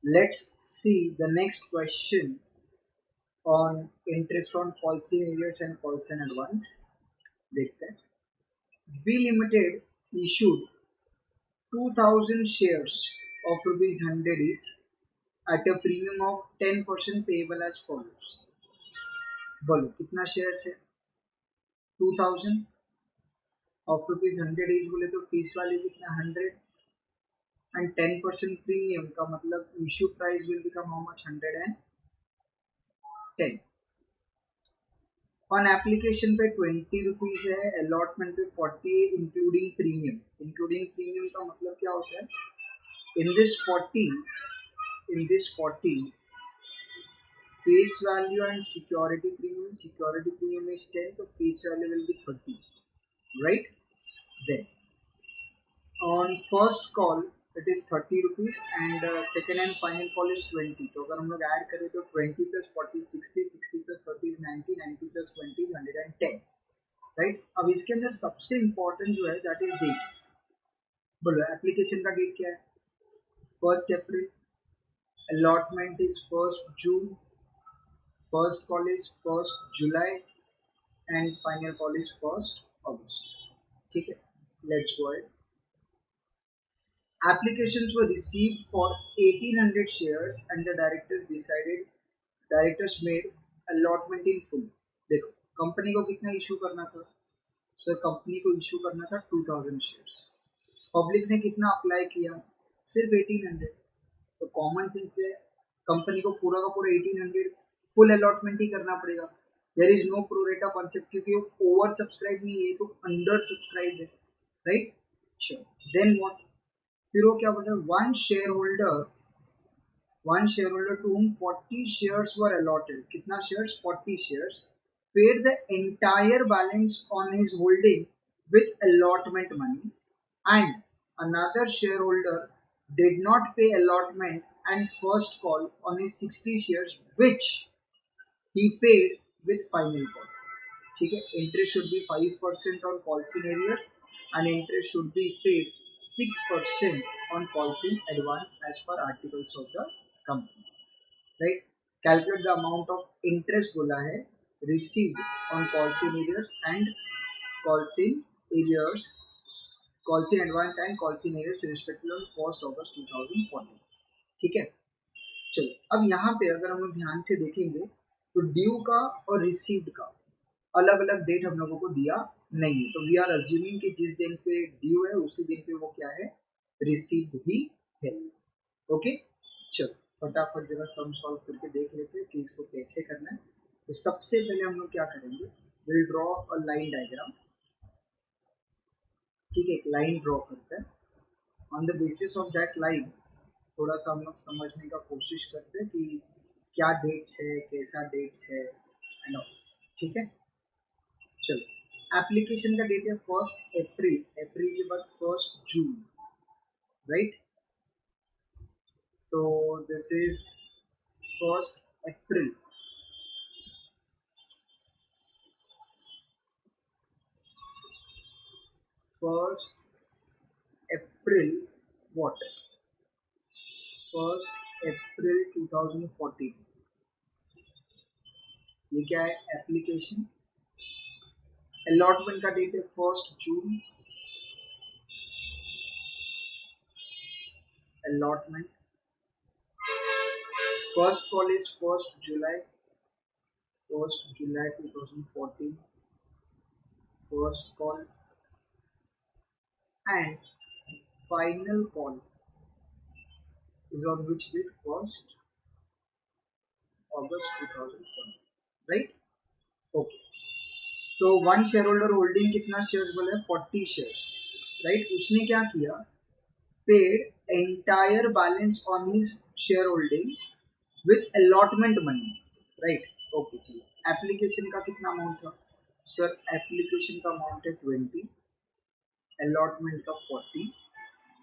Let's see the next question on interest on policy arrears and policy in advance. देखते हैं. We Limited issued 2000 shares of rupees 100 each at a premium of 10% payable as follows. बोलो कितना shares है? 2000 of rupees 100 each बोले तो face value कितना 100 and 10% premium का मतलब issue price will become how much? 110. On application पे 20 रुपीज है, अलॉटमेंट पे 40 है, इंक्लूडिंग प्रीमियम. इंक्लूडिंग प्रीमियम का मतलब क्या होता है? In this 40 face value and security premium is 10, तो face value will be 30, right? Then on first call it is 30 rupees and second and final call is 20. तो अगर हम लोग ऐड करें तो 20 plus 40 60, 60 plus 30 is 90, 90 plus 20 is 110, right? अब इसके अंदर सबसे इंपॉर्टेंट जो है दैट इज डेट. बोलो एप्लीकेशन का डेट क्या है? 1 April. Allotment is 1 June. First call is 1 July and final call is 1 August. ठीक है, let's go ahead. Applications were received for 1800 shares and the directors made allotment in full. देखो company को कितना issue करना था? Sir company को issue करना था 2000 शेयर्स. पब्लिक ने कितना अप्लाई किया? सिर्फ 1800. तो कॉमन सेंस है कंपनी को पूरा का पूरा 1800 फुल अलॉटमेंट ही करना पड़ेगा. There is no pro rata concept क्योंकि वो ओवर सब्सक्राइब नहीं है, तो अंडर सब्सक्राइब है, राइट? श्योर. Then what? फिर वो क्या बोल रहे हैं? One share holder to whom 40 shares were allotted. कितना shares? 40 shares. Paid the entire balance on his holding with allotment money, and another shareholder did not pay allotment and first call on his 60 shares which he paid with final call. ठीक है, interest should be 5% on calls in arrears and interest should be paid 6% on calls in advance as per articles of the company, right? Calculate the amount of interest बोला है received on calls in arrears and calls in arrears, calls in advance and calls in arrears respectively on 1st August 2014. ठीक है, चलो अब यहाँ पे अगर हम लोग ध्यान से देखेंगे तो ड्यू का और रिसीव्ड का अलग अलग डेट हम लोगों को दिया नहीं है. तो वी आर अज्यूमिंग कि जिस दिन पे ड्यू है उसी दिन पे वो क्या है? रिसीव्ड भी है. ओके, चलो फटाफट जरा सम सॉल्व करके देख लेते हैं कि इसको कैसे करना है. तो सबसे पहले हम लोग क्या करेंगे? Will draw a line diagram. ठीक है, एक लाइन ड्रॉ करते हैं. On the basis of that line थोड़ा सा हम लोग समझने का कोशिश करते हैं कि क्या डेट्स है, कैसा डेट्स है एंड ऑल. ठीक है, चलो एप्लीकेशन का डेट है 1 अप्रैल. अप्रैल के बाद 1 जून, राइट? तो this is 1 April. 1 April what? 1 अप्रैल 2014. ये क्या है? एप्लीकेशन. अलॉटमेंट का डेट है 1 जून. allotment. First call is 1st July. 1st July 2014. First call and final call is on which date? 1st August 2014. Right? Okay. तो वन शेयर होल्डर होल्डिंग कितना shares बोले? 40 shares, right? उसने क्या किया? Paid entire balance on his share holding with allotment money, right? Okay, चलिए application का कितना amount था? सर एप्लीकेशन का अमाउंट है 20, अलॉटमेंट का 40,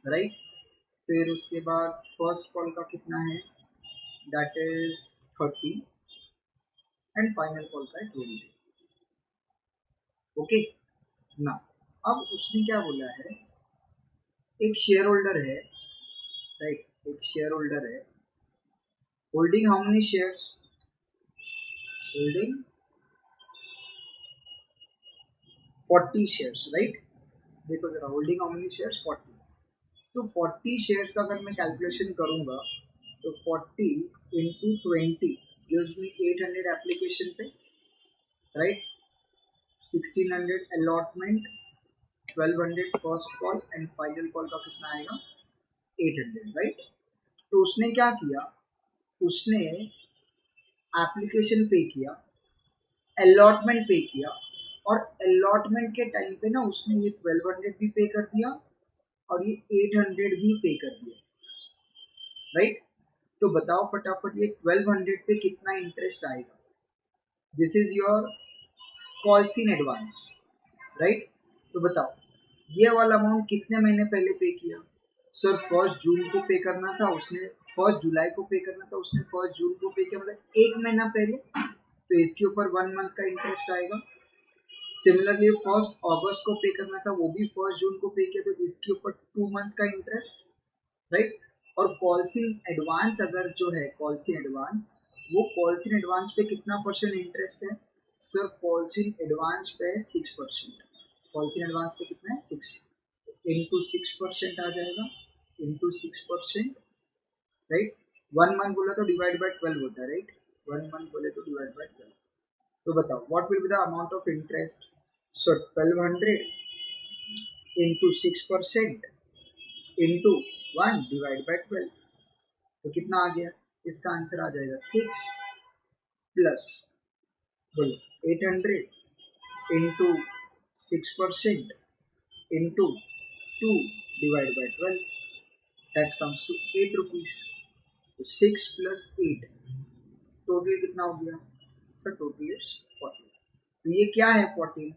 राइट? फिर उसके बाद फर्स्ट कॉल का कितना है? That is 30 and final call का है 20. ओके ना, अब उसने क्या बोला है? एक शेयर होल्डर है, राइट? एक शेयर होल्डर है Holding how many shares? Holding 40 shares, right? देखो जरा, holding how many shares? 40. तो 40 शेयर्स का अगर मैं कैलकुलेशन करूंगा तो 40 इंटू 20 gives me 800 एप्लीकेशन पे, right? 1600 allotment, 1200 first call and final call का कितना आएगा? 800, राइट? तो उसने क्या किया, उसने एप्लीकेशन पे किया, अलॉटमेंट पे किया, और अलॉटमेंट के टाइम पे ना उसने ये 1200 भी पे कर दिया और ये 800 भी पे कर दिया, राइट? तो बताओ फटाफट ये 1200 पे कितना इंटरेस्ट आएगा? This is your calls in advance, right? तो बताओ ये वाला अमाउंट कितने महीने पहले पे किया? सर 1 जून को पे करना था उसने, 1 जुलाई को पे करना था उसने, 1 जून को पे किया, मतलब 1 महीना पहले, तो इसके ऊपर 1 मंथ का इंटरेस्ट आएगा। सिमिलरली 1 अगस्त को पे करना था, वो भी 1 जून को पे किया, तो इसके ऊपर 2 मंथ का इंटरेस्ट, राइट? और कॉल्स इन एडवांस अगर जो है कॉल्स इन एडवांस, वो कॉल्स इन एडवांस पे कितना परसेंट इंटरेस्ट है? सर कॉल्स इन एडवांस पे 6%। कॉल्स इन एडवांस पे कितना है? 6 इंटू 6% आ जाएगा, इंटू 6%, राइट? 1 मंथ बोला तो डिवाइड बाय 12 होता है, राइट? 1 मंथ बोले तो डिवाइड बाय 12। तो बताओ what will be the amount of interest? So 1200 into 6% into 1 divide by 12, तो कितना आ गया? इसका आंसर आ जाएगा 6 प्लस, बोलो, 800 into 6% into 2 divide by 12, that comes to 8 rupees. तो 6 प्लस 8, टोटल कितना हो गया? Sir total is 14। तो ये क्या है 14?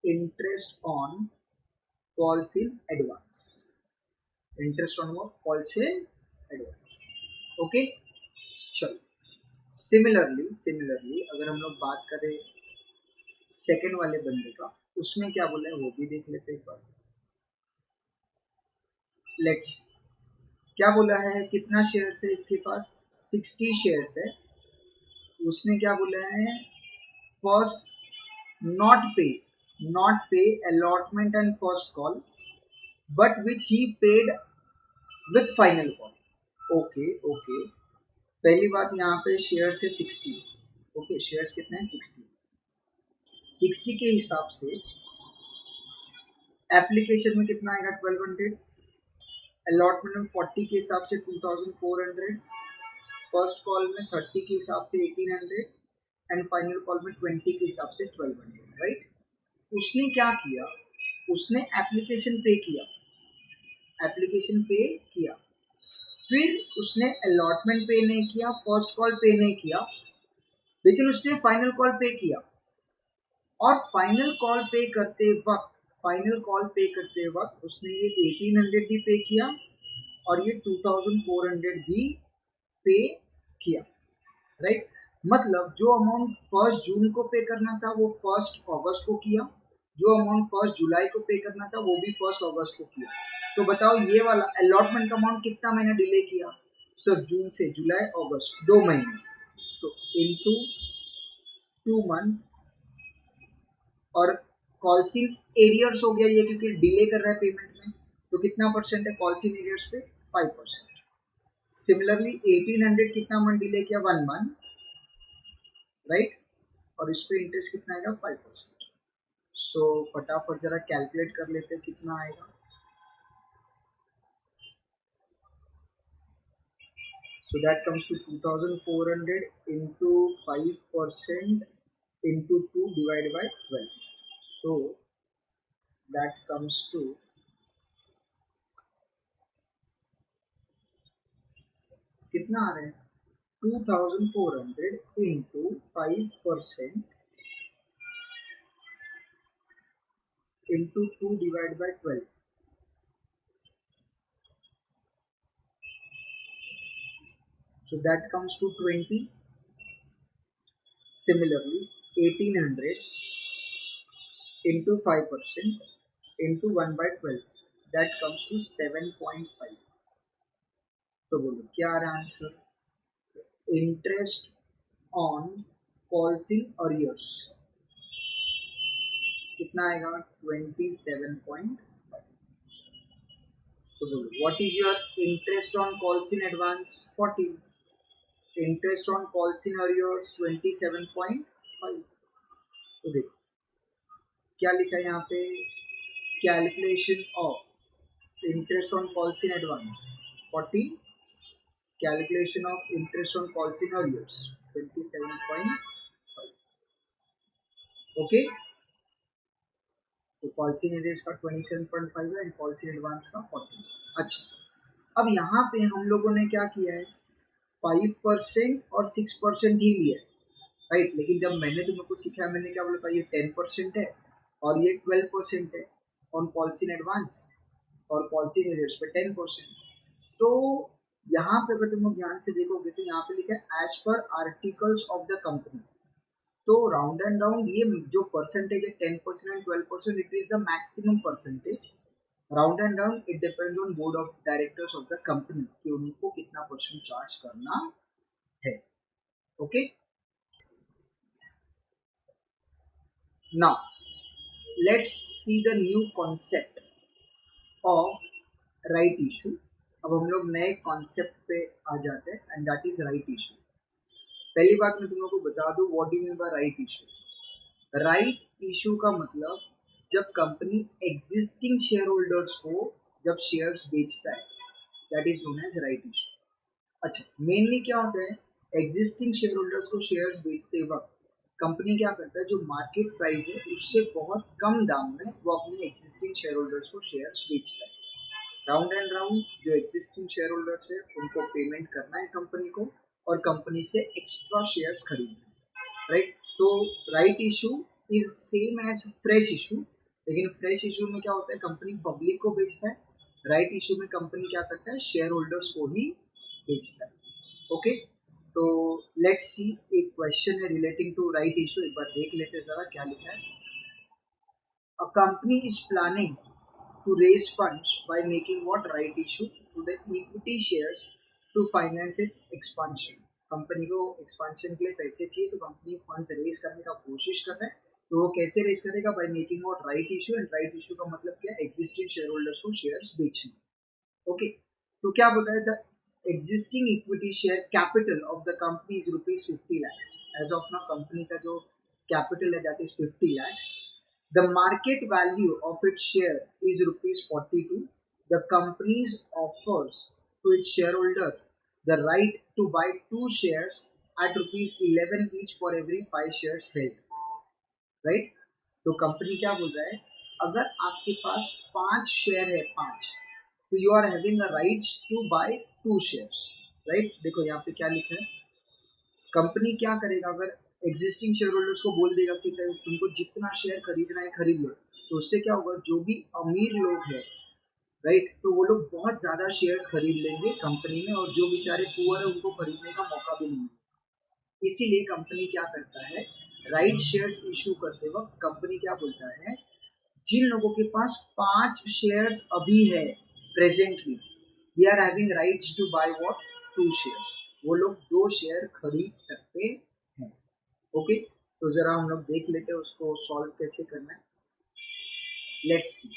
Interest on calls in advance, interest on वो कॉल्स इन एडवांस, ओके? चलो, सिमिलरली अगर हम लोग बात करें सेकंड वाले बंदे का, उसमें क्या बोला है वो भी देख लेते हैं एक बार। लेट्स, क्या बोला है, कितना शेयर्स है इसके पास? 60 शेयर्स है। उसने क्या बोला है? फर्स्ट नॉट पे allotment and first call but which he paid with final call. Okay okay, पहली बात यहाँ पे शेयर्स है 60, ओके? शेयर्स कितने हैं? 60 के हिसाब से एप्लीकेशन में कितना आएगा? 1200, अलॉटमेंट में 40 के हिसाब से 2400, फर्स्ट कॉल में 30 के हिसाब से 1800 एंड फाइनल कॉल में 20 के हिसाब से 1200, राइट? उसने क्या किया, उसने एप्लीकेशन पे किया, एप्लीकेशन पे किया, फिर उसने अलॉटमेंट पे नहीं किया, फर्स्ट कॉल पे नहीं किया, लेकिन उसने फाइनल कॉल पे किया। और फाइनल कॉल पे करते वक्त उसने ये 1800 भी पे किया और ये 2400 भी पे किया, राइट? मतलब जो अमाउंट 1 जून को पे करना था वो 1 अगस्त को किया, जो अमाउंट 1 जुलाई को पे करना था वो भी 1 अगस्त को किया। तो बताओ ये वाला अलॉटमेंट का अमाउंट कितना महीना डिले किया? सर जून से जुलाई अगस्त 2 महीने, तो इनटू 2 मंथ, और कॉल्सिंग एरियर्स हो गया ये क्योंकि डिले कर रहा है पेमेंट में, तो कितना परसेंट है कॉल्सिंग एरियर्स पे? 5%। सिमिलरली 1800 कितना मंथ डिले किया? 1 मंथ, राइट? और इस पे इंटरेस्ट कितना आएगा? 5%। सो फटाफट जरा कैलकुलेट कर लेते हैं कितना आएगा। So that comes to 2400 into 5% into 2 divided by 12. So that comes to कितना आ रहा है? 2400 into 5% into 2 divided by 12. So that comes to 20. Similarly, 1800 into 5% into 1 by 12. That comes to 7.5. तो बोलो क्या आ रहा answer? Interest on calls in arrears कितना आएगा 27.5. तो बोलो what is your interest on calls in advance 14. Interest on calls in arrears 27.5. तो देखो क्या लिखा है यहाँ पे calculation of interest on calls in advance 14. Calculation of interest on calls in arrears 27.5. Okay तो कॉल्स इन अरियर्स का 27.5 है एंड कॉल्स इन एडवांस का 14. अच्छा अब यहाँ पे हम लोगों ने क्या किया है 5% और 6% ही लिया है राइट. लेकिन जब मैंने तुम लोग को सिखाया मैंने क्या बोला था ये 10% है और ये 12% है ऑन कॉल्स इन एडवांस और कॉल्स इन एरियर्स पे 10%. तो यहाँ पे अगर तुम लोग ध्यान से देखोगे तो यहाँ पे लिखा है एज पर आर्टिकल्स ऑफ द कंपनी. तो राउंड एंड राउंड ये जो परसेंटेज है 10% and 12% it is the maximum percentage. Round and round it depend on board of directors of the company कि उनको कितना परसेंट चार्ज करना है. Okay now let's see the new concept of right issue. अब हम लोग नए कॉन्सेप्ट पे आ जाते हैं and that is right issue. पहली बात मैं तुम लोग को बता दूं what do you mean bye right issue. Right issue का मतलब जब कंपनी एग्जिस्टिंग शेयर होल्डर्स को जब शेयर्स बेचता है that is known as right issue. अच्छा मेनली क्या होता है एग्जिस्टिंग शेयर होल्डर्स को शेयर्स बेचते वक्त कंपनी क्या करता है जो मार्केट प्राइस है उससे बहुत कम दाम में वो अपने एग्जिस्टिंग शेयर होल्डर्स को शेयर्स बेचता है. राउंड एंड राउंड जो एग्जिस्टिंग शेयर होल्डर्स है उनको पेमेंट करना है कंपनी को और कंपनी से एक्स्ट्रा शेयर्स खरीदना है राइट. तो right issue is same as fresh issue. लेकिन फ्रेश इशू में क्या होता है कंपनी पब्लिक को बेचता है. राइट इशू में कंपनी क्या करता है शेयर होल्डर्स को ही बेचता है. ओके तो लेट्स सी एक क्वेश्चन है रिलेटिंग टू राइट इशू. एक बार देख लेते हैं जरा क्या लिखा है. A company is planning to raise funds by making what right issue to the equity shares to finance its expansion. Company को एक्सपांशन के लिए पैसे चाहिए तो कंपनी फंड्स रेज करने का कोशिश कर रहा है. तो वो कैसे रेज करेगा by making what right issue. And right issue का मतलब क्या एग्जिस्टिंग शेयर होल्डर्स को शेयर्स बेचना. ओके तो क्या बोल रहा है the existing equity share capital of the company is ₹50 lakhs. As of now company का जो कैपिटल है that is 50 lakhs. The market value of its share is ₹42. The company offers to its shareholder the right to buy 2 shares at ₹11 each for every 5 shares held. Right? तो company क्या बोल रहा है अगर आपके पास 5 शेयर है 5 तो you are having a rights to buy 2 shares. Right देखो यहाँ पे क्या लिखा है कंपनी क्या करेगा अगर एग्जिस्टिंग शेयर होल्डर्स को बोल देगा कि तुमको जितना शेयर खरीदना है खरीद लो. तो उससे क्या होगा जो भी अमीर लोग हैं राइट तो वो लोग बहुत ज्यादा शेयर्स खरीद लेंगे कंपनी में और जो बेचारे पुअर है उनको खरीदने का मौका भी नहीं मिलेगा. इसीलिए कंपनी क्या करता है राइट शेयर्स इशू करते वक्त कंपनी क्या बोलता है जिन लोगों के पास 5 शेयर्स अभी है presently they are having rights to buy what 2 shares. वो लोग 2 शेयर खरीद सकते हैं. ओके तो जरा हम लोग देख लेते हैं उसको सॉल्व कैसे करना है. लेट्स सी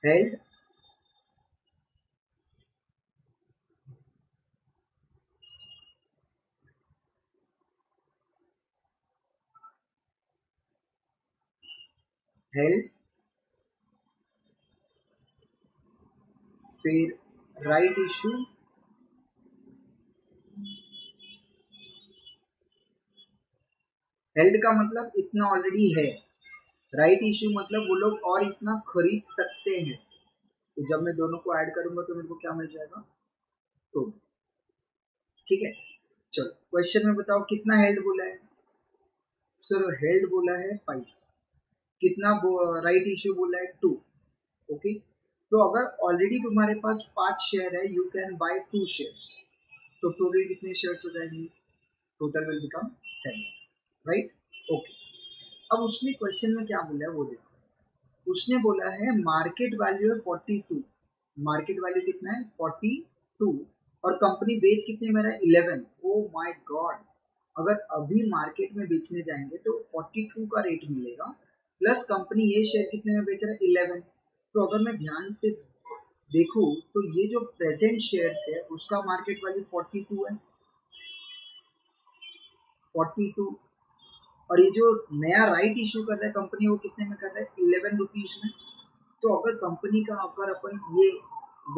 हेल्ड हेल्ड फिर राइट इशू हेल्ड का मतलब इतना ऑलरेडी है. राइट इशू मतलब वो लोग और इतना खरीद सकते हैं. तो जब मैं दोनों को ऐड करूंगा तो मेरे को क्या मिल जाएगा तो ठीक है. चलो क्वेश्चन में बताओ कितना हेल्ड बोला है. सर हेल्ड बोला है 5. कितना राइट इशू बोला है 2. ओके तो अगर ऑलरेडी तुम्हारे पास 5 शेयर है यू कैन बाय 2 शेयर्स. तो टोटल कितने शेयर्स हो जाएंगे total will become 7. Right okay अब उसने क्वेश्चन में क्या बोला है वो देखो. उसने बोला है मार्केट वैल्यू है 42. मार्केट वैल्यू कितना है 42 और कंपनी बेच कितने में रहा है 11. वो ओ माय गॉड, अगर अभी मार्केट में बेचने जाएंगे तो 42 का रेट मिलेगा, प्लस कंपनी ये शेयर कितने में बेच रहा है 11। तो अगर मैं ध्यान से देखूं तो ये जो प्रेजेंट शेयर्स है उसका मार्केट वैल्यू 42 है, 42। और ये जो नया राइट इशू कर रहा है कंपनी वो कितने में कर रहा है 11 रुपीज में। तो अगर कंपनी का अगर अपन ये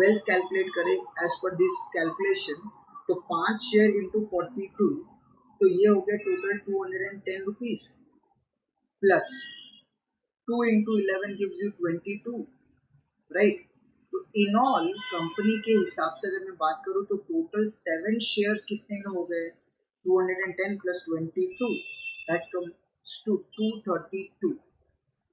वेल्थ कैलकुलेट करें एज पर दिस कैलकुलेशन, तो 5 शेयर इंटू 42, तो ये हो गया total 210 rupees, plus 2 into 11 gives you 22, right. तो इन ऑल कंपनी के हिसाब से अगर मैं बात करूं तो टोटल 7 शेयर्स कितने में हो गए 210 प्लस 22, दैट कम्स टू 232।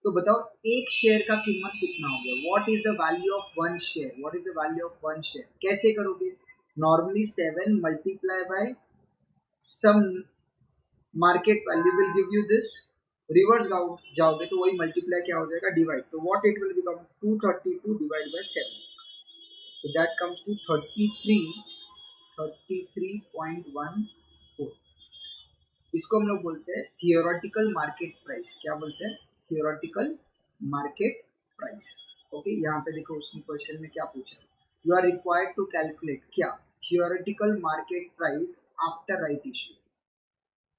तो बताओ एक शेयर का कीमत कितना हो गया, what is the value of one share, what is the value of one share, कैसे करोगे, normally 7 multiply by some market value will give you this, reverse जाओगे तो वही मल्टीप्लाई क्या हो जाएगा डिवाइड, तो what it will become 232 divide by 7, so that comes to 33.14। इसको हम लोग बोलते हैं थियोरेटिकल मार्केट प्राइस, क्या बोलते हैं थियोरेटिकल मार्केट प्राइस। ओके, यहाँ पे देखो उसने क्वेश्चन में क्या पूछा, you are required to calculate क्या theoretical market price after right issue.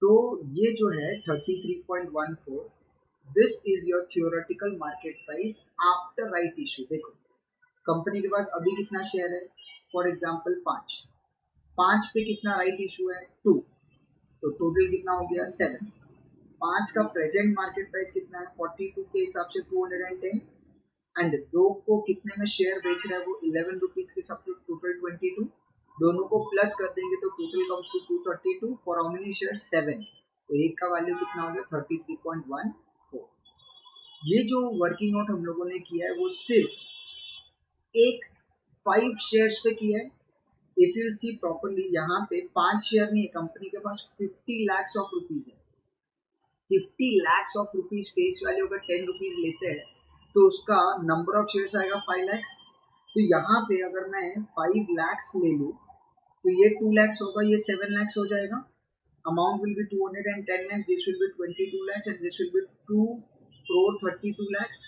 तो ये जो है 33.14, this is your theoretical market price after right issue. देखो कंपनी के पास अभी कितना शेयर है, फॉर एग्जांपल 5 पे कितना राइट इशू है 2, तो टोटल कितना हो गया 7। 5 का प्रेजेंट मार्केट प्राइस कितना है 42 के हिसाब से 210, एंड 2 को कितने में शेयर बेच रहा है वो 11 रुपीज के हिसाब से टोटल 22, दोनों को प्लस कर देंगे तो total comes to 232 for how many share 7, तो एक का वैल्यू कितना हो गया 33.14। ये जो वर्किंग नोट हम लोगों ने किया है वो सिर्फ एक 5 शेयर्स पे किया है। इफ यू सी प्रॉपरली यहाँ पे 5 शेयर नहीं है, कंपनी के पास 50 lakhs ऑफ रुपीज है, 50 lakhs of rupees face value अगर 10 रुपीज लेते हैं तो उसका नंबर ऑफ शेयर्स आएगा 5 lakhs। तो यहाँ पे अगर मैं 5 lakhs ले लूँ तो ये 2 lakhs होगा, ये 7 lakhs हो जाएगा, amount will be 210 lakhs, this will be 22 lakhs and this will be 2 crore 32 lakhs।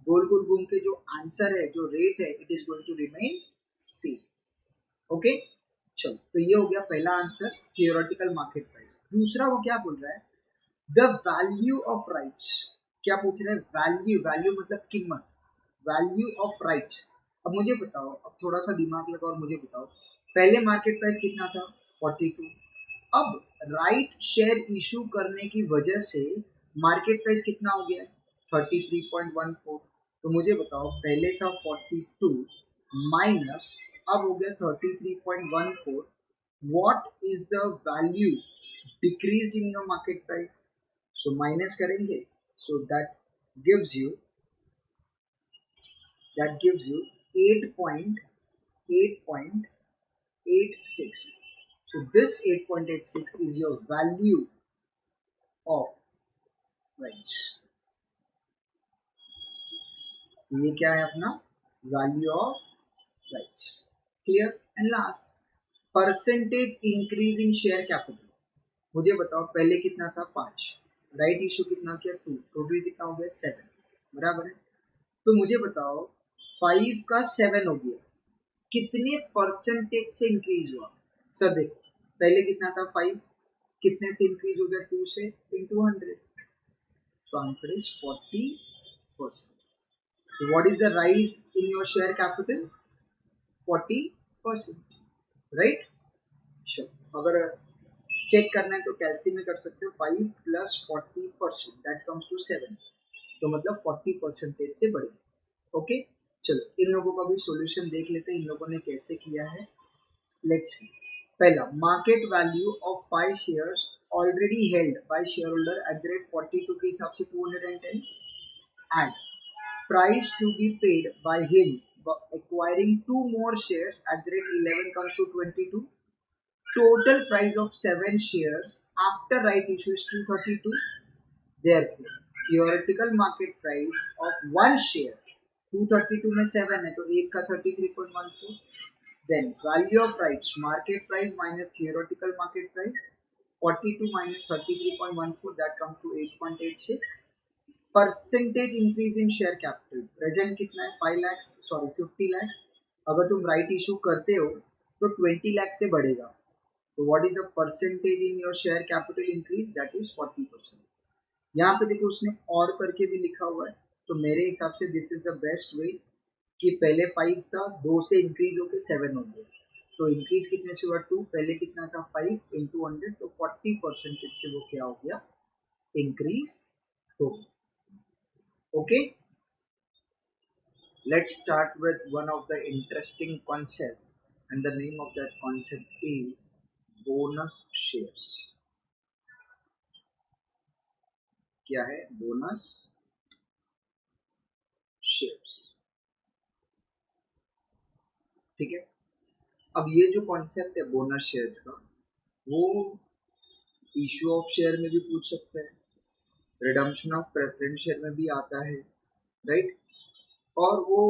गोल गोल घूम के जो आंसर है, जो रेट है, it is going to remain same. Okay, चलो तो ये हो गया पहला आंसर थियोरेटिकल मार्केट प्राइस। दूसरा वो क्या बोल रहा है, द वैल्यू ऑफ राइट्स। क्या पूछ रहे हैं, वैल्यू, वैल्यू मतलब कीमत, वैल्यू ऑफ राइट्स। अब मुझे बताओ, अब थोड़ा सा दिमाग लगाओ और मुझे बताओ, पहले मार्केट प्राइस कितना था 42, अब राइट शेयर इशू करने की वजह से मार्केट प्राइस कितना हो गया 33.14। तो मुझे बताओ पहले था 42 माइनस अब हो गया 33.14, what is the value decreased in your market price, so minus करेंगे, so that gives you 8.86। so this 8.86 is your value of rights। तो ये क्या है अपना value of rights, clear. And last percentage increase in share capital. मुझे बताओ पहले कितना था 5, राइट इशू कितना किया 2, टोटल कितना हो गया 7, बराबर है। तो मुझे बताओ 5 का 7 हो गया, कितने परसेंटेज से इंक्रीज हुआ। सर देखो पहले कितना था 5, कितने से इंक्रीज हो गया 2 से इंटू 100, तो answer is 40%। So what is the rise in your share capital? 40%, right? Sure. अगर चेक करना है तो कैलसी में कर सकते हो, 5 प्लस 40% दैट कम्स टू 7, तो मतलब 40% से बढ़े। ओके, चलो इन लोगों का भी सॉल्यूशन देख लेते हैं, इन लोगों ने कैसे किया है। लेट्स सी, पहला market value of 5 shares already held by share holder at the rate 42 के हिसाब से 210 and price to be paid by him acquiring 2 more shares at the rate 11 comes to 22, total price of 7 shares after right issue is 232, therefore theoretical market price of 1 share 232 में 7 है तो एक का 33.14, Then value of rights, market price minus theoretical market price, 42 minus 33.14, that comes to 8.86. Percentage increase in share capital, present कितना है 5 lakh, sorry 50 lakh, अगर तुम right issue करते हो तो 20 लाख से बढ़ेगा, तो what is the percentage in your share capital increase, that is 40%. यहाँ पे देखो उसने और करके भी लिखा हुआ है, तो मेरे हिसाब से this is the best way कि पहले 5 था, 2 से इंक्रीज होके 7 हो गया, तो इंक्रीज कितने से हुआ 2, पहले कितना था 5 इंटू 100, तो 40% से वो क्या हो गया, इंक्रीज हो गया. Okay, let's start with one of the interesting concept, and the name of that concept is bonus shares. क्या है bonus shares? ठीक है, अब ये जो कॉन्सेप्ट है बोनस शेयर्स का, वो इशू ऑफ शेयर में भी पूछ सकते हैं, रिडम्पशन ऑफ प्रेफरेंस शेयर में भी आता है, राइट, और वो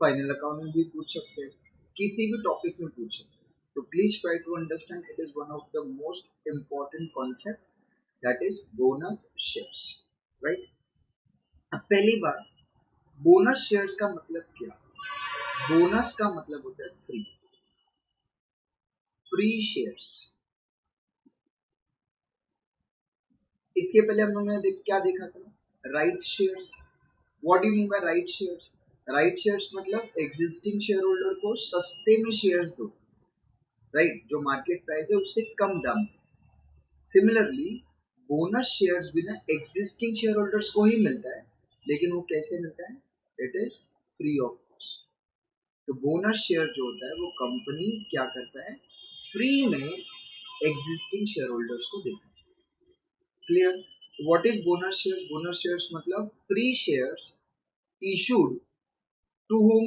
फाइनल अकाउंट में भी पूछ सकते हैं, किसी भी टॉपिक में पूछ सकते हैं. तो please try to understand, it is one of the most important concept, that is bonus shares, right. अब पहली बार बोनस शेयर्स का मतलब क्या, बोनस का मतलब होता है फ्री, फ्री शेयर्स. इसके पहले हम लोगों ने क्या देखा था, right shares. What do you mean bye right shares, right shares मतलब एग्जिस्टिंग शेयर होल्डर को सस्ते में शेयर्स दो, राइट, जो मार्केट प्राइस है उससे कम दाम. सिमिलरली बोनस शेयर्स भी ना एग्जिस्टिंग शेयर होल्डर्स को ही मिलता है, लेकिन वो कैसे मिलता है, it is free of cost. तो बोनस शेयर जो होता है वो कंपनी क्या करता है, फ्री में एग्जिस्टिंग शेयर होल्डर्स को देता है. Clear. What is bonus shares, bonus shares मतलब free shares issued to whom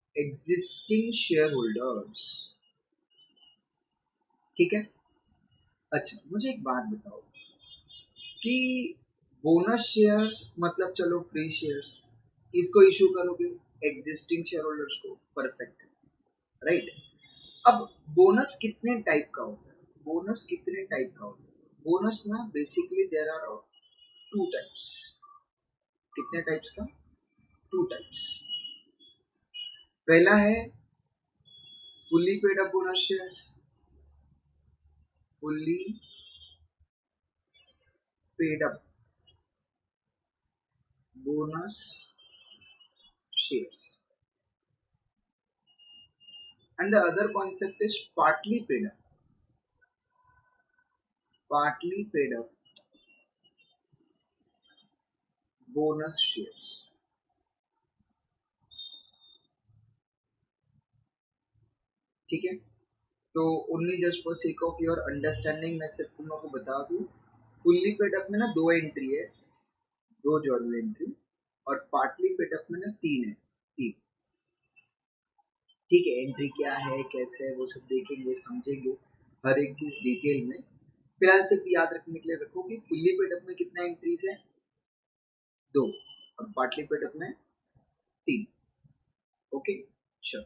existing shareholders. ठीक है. अच्छा मुझे एक बात बताओ कि बोनस शेयर्स मतलब चलो फ्री शेयर्स, इसको इशू करोगे एग्जिस्टिंग शेयर होल्डर्स को, परफेक्ट, राइट. अब बोनस कितने टाइप का होता है, बोनस कितने टाइप का होता है, बोनस ना बेसिकली देयर आर 2 टाइप्स. कितने टाइप्स का, 2 टाइप्स. पहला है fully paid up bonus shares, fully paid up bonus shares, and the other concept is partly paid up bonus shares. ठीक है, तो only just for sake of your understanding मैं सिर्फ तुम लोगों को बता दूं, फुल्ली पेड अप में ना 2 एंट्री है, 2 जर्नल एंट्री, और पार्टली पेड अप में ना 3 है, 3. ठीक है, एंट्री क्या है कैसे है वो सब देखेंगे समझेंगे, हर एक चीज डिटेल में. फिलहाल सिर्फ याद रखने के लिए रखो कि फुल्ली पेड अप में कितना एंट्रीज है, 2, और पार्टली पेड अप में 3. Okay sure.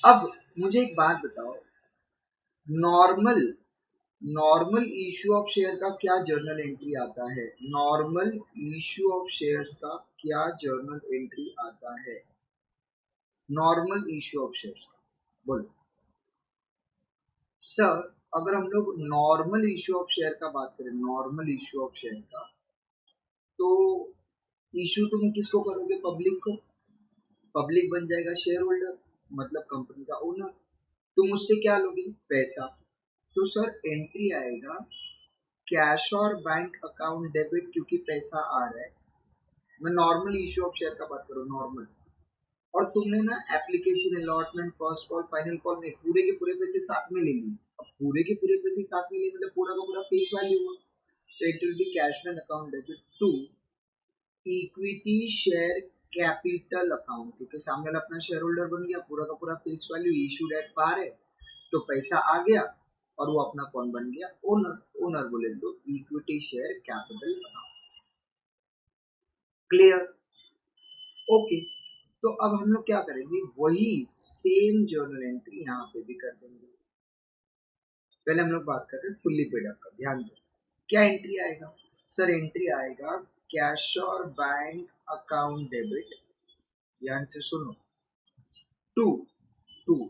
अब मुझे एक बात बताओ, नॉर्मल इश्यू ऑफ शेयर का क्या जर्नल एंट्री आता है, नॉर्मल इश्यू ऑफ शेयर्स का क्या जर्नल एंट्री आता है, नॉर्मल इश्यू ऑफ शेयर्स का, बोलो सर. अगर हम लोग नॉर्मल इश्यू ऑफ शेयर का बात करें, नॉर्मल इश्यू ऑफ शेयर का, तो इश्यू तुम किसको करोगे, पब्लिक को, पब्लिक बन जाएगा शेयर होल्डर, मतलब कंपनी का ओनर. तुम उससे क्या लोगे, पैसा. तो सर एंट्री आएगा कैश और बैंक अकाउंट डेबिट, क्योंकि पैसा आ रहा है. मैं नॉर्मल इश्यू ऑफ शेयर का बात करूँ, नॉर्मल. और तुमने ना application, allotment, first call, final call में पूरे के पूरे पैसे साथ में ले लिए. अब पूरे के पूरे पैसे साथ में लिए मतलब पूरा का पूरा फेस वैल्यू हुआ, तो it will be cash bank account debit to equity share capital account, क्योंकि सामने वाला अपना शेयर होल्डर बन गया, पूरा का पूरा face value issued at par है, तो पैसा आ गया और वो अपना कौन बन गया, ओनर. ओनर बोले तो equity share capital account. Clear. Okay. तो अब हम लोग क्या करेंगे, वही सेम जर्नल एंट्री यहाँ पे भी कर देंगे। पहले हम लोग बात कर रहे हैं फुल्ली पेड अप का, ध्यान दो क्या एंट्री आएगा। सर एंट्री आएगा कैश और बैंक अकाउंट डेबिट, ध्यान से सुनो, to to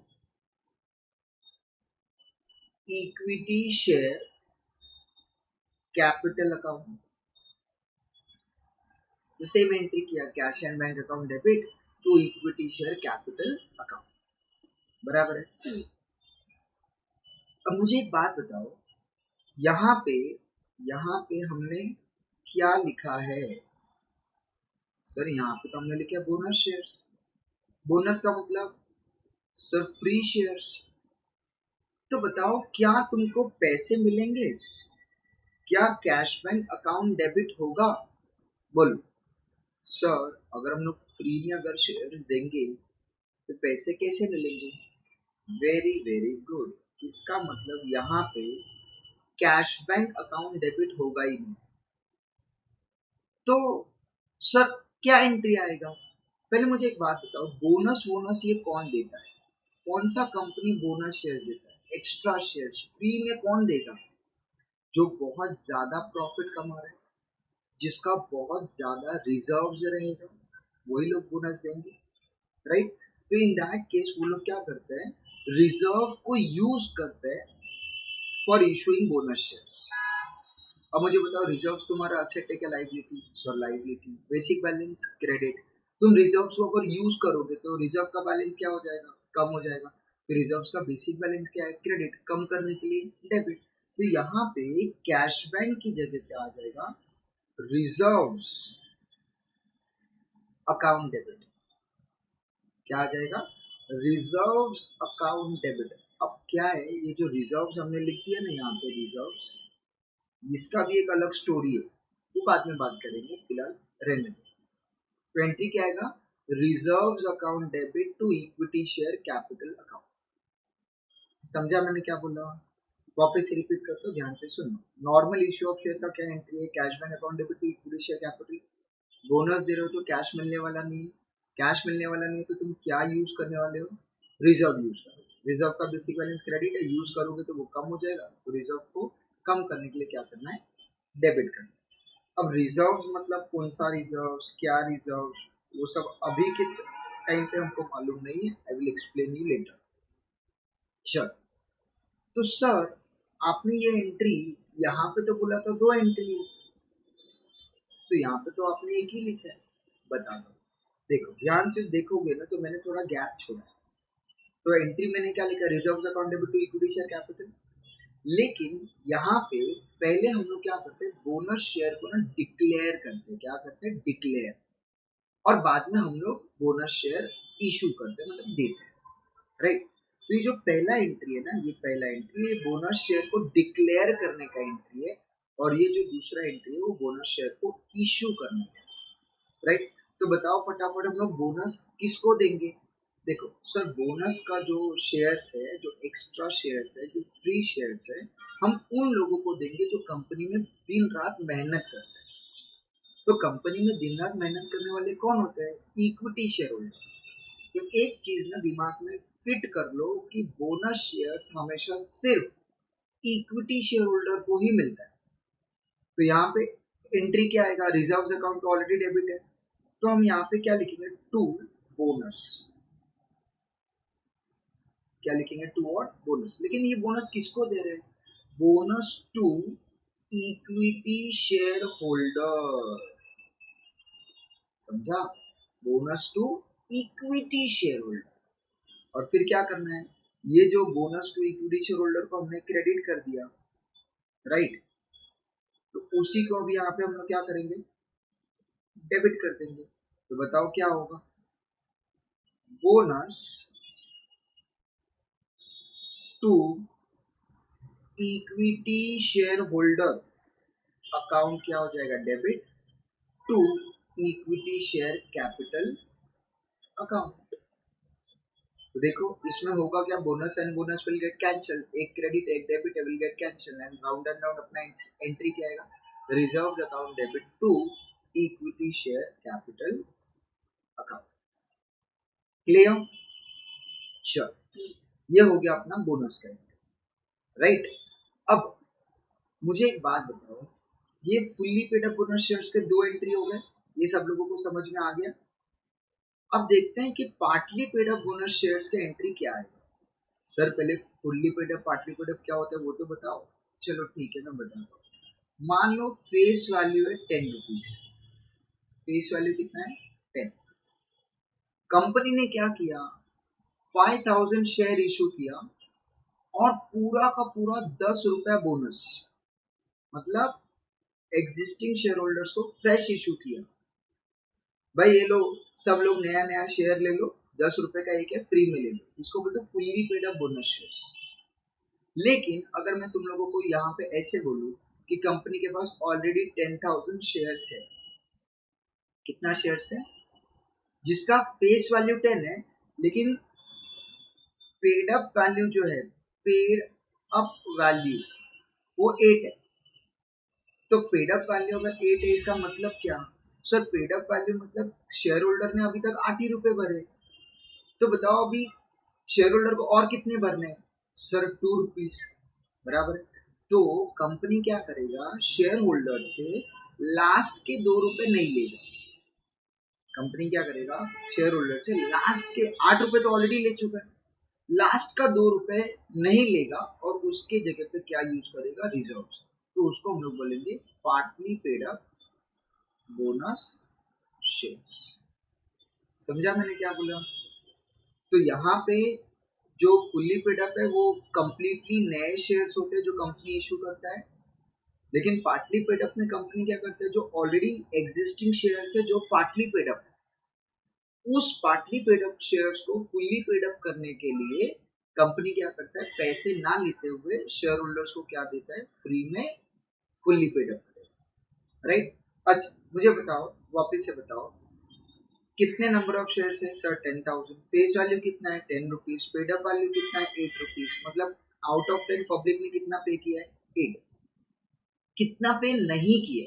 equity share capital account. तो सेम एंट्री किया, cash and bank account debit to equity share capital account, बराबर है। अब मुझे एक बात बताओ, यहाँ पे हमने क्या लिखा है। सर यहाँ पे तो हमने लिखा बोनस शेयर्स। बोनस का मतलब सर फ्री शेयर्स। तो बताओ क्या तुमको पैसे मिलेंगे, क्या कैश बैंक अकाउंट डेबिट होगा, बोलो। सर अगर हम लोग फ्री में अगर शेयर्स देंगे तो पैसे कैसे मिलेंगे। वेरी वेरी गुड, इसका मतलब यहाँ पे कैश बैंक अकाउंट डेबिट होगा ही नहीं। तो सर क्या एंट्री आएगा। पहले मुझे एक बात बताओ, बोनस बोनस ये कौन देता है, कौन सा कंपनी बोनस शेयर देता है, एक्स्ट्रा शेयर्स फ्री में कौन देगा, जो बहुत ज्यादा प्रॉफिट कमा रहे हैं, जिसका बहुत ज्यादा रिजर्व्स रहेगा, वही लोग बोनस देंगे, राइट। तो इन दैट केस वो लोग क्या करते हैं, रिजर्व को यूज करते हैं फॉर इशूइंग बोनस शेयर्स। अब मुझे बताओ रिजर्व्स तुम्हारा असेट है क्या liability, sir liability. Basic balance credit, तुम रिजर्व्स को अगर यूज करोगे तो रिजर्व का बैलेंस क्या हो जाएगा, कम हो जाएगा। तो रिजर्व्स का बेसिक बैलेंस क्या है, क्रेडिट, कम करने के लिए डेबिट। तो यहाँ पे कैश बैंक की जगह पे आ जाएगा रिजर्व्स अकाउंट डेबिट। क्या आ जाएगा, रिजर्व्स अकाउंट डेबिट। अब क्या है, ये जो रिजर्व्स हमने लिख दिया ना यहाँ पे रिजर्व्स, इसका भी एक अलग स्टोरी है, वो बाद में बात करेंगे, फिलहाल रहने दो। तो एंट्री क्या आएगा, reserves account debit to equity share capital account. समझा मैंने क्या बोला, वापस रिपीट करता हूँ, ध्यान से सुनो। नॉर्मल इश्यू ऑफ शेयर का क्या एंट्री है, cash bank account debit to equity share capital. Bonus दे रहे हो तो कैश मिलने वाला नहीं है, कैश मिलने वाला नहीं है तो तुम क्या यूज करने वाले हो, रिजर्व यूज करो। रिजर्व का बेसिक बैलेंस क्रेडिट है, यूज करोगे तो वो कम हो जाएगा, तो रिजर्व को कम करने के लिए क्या करना है, डेबिट करना है। अब रिजर्व मतलब कौन सा रिजर्व, क्या रिजर्व, वो सब अभी के टाइम पे हमको मालूम नहीं है, I will explain you later. चल, तो सर आपने ये एंट्री यहाँ पे तो बोला था दो एंट्री है, तो यहाँ पे तो आपने एक ही लिखा है, बता दो। देखो ध्यान से देखोगे ना तो मैंने थोड़ा गैप छोड़ा है। तो एंट्री मैंने क्या लिखा, reserve account debit to equity share capital. लेकिन यहाँ पे पहले हम लोग क्या करते हैं, बोनस शेयर को ना डिक्लेयर करते हैं, क्या करते हैं, डिक्लेयर, और बाद में हम लोग बोनस शेयर इशू करते हैं, मतलब देते हैं, राइट। तो ये जो पहला एंट्री है ना, ये पहला एंट्री, ये बोनस शेयर को डिक्लेयर करने का एंट्री है, और ये जो दूसरा एंट्री है वो बोनस शेयर को इशू करने का, राइट। तो बताओ फटाफट हम लोग बोनस किसको देंगे। देखो सर बोनस का जो शेयर्स है, जो एक्स्ट्रा शेयर्स है, जो फ्री शेयर्स है, हम उन लोगों को देंगे जो कंपनी में दिन रात मेहनत करते हैं। तो कंपनी में दिन रात मेहनत करने वाले कौन होते हैं, इक्विटी शेयर होल्डर। तो एक चीज ना दिमाग में फिट कर लो कि बोनस शेयर्स हमेशा सिर्फ इक्विटी शेयर होल्डर को ही मिलता है। तो यहाँ पे एंट्री क्या आएगा, रिजर्व अकाउंट का ऑलरेडी डेबिट है, तो हम यहाँ पे क्या लिखेंगे, टू बोनस। क्या लिखेंगे, टू व्हाट, बोनस। लेकिन ये बोनस किसको दे रहे हैं, bonus to equity share holder. समझा, bonus to equity share holder. और फिर क्या करना है, ये जो bonus to equity share holder को हमने क्रेडिट कर दिया, राइट। तो उसी को अब यहाँ पे हम लोग क्या करेंगे, डेबिट कर देंगे। तो बताओ क्या होगा, bonus to equity share holder account क्या हो जाएगा, debit to equity share capital account. तो देखो इसमें होगा क्या, bonus and bonus will get cancel, एक क्रेडिट एक debit will get cancel, and round and round अपना एंट्री क्या आएगा, reserve account debit to equity share capital account. Clear? चलो, ये हो गया अपना बोनस का, राइट? अब मुझे एक बात बताओ, ये fully paid up bonus shares के दो एंट्री हो गए, ये सब लोगों को समझ में आ गया। अब देखते हैं कि partly paid up bonus shares के एंट्री क्या है। सर पहले fully paid up partly paid up क्या होता है वो तो बताओ। चलो ठीक है, मैं बताता हूँ। मान लो फेस वैल्यू है 10 रुपीज। फेस वैल्यू कितना है? 10। कंपनी ने क्या किया, 5000 शेयर इशू किया और पूरा का पूरा 10 रुपया बोनस, मतलब एग्जिस्टिंग शेयर होल्डर्स को फ्रेश इशू किया। भाई ये लो, सब लोग नया नया शेयर ले लो, 10 रुपए का एक है, फ्री में ले लो। इसको बोलते fully paid up bonus shares. लेकिन अगर मैं तुम लोगों को यहाँ पे ऐसे बोलूं कि कंपनी के पास ऑलरेडी 10,000 शेयर्स है। कितना शेयर्स है? जिसका फेस वैल्यू 10 है, लेकिन पेड अप वैल्यू जो है, पेड अप वैल्यू वो 8 है। तो पेड अप वैल्यू अगर 8 है, इसका मतलब क्या? सर पेड अप वैल्यू मतलब शेयर होल्डर ने अभी तक 8 ही रुपए भरे। तो बताओ अभी शेयर होल्डर को और कितने भरने हैं? सर 2 रुपीज, बराबर। तो कंपनी क्या करेगा, शेयर होल्डर से लास्ट के 2 रुपए नहीं लेगा। कंपनी क्या करेगा, शेयर होल्डर से लास्ट के 8 रुपए तो ऑलरेडी ले चुका है, लास्ट का 2 रुपए नहीं लेगा और उसके जगह पे क्या यूज करेगा, रिजर्व। तो उसको हम लोग बोलेंगे partly paid up bonus shares. समझा मैंने क्या बोला? तो यहाँ पे जो फुल्ली पेड अप है वो कंप्लीटली नए शेयर्स होते हैं जो कंपनी इशू करता है। लेकिन पार्टली पेड अप में कंपनी क्या करता है, जो ऑलरेडी एग्जिस्टिंग शेयर्स है जो पार्टली पेड अप, उस पार्टली पेड अप शेयर्स को फुल्ली पेड अप करने के लिए कंपनी क्या करता है, पैसे ना लेते हुए शेयर होल्डर्स को क्या देता है, फ्री में फुल्ली पेड अप करता है, राइट? अच्छा मुझे बताओ, वापस से बताओ, कितने नंबर ऑफ शेयर्स है? सर 10,000। फेस वैल्यू कितना है? 10 रुपीज। पेड अप वैल्यू कितना है? 8 रुपीज। मतलब आउट ऑफ 10 पब्लिक ने कितना पे किया है? 8। कितना पे नहीं किया?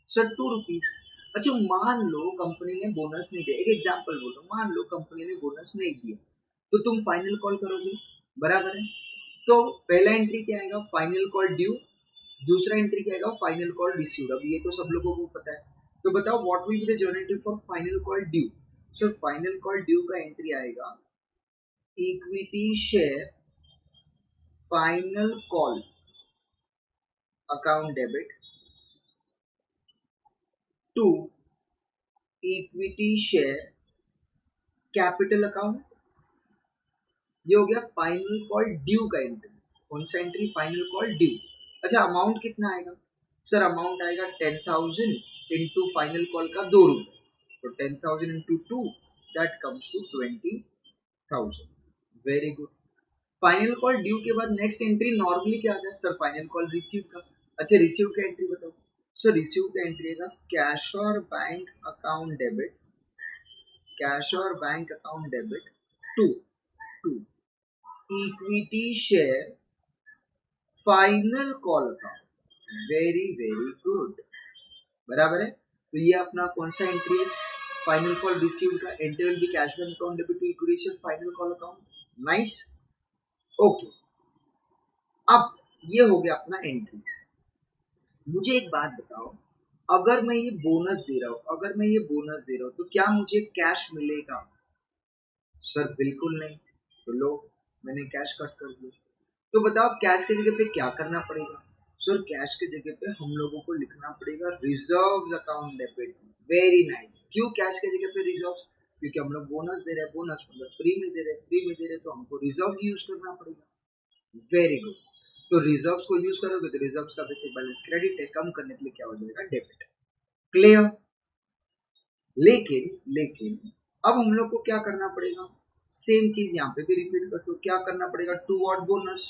Sir 2 rupees. अच्छा मान लो कंपनी ने बोनस नहीं दिया, एक एग्जांपल बोल रहा हूँ, मान लो कंपनी ने बोनस नहीं दिया, तो तुम फाइनल कॉल करोगे, बराबर है? तो पहला एंट्री क्या आएगा, फाइनल कॉल ड्यू। दूसरा एंट्री क्या आएगा, फाइनल कॉल रिसीव्ड। अब ये तो सब लोगों को पता है। तो बताओ what will be the generative for final call due? So final call due का एंट्री आएगा equity share final call account debit to equity share capital account. ये हो गया फाइनल कॉल ड्यू का एंट्री। कौन सा एंट्री? Final call due. अच्छा amount कितना आएगा? सर अमाउंट आएगा 10,000 इंटू फाइनल कॉल का 2 रुपए, तो 10,000 into 2 that comes to 20,000। Very good. Final call due के बाद नेक्स्ट एंट्री नॉर्मली क्या आता है? सर फाइनल कॉल रिसीव का। अच्छा रिसीव का एंट्री बताओ। सर रिसीव का एंट्री आएगा कैश और बैंक अकाउंट डेबिट, कैश और bank account debit to to equity share final call account. Very very good, बराबर है। तो ये अपना कौन सा एंट्री है? फाइनल कॉल रिसीव का। Entry will be cash bank account debit to equity share final call account. Nice, okay. अब ये हो गया अपना एंट्रीज। मुझे एक बात बताओ, अगर मैं ये बोनस दे रहा हूँ, अगर मैं ये बोनस दे रहा हूँ तो क्या मुझे कैश मिलेगा? सर बिल्कुल नहीं। तो लो, मैंने कैश कट कर दिया। तो बताओ कैश की जगह पे क्या करना पड़ेगा? सर कैश की जगह पे हम लोगों को लिखना पड़ेगा reserve account debit. Very nice. क्यों कैश की जगह पे रिजर्व? क्योंकि हम लोग बोनस दे रहे हैं, बोनस मतलब फ्री में दे रहे हैं, फ्री में दे रहे हैं, तो हमको रिजर्व यूज करना पड़ेगा। Very good. तो रिजर्व्स को यूज करोगे तो रिजर्व्स का बेसिक बैलेंस क्रेडिट है, कम करने के लिए क्या हो जाएगा, डेबिट। क्लियर? लेकिन लेकिन अब हम लोग को क्या करना पड़ेगा? सेम चीज यहाँ पे भी रिपीट कर दो। क्या करना पड़ेगा? To what bonus?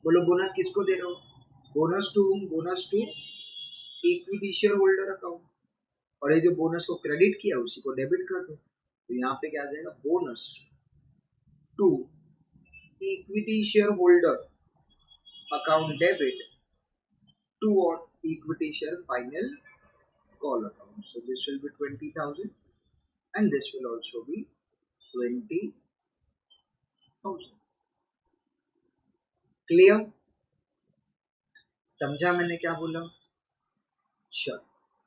बोलो बोनस किसको दे रहे हो? Bonus to, bonus to equity share holder account. और ये जो बोनस को क्रेडिट किया उसी को डेबिट कर दो। तो यहाँ पे क्या आ जाएगा, bonus to equity share holder account debit to what? Equity share final call account. So this will be 20,000 and this will also be 20,000। Clear? समझा मैंने क्या बोला? चलो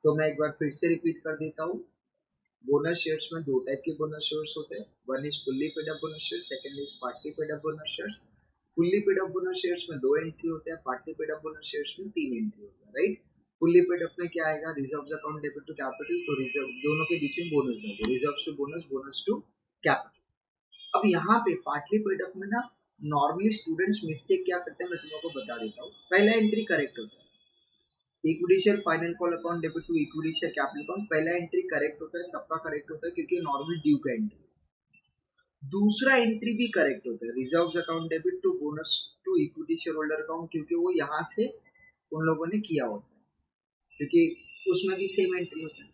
तो मैं एक बार फिर से रिपीट कर देता हूँ। बोनस शेयर्स में दो टाइप के बोनस शेयर्स होते हैं। One is fully paid up bonus share, second is partly paid up bonus shares. Fully paid up bonus shares में दो एंट्री होते हैं, partly paid up bonus shares में तीन एंट्री होता है, राइट। फुल्ली पेड अप में क्या आएगा, reserves account debit to capital, तो रिजर्व दोनों के बीच में बोनस डालो, reserves to bonus, bonus to capital. अब यहाँ पे पार्टली पेड अप में ना नॉर्मली स्टूडेंट्स मिस्टेक क्या करते हैं मैं तुम लोगों को बता देता हूँ। पहला एंट्री करेक्ट होता है, equity share final call account debit to equity share capital account, पहला एंट्री करेक्ट होता है, सबका करेक्ट होता है क्योंकि नॉर्मल ड्यू का एंट्री। दूसरा एंट्री भी करेक्ट होता है, reserve account debit to bonus to equity share holder account, क्योंकि वो यहाँ से उन लोगों ने किया होता है, क्योंकि उसमें भी सेम एंट्री होता है।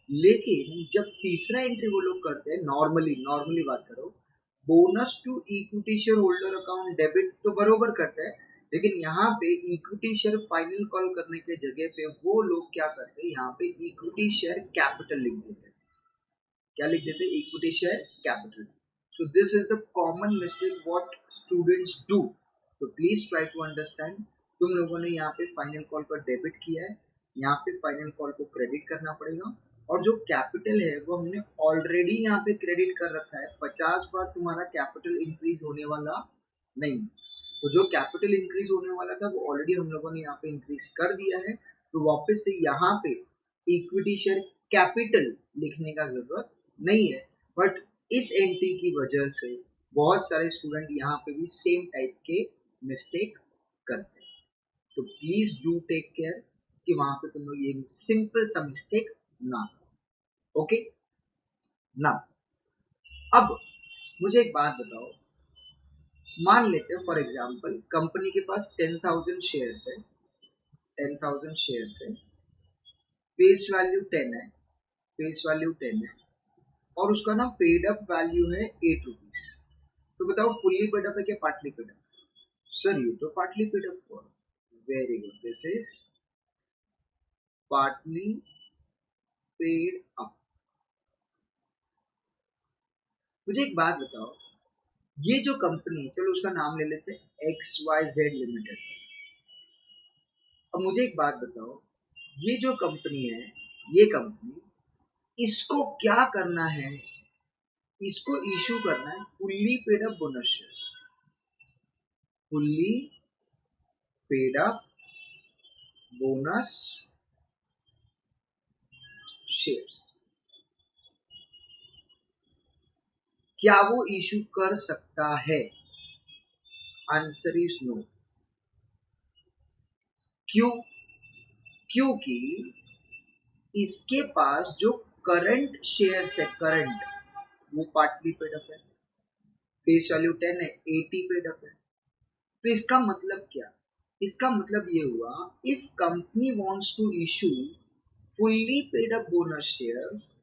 लेकिन जब तीसरा एंट्री वो लोग करते हैं, नॉर्मली बात करो, bonus to equity share holder account debit तो बरोबर करते हैं, लेकिन यहाँ पे इक्विटी शेयर फाइनल कॉल करने के जगह पे वो लोग क्या करते हैं, यहाँ पे इक्विटी शेयर कैपिटल लिख देते हैं। क्या लिख देते हैं? Equity share capital. So this is the common mistake what students do. So please try to understand. तुम लोगों ने यहाँ पे फाइनल कॉल पर डेबिट किया है, यहाँ पे फाइनल कॉल को क्रेडिट करना पड़ेगा, और जो कैपिटल है वो हमने ऑलरेडी यहाँ पे क्रेडिट कर रखा है। 50 बार तुम्हारा कैपिटल इंक्रीज होने वाला नहीं, तो जो कैपिटल इंक्रीज होने वाला था वो ऑलरेडी हम लोगों ने यहाँ पे इंक्रीज कर दिया है, तो वापस से यहाँ पे इक्विटी शेयर कैपिटल लिखने का जरूरत नहीं है। बट इस एंट्री की वजह से बहुत सारे स्टूडेंट यहाँ पे भी सेम टाइप के मिस्टेक करते हैं, तो प्लीज डू टेक केयर कि वहां पे तुम लोग ये सिंपल सा मिस्टेक ना करो। ओके ना, अब मुझे एक बात बताओ, मान लेते हैं फॉर एग्जांपल कंपनी के पास 10,000 शेयर्स है, 10,000 शेयर्स है, फेस वैल्यू 10 है, फेस वैल्यू 10 है, और उसका ना पेड अप वैल्यू है 8 रुपीज। तो बताओ फुल्ली पेड अप है क्या पार्टली पेड अप? सर ये तो पार्टली पेड अप हुआ। Very good, this is partly paid up. मुझे एक बात बताओ, ये जो कंपनी है, चलो उसका नाम ले लेते हैं XYZ लिमिटेड। अब मुझे एक बात बताओ, ये जो कंपनी है, ये कंपनी, इसको क्या करना है, इसको इशू करना है fully paid up bonus shares, fully paid up bonus shares. क्या वो इशू कर सकता है? Answer is no. क्यों? क्योंकि इसके पास जो करंट शेयर्स है, करंट, वो पार्टली पेड अप है, फेस वैल्यू 10 है, 80 पेड अप है। तो इसका मतलब क्या? इसका मतलब ये हुआ, if company wants to issue fully paid up bonus shares,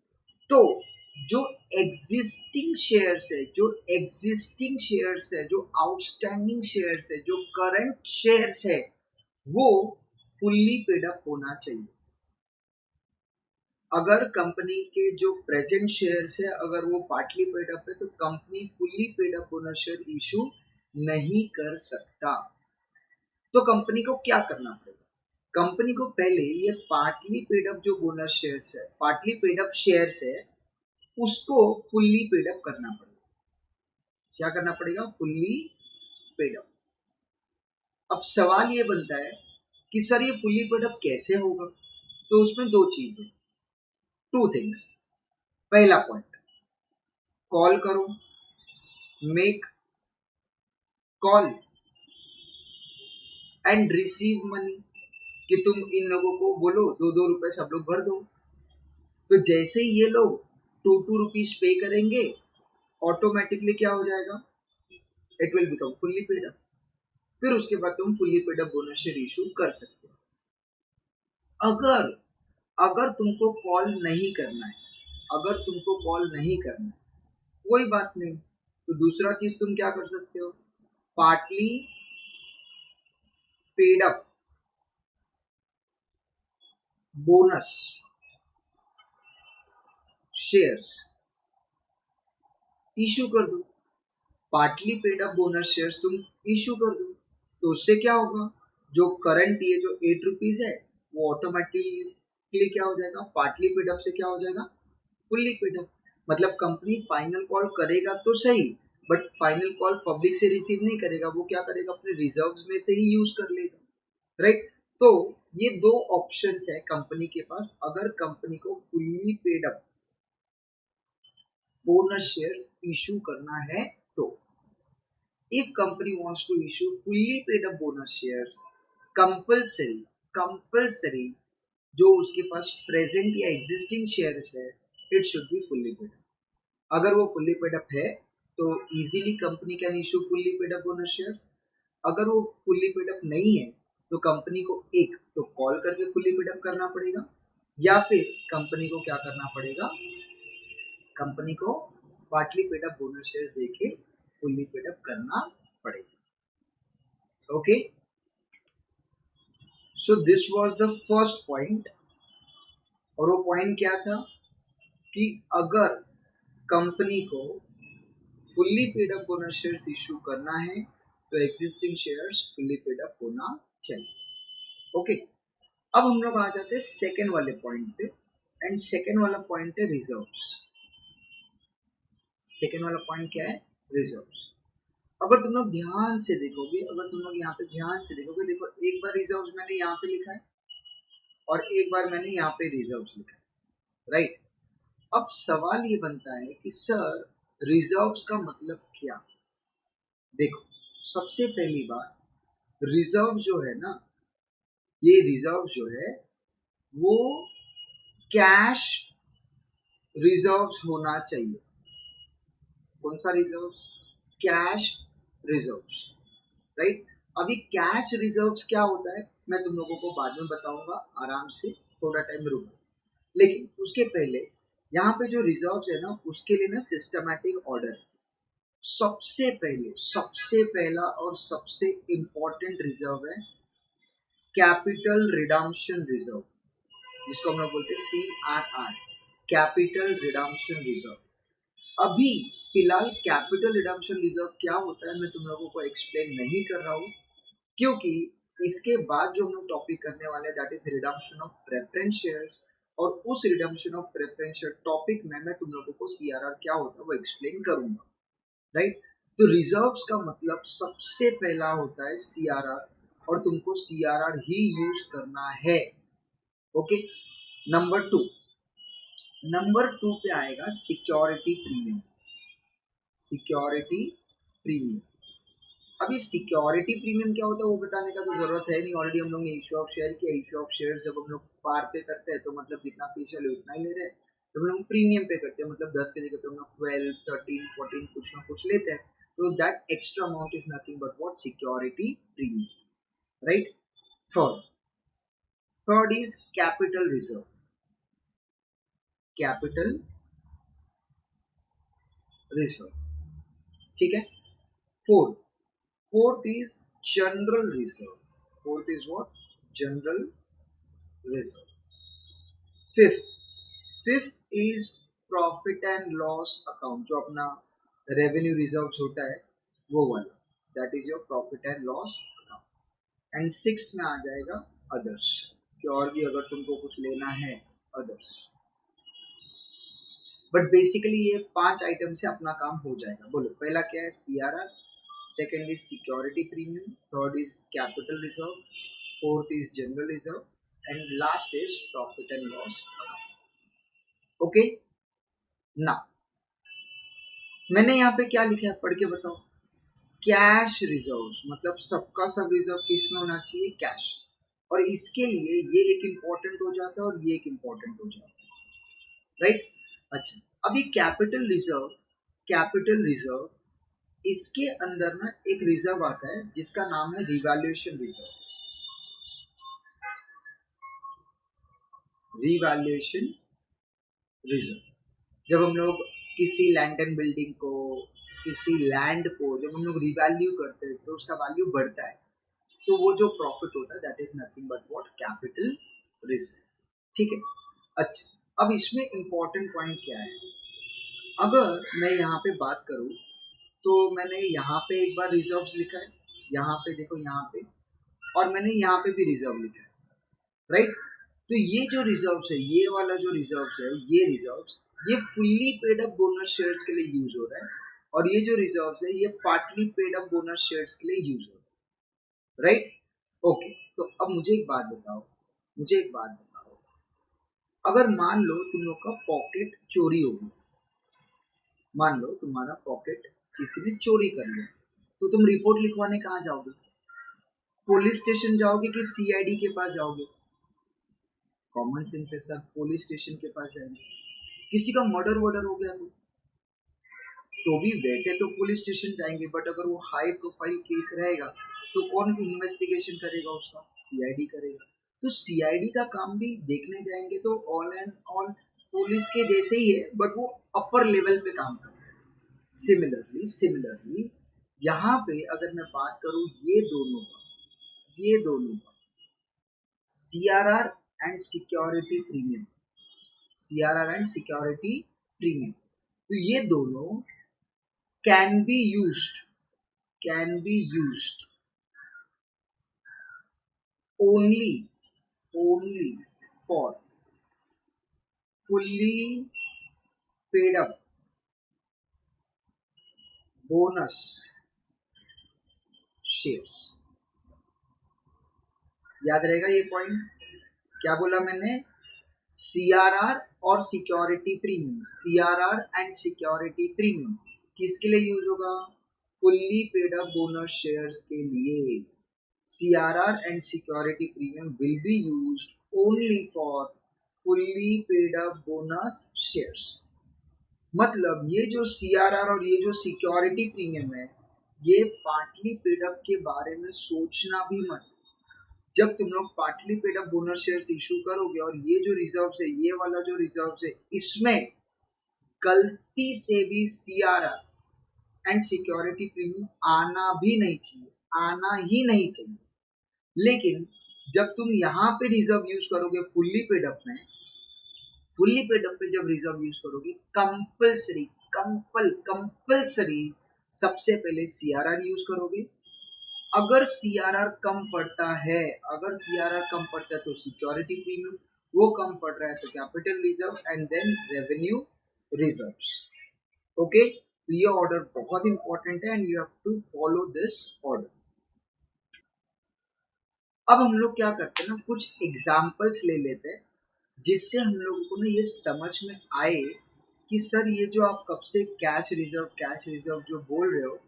तो जो एग्जिस्टिंग शेयर्स है, जो एग्जिस्टिंग शेयर्स है, जो आउटस्टैंडिंग शेयर्स है, जो करंट शेयर्स है, वो फुल्ली पेड अप होना चाहिए। अगर कंपनी के जो प्रेजेंट शेयर्स है, अगर वो पार्टली पेड अप है, तो company fully paid up bonus share issue नहीं कर सकता। तो कंपनी को क्या करना पड़ेगा? कंपनी को पहले ये पार्टली पेड अप जो बोनस शेयर्स है, पार्टली पेड अप शेयर्स है, उसको फुल्ली पेड अप करना पड़ेगा। क्या करना पड़ेगा? Fully paid up. अब सवाल ये बनता है कि सर ये फुल्ली पेड अप कैसे होगा? तो उसमें दो चीजें, टू थिंग्स। पहला पॉइंट, कॉल करो, make call and receive money, कि तुम इन लोगों को बोलो 2-2 रुपए सब लोग भर दो। तो जैसे ही ये लोग 2-2 रुपीज पे करेंगे, ऑटोमेटिकली क्या हो जाएगा? It will become fully paid up. फिर उसके बाद तुम fully paid up bonus share issue कर सकते हो। अगर अगर तुमको कॉल नहीं करना है, अगर तुमको कॉल नहीं करना है, कोई बात नहीं, तो दूसरा चीज तुम क्या कर सकते हो, partly paid up bonus shares issue कर दो, partly paid up bonus shares तुम इशू कर दो। तो उससे क्या होगा, जो करंट ये जो 8 रुपीज है वो ऑटोमेटिकली क्या हो जाएगा, पार्टली पेड अप से क्या हो जाएगा, फुल्ली पेड अप। मतलब कंपनी फाइनल कॉल करेगा तो सही, बट फाइनल कॉल पब्लिक से रिसीव नहीं करेगा, वो क्या करेगा, अपने रिजर्व्स में से ही यूज कर लेगा, राइट। तो ये दो ऑप्शंस है कंपनी के पास अगर कंपनी को fully paid up bonus shares issue करना है तो। If company wants to issue fully paid up bonus shares, compulsory जो उसके पास प्रेजेंट या एग्जिस्टिंग शेयर्स है, it should be fully paid up. अगर वो फुल्ली पेड अप है तो easily company can issue fully paid up bonus shares. अगर वो फुल्ली पेड अप नहीं है तो कंपनी को एक तो कॉल करके फुल्ली पेड अप करना पड़ेगा, या फिर कंपनी को क्या करना पड़ेगा, कंपनी को partly paid up bonus shares देके फुल्ली पेड अप करना पड़ेगा। Okay, so this was the first point. और वो पॉइंट क्या था कि अगर कंपनी को fully paid up bonus shares issue करना है तो existing shares fully paid up होना चाहिए। ओके, अब हम लोग आ जाते हैं सेकेंड वाले पॉइंट पे, एंड सेकेंड वाला पॉइंट है रिजर्व्स। सेकेंड वाला पॉइंट क्या है, रिजर्व्स। अगर तुम लोग ध्यान से देखोगे, अगर तुम लोग यहाँ पे ध्यान से देखोगे, देखो एक बार रिजर्व्स मैंने यहाँ पे लिखा है और एक बार मैंने यहाँ पे रिजर्व्स लिखा है, राइट। अब सवाल ये बनता है कि सर रिजर्व्स का मतलब क्या। देखो, सबसे पहली बात, रिजर्व जो है ना, ये रिजर्व जो है वो कैश रिजर्व्स होना चाहिए। कौन सा रिजर्व, कैश रिजर्व्स, राइट। अभी कैश रिजर्व्स क्या होता है मैं तुम लोगों को बाद में बताऊंगा, आराम से थोड़ा टाइम रुको। लेकिन उसके पहले यहाँ पे जो रिजर्व्स है ना, उसके लिए ना सिस्टमैटिक ऑर्डर। सबसे पहला और सबसे इम्पोर्टेंट रिजर्व है कैपिटल रिडम्पशन रिजर्व, जिसको हम लोग बोलते हैं CRR, कैपिटल रिडम्पशन रिजर्व। अभी फिलहाल कैपिटल रिडम्पशन रिजर्व क्या होता है मैं तुम लोगों को एक्सप्लेन नहीं कर रहा हूँ, क्योंकि इसके बाद जो हम लोग टॉपिक करने वाले हैं that is redemption of preference shares, और उस redemption of preference share topic में मैं तुम लोगों को CRR क्या होता है वो एक्सप्लेन करूंगा, राइट। तो रिजर्व्स का मतलब सबसे पहला होता है CRR, और तुमको CRR ही यूज करना है। ओके, नंबर टू पे आएगा सिक्योरिटी प्रीमियम। सिक्योरिटी प्रीमियम, अभी सिक्योरिटी प्रीमियम क्या होता है वो बताने का तो जरूरत है नहीं, ऑलरेडी हम लोग ने इश्यू ऑफ शेयर किया। इश्यू ऑफ शेयर जब हम लोग पार पे करते हैं तो मतलब जितना फीस है उतना ही ले रहे हैं, जब हम लोग प्रीमियम पे करते हैं मतलब 10 के जगह पे हम लोग 12, 13, 14 कुछ ना कुछ लेते हैं, तो that extra amount is nothing but what, security premium, right. Third is capital reserve, capital reserve, ठीक है। Fourth is general reserve, fourth is what, general reserve. Fifth is profit and loss account, जो अपना revenue reserve होता है वो वाला, that is your profit and loss account. And sixth में आ जाएगा अदर्स, कि और भी अगर तुमको कुछ लेना है अदर्स। बट बेसिकली ये 5 आइटम से अपना काम हो जाएगा। बोलो पहला क्या है, CRR, second is security premium, third is capital reserve, fourth is general reserve, and last is profit and loss account. Okay, ना मैंने यहाँ पे क्या लिखा है पढ़ के बताओ, कैश रिजर्व्स, मतलब सबका सब रिजर्व किस में होना चाहिए, कैश। और इसके लिए ये एक इंपॉर्टेंट हो जाता है और ये एक इंपॉर्टेंट हो जाता है, राइट। अच्छा, अभी कैपिटल रिजर्व इसके अंदर ना एक रिजर्व आता है जिसका नाम है रिवैल्यूएशन रिजर्व। रिवैल्यूएशन रिजर्व, जब हम लोग किसी लैंड एंड बिल्डिंग को, किसी लैंड को जब हम लोग रिवैल्यू करते हैं तो उसका वैल्यू बढ़ता है, तो वो जो प्रॉफिट होता है that is nothing but what, capital reserve, ठीक है। अच्छा, अब इसमें इंपॉर्टेंट पॉइंट क्या है, अगर मैं यहाँ पे बात करूँ तो मैंने यहाँ पे एक बार रिजर्व्स लिखा है, यहाँ पे देखो यहाँ पे, और मैंने यहाँ पे भी रिजर्व लिखा है, राइट। तो ये जो रिजर्व्स है, ये वाला जो रिजर्व्स है, ये रिजर्व्स ये fully paid up bonus shares के लिए यूज हो रहा है, और ये जो रिजर्व्स है ये partly paid up bonus shares के लिए यूज हो रहा है, राइट। ओके, तो अब मुझे एक बात बताओ, अगर मान लो तुम लोग का पॉकेट चोरी हो गया, मान लो तुम्हारा पॉकेट किसी ने चोरी कर लिया, तो तुम रिपोर्ट लिखवाने कहाँ जाओगे? पुलिस स्टेशन जाओगे कि सीआईडी के पास जाओगे? कॉमन सेंस है सर, पुलिस स्टेशन के पास जाएंगे। किसी का मर्डर वर्डर हो गया तो भी वैसे तो पुलिस स्टेशन जाएंगे, बट अगर वो हाई प्रोफाइल केस रहेगा तो कौन इन्वेस्टिगेशन करेगा? उसका सीआईडी करेगा। तो सीआईडी का काम भी देखने जाएंगे तो ऑल एंड ऑल पुलिस के जैसे ही है, बट वो अपर लेवल पे काम करता है। सिमिलरली यहाँ पे अगर मैं बात करूँ ये दोनों का सीआरआर एंड सिक्योरिटी प्रीमियम, तो ये दोनों can be used only for fully paid up bonus shares। याद रहेगा ये पॉइंट? क्या बोला मैंने? सीआरआर और सिक्योरिटी प्रीमियम किसके लिए यूज होगा? Fully paid up bonus shares के लिए। CRR and security premium will be used only for fully paid up bonus shares। मतलब ये जो CRR और ये जो सिक्योरिटी प्रीमियम है, ये पार्टली पेड अप के बारे में सोचना भी मत। जब तुम लोग partly paid up bonus shares issue करोगे और ये जो रिजर्व है, ये वाला जो रिजर्व है, इसमें गलती से भी CRR एंड सिक्योरिटी प्रीमियम आना भी नहीं चाहिए, आना ही नहीं चाहिए। लेकिन जब तुम यहाँ पे रिजर्व यूज करोगे फुल्ली पेड अप पे जब रिजर्व यूज करोगे, कंपल्सरी सबसे पहले सीआरआर यूज करोगे। अगर सीआरआर कम पड़ता है तो सिक्योरिटी प्रीमियम, वो कम पड़ रहा है तो capital reserve, and then revenue reserves. Okay, तो ये ऑर्डर बहुत इंपॉर्टेंट है and you have to follow this order. अब हम लोग क्या करते हैं ना, कुछ एग्जाम्पल्स ले लेते हैं जिससे हम लोगों को ना ये समझ में आए कि सर ये जो आप कब से कैश रिजर्व जो बोल रहे हो,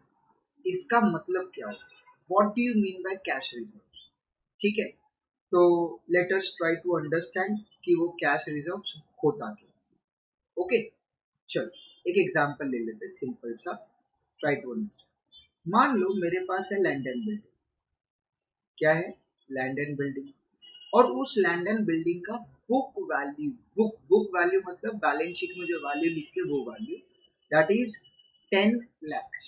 इसका मतलब क्या हो? What do you mean by cash reserve? ठीक है, तो let us try to understand कि वो कैश रिजर्व होता क्या। ओके, चलो एक एग्जाम्पल ले लेते हैं सिंपल सा, ट्राई टू अंडरस्टैंड। मान लो मेरे पास है लैंड एंड बिल्डिंग। क्या है? Land and building. और उस लैंड एंड बिल्डिंग का बुक वैल्यू मतलब बैलेंस शीट में जो वैल्यू लिखते हैं वो वैल्यू, दैट इज 10 lakhs।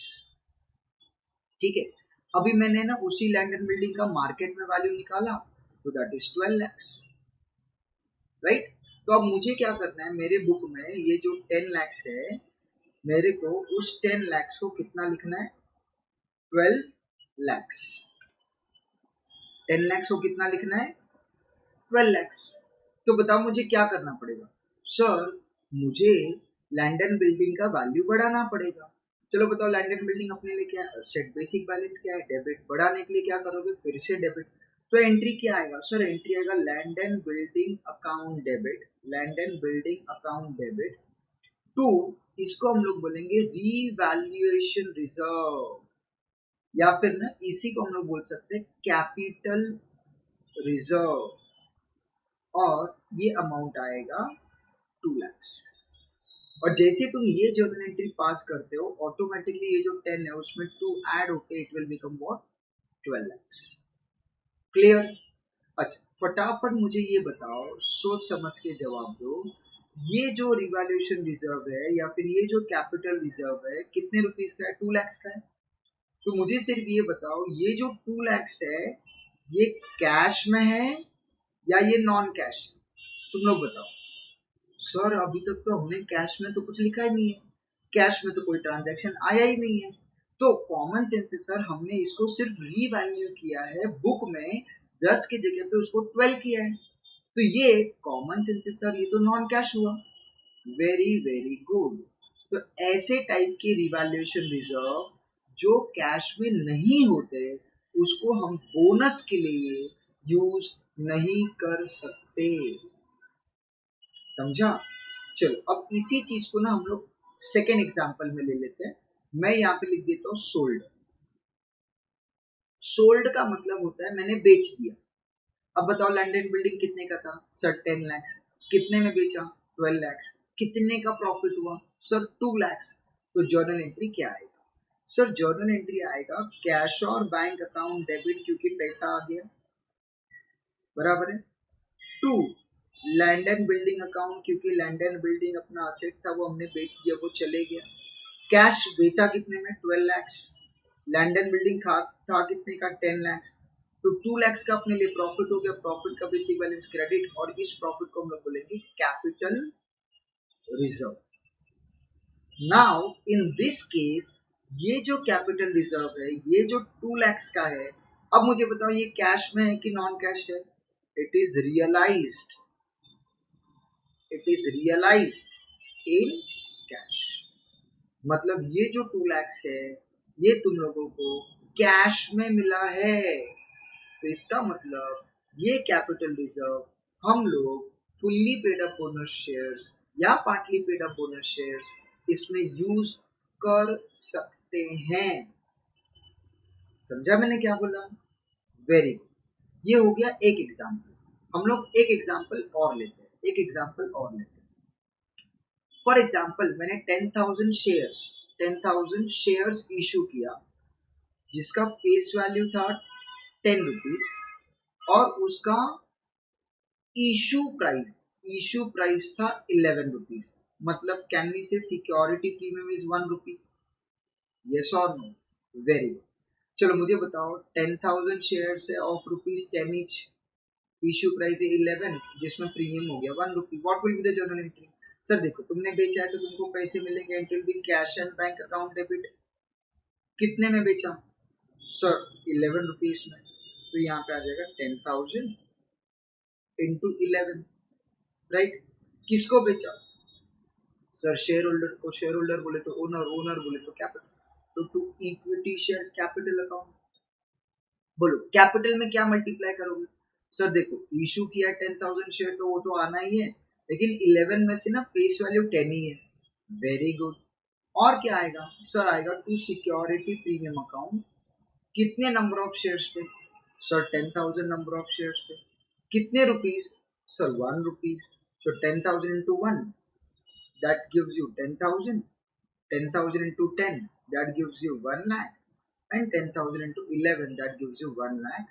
ठीक है, अभी मैंने ना उसी लैंड एंड बिल्डिंग का मार्केट में वैल्यू निकाला तो दैट इज 12 lakhs, राइट। तो अब मुझे क्या करना है, मेरे बुक में ये जो 10 lakhs है, मेरे को उस 10 lakhs को कितना लिखना है? 12 lakhs। 10 lakhs को कितना लिखना है? 12 lakhs। तो बताओ मुझे क्या करना पड़ेगा? सर मुझे लैंड एंड बिल्डिंग का वैल्यू बढ़ाना पड़ेगा। चलो बताओ, लैंड एंड बिल्डिंग अपने लिए क्या है? सेट बेसिक बैलेंस क्या है? डेबिट। बढ़ाने के लिए क्या करोगे? फिर से डेबिट। तो एंट्री क्या आएगा? सर एंट्री आएगा land and building account debit to, इसको हम लोग बोलेंगे रीवैल्यूएशन रिजर्व, या फिर ना इसी को हम लोग बोल सकते हैं कैपिटल रिजर्व, और ये अमाउंट आएगा 2 lakhs। और जैसे तुम ये जर्नल एंट्री पास करते हो, ऑटोमेटिकली ये जो 10 है उसमें 2 ऐड होके it will become what? 12 lakhs। Clear? अच्छा, फटाफट मुझे ये बताओ, सोच समझ के जवाब दो, ये जो रिवैल्यूएशन रिजर्व है या फिर ये जो कैपिटल रिजर्व है कितने रुपीस का है? 2 lakhs का है। तो मुझे सिर्फ ये बताओ, ये जो 2 lakhs है ये कैश में है या ये नॉन कैश है? तुम लोग बताओ। सर अभी तक तो हमने कैश में तो कुछ लिखा ही नहीं है। कैश में तो कोई ट्रांजैक्शन आया ही नहीं है। तो कॉमन सेंस से सर हमने इसको सिर्फ रीवैल्यू किया है, बुक में 10 की जगह पे उसको 12 किया है, तो ये कॉमन सेंस से सर ये तो नॉन कैश हुआ। Very very good. तो ऐसे टाइप के रिवैल्यूएशन रिजर्व जो कैश में नहीं होते उसको हम बोनस के लिए यूज नहीं कर सकते। समझा? चलो अब इसी चीज को ना हम लोग सेकेंड एग्जाम्पल में ले लेते हैं। मैं यहाँ पे लिख देता हूँ सोल्ड। सोल्ड का मतलब होता है मैंने बेच दिया। अब बताओ लैंड एंड बिल्डिंग कितने का था सर? 10 lakhs। कितने में बेचा? 12 lakhs। कितने का प्रॉफिट हुआ सर? 2 lakhs। तो जर्नल एंट्री क्या आएगा सर? जर्नल एंट्री आएगा कैश और बैंक अकाउंट डेबिट, क्योंकि पैसा आ गया, बराबर है। 2 लैंड एंड बिल्डिंग अकाउंट, क्योंकि लैंड एंड बिल्डिंग अपना असेट था, वो हमने बेच दिया, वो चले गया। कैश बेचा कितने में? 12 lakhs। लैंड एंड बिल्डिंग था कितने का? 10 lakhs। तो 2 lakhs का अपने लिए प्रॉफिट हो गया। प्रॉफिट का बेसिक बैलेंस क्रेडिट, और इस प्रॉफिट को हम लोग बोलेंगे capital reserve. Now in this case ये जो कैपिटल रिजर्व है ये जो 2 lakhs का है, अब मुझे बताओ ये कैश में है कि नॉन कैश है? It is realised, it is realised in cash. मतलब ये जो 2 lakhs है ये तुम लोगों को कैश में मिला है। तो इसका मतलब ये कैपिटल रिजर्व हम लोग fully paid up bonus shares या partly paid up bonus shares इसमें यूज कर सकते हैं। समझा मैंने क्या बोला? Very good. ये हो गया एक एग्जाम्पल। हम लोग एक एग्जाम्पल और लेते हैं, एक एग्जाम्पल और लेते हैं। फॉर एग्जाम्पल मैंने 10,000 शेयर्स इशू किया जिसका फेस वैल्यू था 10 रुपीज और उसका इशू प्राइस था 11 रुपीज। मतलब कैन वी से security premium is 1 rupee? Yes और नो? Very good. चलो मुझे बताओ 10,000 शेयर है ऑफ ₹10 ईच, इशू प्राइस है 11 जिसमें प्रीमियम हो गया 1 rupee. What will be the journal entry? Sir देखो तुमने बेचा है तो तुमको पैसे मिलेंगे, entry will be cash and bank account debit. कितने में बेचा सर? 11 रुपीज में। तो यहाँ पे आ जाएगा 10,000 इंटू 11, राइट। किसको बेचा सर? शेयर होल्डर को। शेयर होल्डर बोले तो ओनर, ओनर बोले तो कैपिटल। तो to equity share capital account. बोलो कैपिटल में क्या मल्टीप्लाई करोगे? सर देखो इशू किया 10,000 शेयर तो वो तो आना ही है, लेकिन 11 में से ना फेस वैल्यू 10 ही है। Very good. और क्या आएगा सर? आएगा टू सिक्योरिटी प्रीमियम अकाउंट। कितने नंबर ऑफ शेयर्स पे सर? 10,000 नंबर ऑफ शेयर्स पे। कितने rupees sir? 1 rupees. So 10,000 into 1 that gives you 10,000. 10,000 into 10 that gives you 1 lakh, and 10,000 into 11 that gives you 1 lakh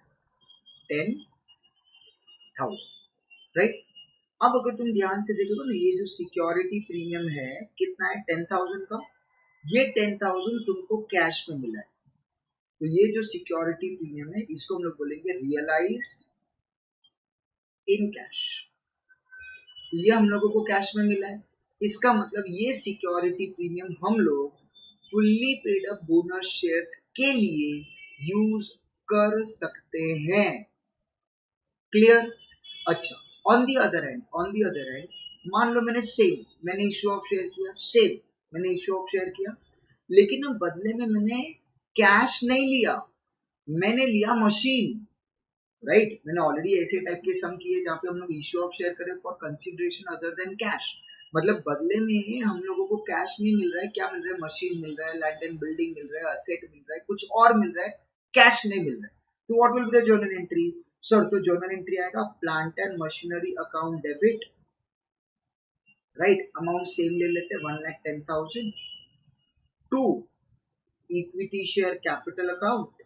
10,000, right? अब अगर तुम ध्यान से देखोगे ना ये जो सिक्योरिटी प्रीमियम है कितना है? 10,000 का। ये 10,000 तुमको कैश में मिला है, तो ये जो सिक्योरिटी प्रीमियम है इसको हम लोग बोलेंगे रियलाइज्ड इन कैश। ये हम लोगों को कैश में मिला है, इसका मतलब ये सिक्योरिटी प्रीमियम हम लोग fully paid up bonus shares के लिए यूज कर सकते हैं। क्लियर? अच्छा, ऑन दी अदर एंड मान लो मैंने इश्यू ऑफ शेयर किया, मैंने इश्यू ऑफ शेयर किया, लेकिन अब बदले में मैंने कैश नहीं लिया, मैंने लिया मशीन, राइट। मैंने ऑलरेडी ऐसे टाइप के सम किए जहाँ पे हम लोग इश्यू ऑफ शेयर करें for consideration other than cash. मतलब बदले में हम लोगों को कैश नहीं मिल रहा है, क्या मिल रहा है? मशीन मिल रहा है, लैंड एंड बिल्डिंग मिल रहा है, असेट मिल रहा है, कुछ और मिल रहा है, कैश नहीं मिल रहा है। तो what will be the journal entry sir? तो जर्नल एंट्री आएगा plant and machinery account debit, right. Amount same ले लेते हैं 1,10,000 to equity share capital account,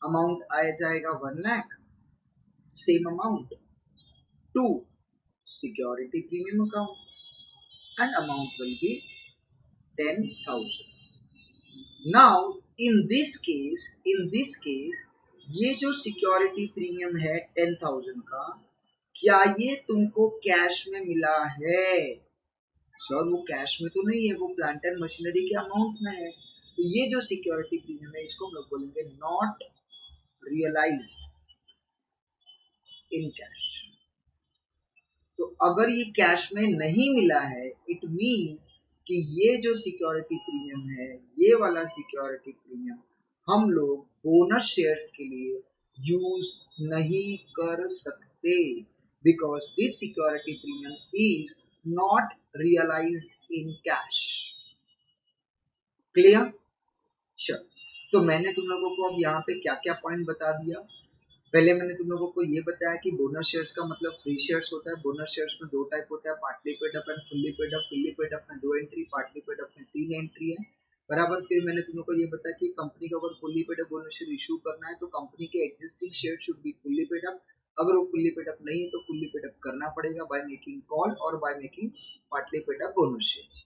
amount आ जाएगा 1 lakh, same amount to security premium account and amount will be 10,000. Now in this case ये जो security premium है 10,000 का, क्या ये तुमको कैश में मिला है? सर वो कैश में तो नहीं है, वो प्लांट एंड मशीनरी के अमाउंट में है। तो ये जो सिक्योरिटी प्रीमियम है इसको हम लोग बोलेंगे नॉट रियलाइज्ड इन कैश। तो अगर ये कैश में नहीं मिला है, इट मीन्स कि ये जो सिक्योरिटी प्रीमियम है, ये वाला सिक्योरिटी प्रीमियम हम लोग बोनस शेयर्स के लिए यूज नहीं कर सकते, because this security premium is not realised in cash. Clear? Sure. तो मैंने तुम लोगों को अब यहाँ पे क्या क्या पॉइंट बता दिया। पहले मैंने तुम लोगों को ये बताया कि बोनस शेयर्स का मतलब फ्री शेयर्स होता है। बोनस शेयर्स में दो टाइप होता है, partly paid up and fully paid up. Fully paid up में 2 एंट्री, पार्टली पेड अप में 3 एंट्री है, बराबर। फिर मैंने तुम लोग को ये बताया कि कंपनी को अगर fully paid up bonus share issue करना है तो कंपनी के existing share should be fully paid up. अगर वो फुल्ली पेड अप नहीं है तो फुल्ली पेड अप करना पड़ेगा बाय मेकिंग कॉल और by making partly paid up bonus shares.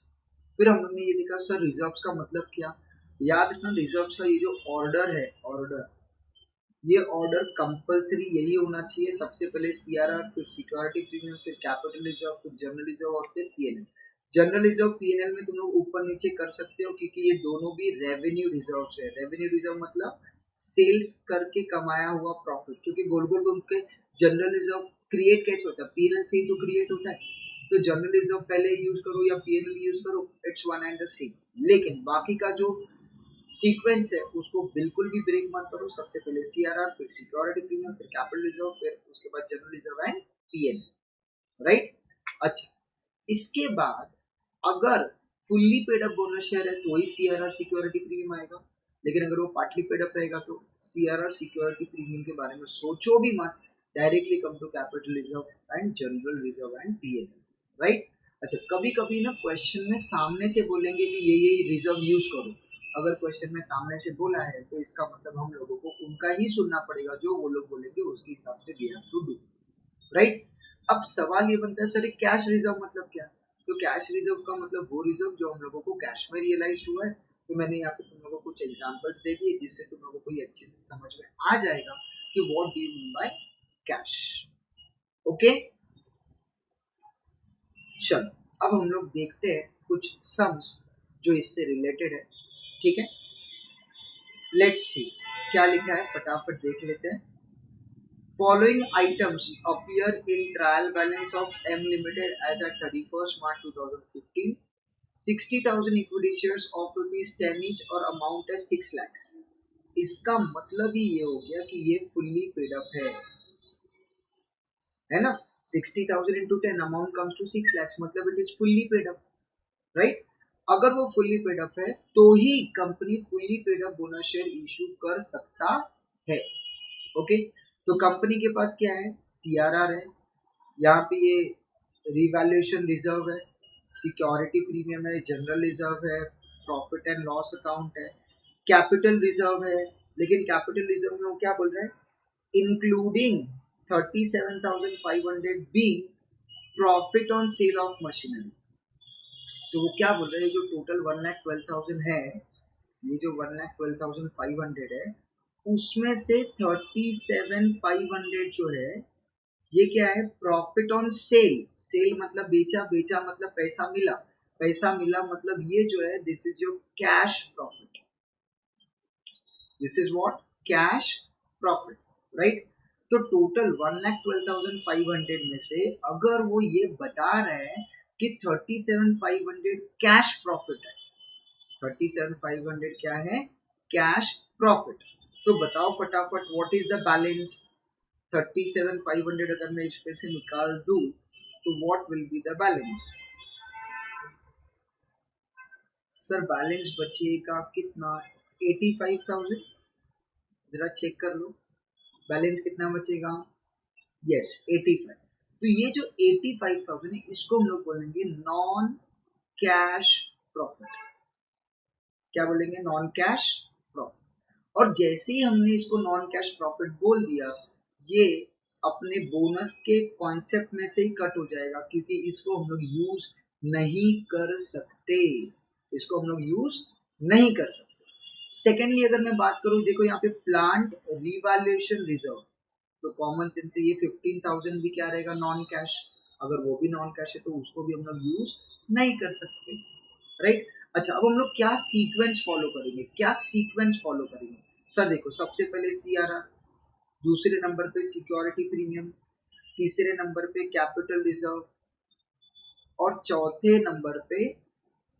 फिर हम लोग ने ये देखा सर रिजर्व्स का मतलब क्या। याद रखना रिजर्व्स का ये जो ऑर्डर है, ऑर्डर, ये ऑर्डर कंपलसरी यही होना चाहिए। सबसे पहले सीआरआर, फिर सिक्योरिटी प्रीमियम, फिर कैपिटल रिजर्व, फिर जनरल रिजर्व और फिर पीएनएल। जनरल रिजर्व पीएनएल में तुम लोग ऊपर नीचे कर सकते हो क्योंकि ये दोनों भी रेवेन्यू रिजर्व्स है। रेवेन्यू रिजर्व मतलब सेल्स करके कमाया हुआ प्रॉफिट, क्योंकि गोल गोल घूम के जनरल रिजर्व क्रिएट कैसे होता है, पीएनएल से ही तो क्रिएट होता है। तो जनरल रिजर्व पहले यूज करो या पीएनएल यूज करो, it's one and the same. लेकिन बाकी का जो सीक्वेंस है उसको बिल्कुल भी ब्रेक मत करो। सबसे पहले सीआरआर, फिर सिक्योरिटी प्रीमियम, फिर कैपिटल रिजर्व, फिर उसके बाद general reserve and PN, right. अच्छा, इसके बाद अगर fully paid up bonus share है तो ही सीआरआर सिक्योरिटी प्रीमियम आएगा, लेकिन अगर वो पार्टली पेड अप रहेगा तो सीआरआर सिक्योरिटी प्रीमियम के बारे में सोचो भी मत, directly come to capital reserve and general reserve and PN, right. अच्छा, कभी कभी ना क्वेश्चन में सामने से बोलेंगे कि ये रिजर्व यूज करो। अगर क्वेश्चन में सामने से बोला है तो इसका मतलब हम लोगों को उनका ही सुनना पड़ेगा, जो वो लोग बोलेंगे उसके हिसाब से we have to do, right. अब सवाल ये बनता है सर कैश रिजर्व मतलब क्या। तो कैश रिजर्व का मतलब वो रिजर्व जो हम लोगों को कैश में रियलाइज हुआ है। तो मैंने यहाँ पे तुम लोगों को कुछ एग्जांपल्स दे दिए जिससे तुम लोगों को ये अच्छे से समझ में आ जाएगा कि what do you mean by cash. Okay, चलो अब हम लोग देखते हैं कुछ सम्स जो इससे रिलेटेड है, ठीक है। लेट्स सी क्या लिखा है, फटाफट देख लेते हैं। Following items appear in trial balance of M limited as at 31st March 2015। 60,000 equity shares of ₹10 each और अमाउंट है 6 lakhs। इसका मतलब ही ये हो गया कि ये फुल्ली पेड अप है ना। 60,000 into 10 amount comes to 6 lakhs, मतलब it is fully paid up, right. अगर वो फुल्ली पेड अप है तो ही company fully paid up bonus share issue कर सकता है। ओके, तो कंपनी के पास क्या है, सीआरआर है, यहाँ पे ये रिवैल्यूएशन रिजर्व है, सिक्योरिटी प्रीमियम है, जनरल रिजर्व है, प्रॉफिट एंड लॉस अकाउंट है, कैपिटल रिजर्व है। लेकिन कैपिटल रिजर्व में वो क्या बोल रहे हैं, including 37,500 being profit on sale of machinery. तो वो क्या बोल रहे हैं, जो टोटल 1,12,000 है, ये जो 1,12,500 है, उसमें से 37,500 जो है ये क्या है, प्रॉफिट ऑन सेल। सेल मतलब बेचा, बेचा मतलब पैसा मिला, पैसा मिला मतलब ये जो है this is your cash profit, this is what, cash profit, right. तो टोटल 1,12,500 में से अगर वो ये बता रहे हैं कि 37,500 कैश प्रॉफिट है, 37,500 क्या है, कैश प्रॉफिट। तो बताओ फटाफट व्हाट इज द बैलेंस। 37,500 अगर मैं इसमें से निकाल दूं तो what will be the balance. Sir balance बचेगा कितना, 85,000। जरा चेक कर लो बैलेंस कितना बचेगा, यस 85। तो ये जो 85,000 है इसको हम लोग बोलेंगे नॉन कैश प्रॉफिट। क्या बोलेंगे, नॉन कैश प्रॉफिट। और जैसे ही हमने इसको नॉन कैश प्रॉफिट बोल दिया, ये अपने बोनस के कॉन्सेप्ट में से ही कट हो जाएगा, क्योंकि इसको हम लोग यूज नहीं कर सकते, इसको हम लोग यूज नहीं कर सकते। सेकेंडली अगर मैं बात करूं, देखो यहाँ पे प्लांट रिवैल्यूएशन रिजर्व, तो कॉमन सेंस से ये 15,000 भी क्या रहेगा, नॉन कैश। अगर वो भी नॉन कैश है तो उसको भी हम लोग यूज नहीं कर सकते, राइट। अच्छा, अब हम लोग क्या सीक्वेंस फॉलो करेंगे, क्या सीक्वेंस फॉलो करेंगे? सर देखो, सबसे पहले सीआरआर, दूसरे नंबर पे सिक्योरिटी प्रीमियम, तीसरे नंबर पे कैपिटल रिजर्व, और चौथे नंबर पे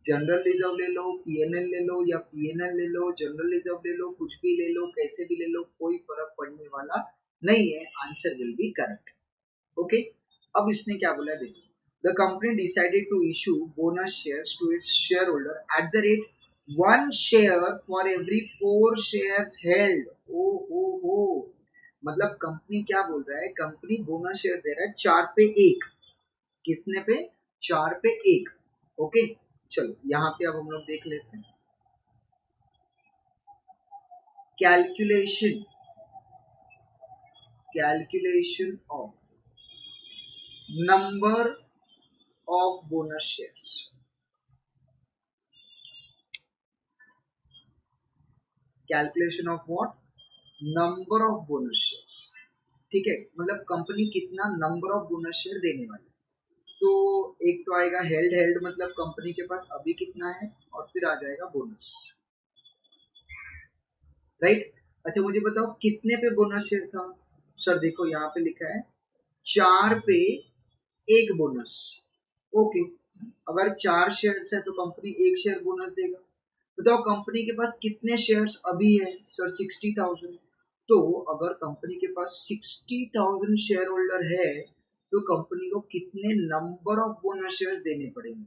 जनरल रिजर्व ले लो, पीएनएल ले लो, या पीएनएल ले लो, जनरल रिजर्व ले लो, कुछ भी ले लो, कैसे भी ले लो, कोई फर्क पड़ने वाला नहीं है, answer will be correct. Okay, अब इसने क्या बोला देखो, the company decided to issue bonus shares to its share holder at the rate 1 share for every 4 shares held. ओ हो, मतलब कंपनी क्या बोल रहा है, कंपनी बोनस शेयर दे रहा है 4 पे 1, कितने पे, 4 पे 1। ओके, चलो यहाँ पे अब हम लोग देख लेते हैं calculation of number of bonus shares. Calculation of what, number of bonus shares, ठीक है, मतलब कंपनी कितना नंबर ऑफ बोनस शेयर देने वाली। तो एक तो आएगा हेल्ड, हेल्ड मतलब कंपनी के पास अभी कितना है, और फिर आ जाएगा बोनस, राइट। अच्छा मुझे बताओ कितने पे बोनस शेयर था? सर देखो यहाँ पे लिखा है 4 पे 1 बोनस। ओके, अगर 4 शेयर्स है तो कंपनी 1 शेयर बोनस देगा। बताओ कंपनी के पास कितने शेयर्स अभी है? सर 60,000। तो अगर कंपनी के पास 60,000 शेयर होल्डर है तो कंपनी को कितने नंबर ऑफ बोनस शेयर्स देने पड़ेंगे?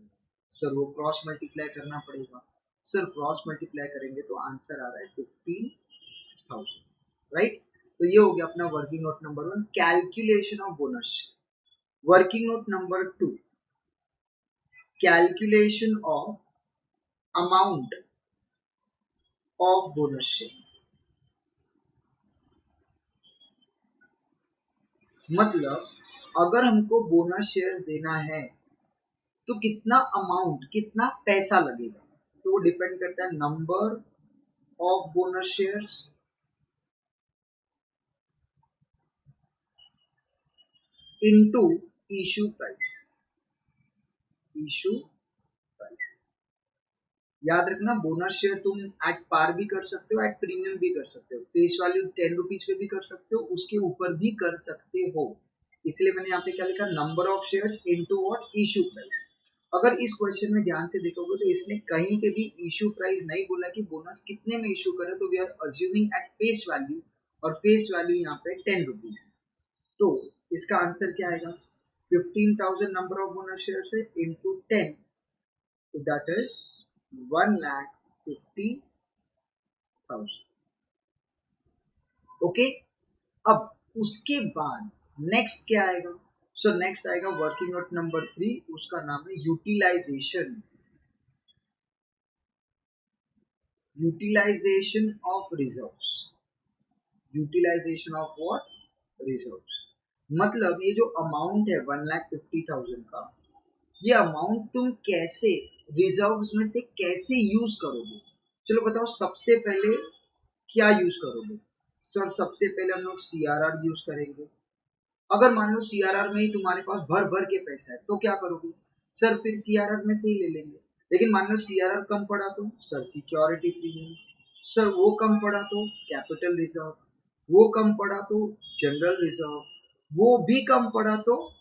सर वो क्रॉस मल्टीप्लाई करना पड़ेगा। सर क्रॉस मल्टीप्लाई करेंगे तो आंसर आ रहा है 15,000, राइट। तो ये हो गया अपना working note number 1, calculation of bonus. Working note number 2, calculation of amount of bonus share. मतलब अगर हमको बोनस शेयर देना है तो कितना अमाउंट, कितना पैसा लगेगा, तो वो डिपेंड करता है number of bonus shares into issue price. Issue price याद रखना, बोनस शेयर तुम एट पार भी कर सकते हो, एट प्रीमियम भी कर सकते हो, फेस वैल्यू 10 रुपीज पे भी कर सकते हो, उसके ऊपर भी कर सकते हो। इसलिए मैंने यहाँ पे क्या लिखा, number of shares into what, issue price. अगर इस क्वेश्चन में ध्यान से देखोगे तो इसने कहीं पे भी इशू प्राइस नहीं बोला कि बोनस कितने में इशू करे, तो we are assuming at face value, और फेस वैल्यू यहाँ पे 10 रुपीज। तो इसका आंसर क्या आएगा, 15,000 नंबर ऑफ बोनस शेयर्स है इनटू 10, तो दैट इज 1,50,000। ओके, अब उसके बाद नेक्स्ट क्या आएगा? सो नेक्स्ट आएगा वर्किंग नोट नंबर 3, उसका नाम है utilisation. Utilisation of reserves. Utilisation of what, reserves. मतलब ये जो अमाउंट है 1,50,000 का, ये अमाउंट तुम कैसे रिजर्व्स में से कैसे यूज करोगे? चलो बताओ, सबसे पहले क्या यूज करोगे? सर सबसे पहले हम लोग सीआरआर यूज करेंगे। अगर मान लो सीआरआर में ही तुम्हारे पास भर भर के पैसा है तो क्या करोगे? सर फिर सीआरआर में से ही ले लेंगे। लेकिन मान लो सीआरआर कम पड़ा तो सर सिक्योरिटी प्रीमियम, सर वो कम पड़ा तो कैपिटल रिजर्व, वो कम पड़ा तो जनरल रिजर्व, वो भी कम पड़ा तो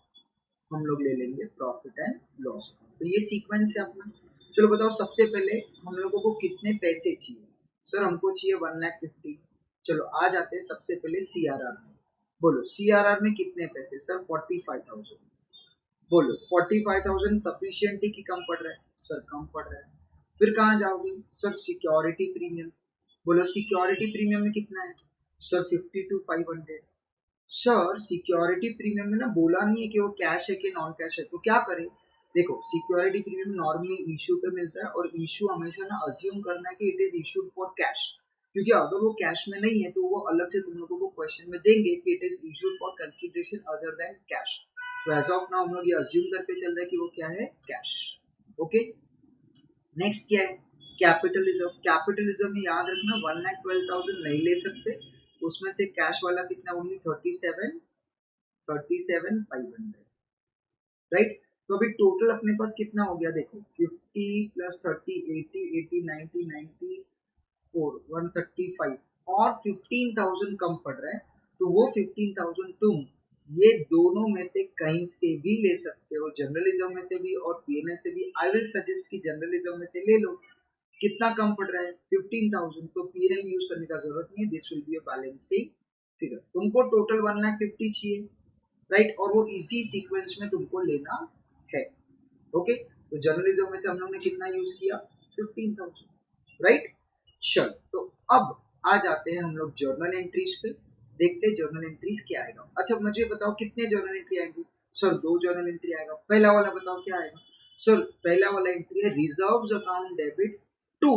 हम लोग ले लेंगे प्रॉफिट एंड लॉस। तो ये सीक्वेंस है अपना। चलो बताओ सबसे पहले हम लोगों को कितने पैसे चाहिए? सर हमको चाहिए 1,50,000। चलो आ जाते हैं सबसे पहले सीआरआर में। बोलो सीआरआर में कितने पैसे? सर 45,000। बोलो 45,000 सफिशियंट है कि कम पड़ रहा है? सर कम पड़ रहा है। फिर कहाँ जाओगे? Sir security premium. बोलो सिक्योरिटी प्रीमियम में कितना है? सर 52,500। सर सिक्योरिटी प्रीमियम में ना बोला नहीं है कि वो कैश है कि नॉन कैश है, तो क्या करें? देखो सिक्योरिटी प्रीमियम नॉर्मली इशू पे मिलता है, और इशू हमेशा ना अज्यूम करना है कि it is issued for cash, क्योंकि अगर वो कैश में नहीं है तो वो अलग से तुम लोगों को क्वेश्चन में देंगे कि it is issued for consideration other than cash. तो एज ऑफ नाउ हम लोग ये अज्यूम करके चल रहे हैं कि वो क्या है, कैश। ओके, नेक्स्ट क्या है, कैपिटलिज्म। कैपिटलिज्म में याद रखना 1,12,000 नहीं ले सकते, उसमें से कैश वाला कितना, ओनली 37,500, राइट। तो अभी टोटल अपने पास कितना हो गया देखो, 50 प्लस 30 80 80 90 94 135 और 15,000 कम पड़ रहा है, तो वो 15,000 तुम ये दोनों में से कहीं से भी ले सकते हो, जर्नलिज्म में से भी और पीएनएल से भी। आई विल सजेस्ट कि जर्नलिज्म में से ले लो। कितना कम पड़ रहा है? 15,000, तो पीएनएल यूज करने का जरूरत नहीं है। This will be a balancing figure. तुमको टोटल 1,50,000 चाहिए, राइट, और वो इसी सीक्वेंस में तुमको लेना है। ओके, तो जर्नलिज्म में से हम लोग ने कितना यूज किया? 15,000, राइट। चल, तो अब आ जाते हैं हम लोग जर्नल एंट्रीज पे। देखते हैं जर्नल एंट्रीज क्या आएगा। अच्छा मुझे बताओ कितने जर्नल एंट्री आएंगे? सर 2 जर्नल एंट्री आएगा। पहला वाला बताओ क्या आएगा? सर पहला वाला एंट्री है reserves account debit to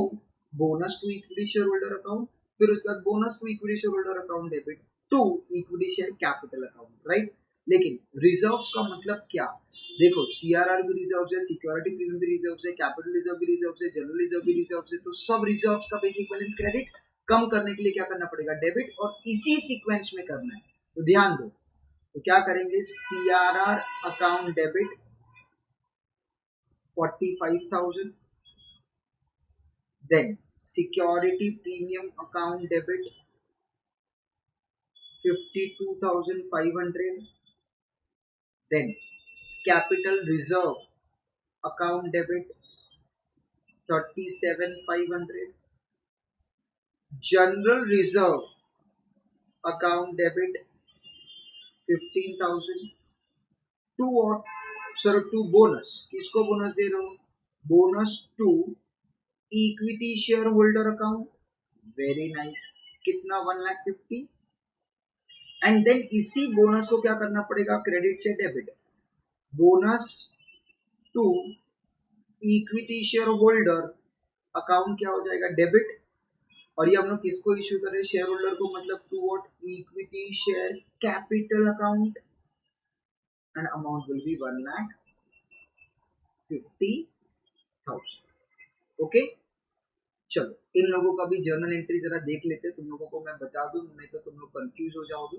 bonus to equity share holder account, फिर उसके बाद bonus to equity share holder account debit to equity share capital account, right. लेकिन रिजर्व्स का मतलब क्या? देखो सीआरआर भी रिजर्व है, सिक्योरिटी प्रीमियम भी रिजर्व है, कैपिटल रिजर्व भी रिजर्व है, जनरल रिजर्व भी रिजर्व है, तो सब रिजर्व्स का बेसिक बैलेंस क्रेडिट कम करने के लिए क्या करना पड़ेगा? डेबिट, और इसी सीक्वेंस में करना है। तो ध्यान दो, तो क्या करेंगे? CRR account debit 45,000, then security premium account debit 52,500, then capital reserve account debit 37,500, general reserve account debit 15,000, to और सर टू बोनस, किसको बोनस दे रहे हो? Bonus to equity share holder account, very nice, कितना? 1,50,000। एंड देन इसी bonus को क्या करना पड़ेगा? क्रेडिट से debit, bonus to equity share holder account क्या हो जाएगा? डेबिट। और ये हम लोग किसको इश्यू कर रहे हैं? शेयर होल्डर को, मतलब to what? Equity share capital account, and amount will be 1,50,000। Okay, चलो इन लोगों का भी जर्नल एंट्री जरा देख लेते हैं। तुम लोगों को मैं बता दूं, नहीं तो तुम लोग कंफ्यूज हो जाओगे।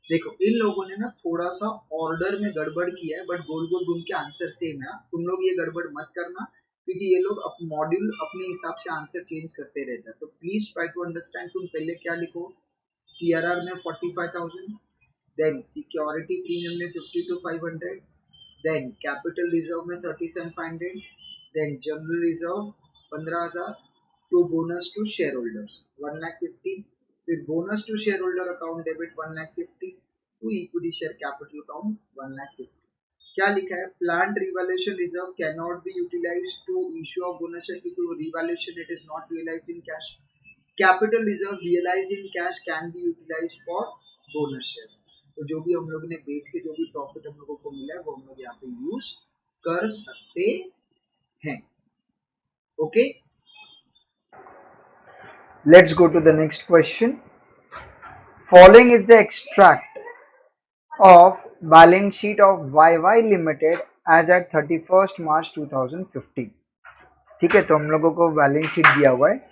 देखो इन लोगों ने ना थोड़ा सा ऑर्डर में गड़बड़ किया है, बट गोल गोल घूम के आंसर सेम है। तुम लोग ये गड़बड़ मत करना, क्योंकि ये लोग मॉड्यूल अपने हिसाब से आंसर चेंज करते रहते हैं। तो प्लीज ट्राई टू अंडरस्टैंड। तुम पहले क्या लिखो? सीआरआर में 45,000, देन सिक्योरिटी प्रीमियम में 52,500, देन कैपिटल रिजर्व में 37,500, then general reserve 15,000, to bonus to share holders 1,50,000, फिर bonus to share holder account debit 1,50,000, to equity share capital account 1,50,000। क्या लिखा है? Planned revaluation reserve can not be utilised to issue of bonus share due to revaluation, it is not realised in cash. Capital reserve realised in cash can be utilised for bonus shares. तो जो भी हम लोग ने बेच के जो भी प्रॉफिट हम लोगों को मिला है वो हम लोग यहाँ पे यूज कर सकते हैं। Okay, let's go to the next question. Following is the extract of balance sheet of YY Limited as at 31st March 2015। ठीक है, तो हम लोगों को बैलेंस शीट दिया हुआ है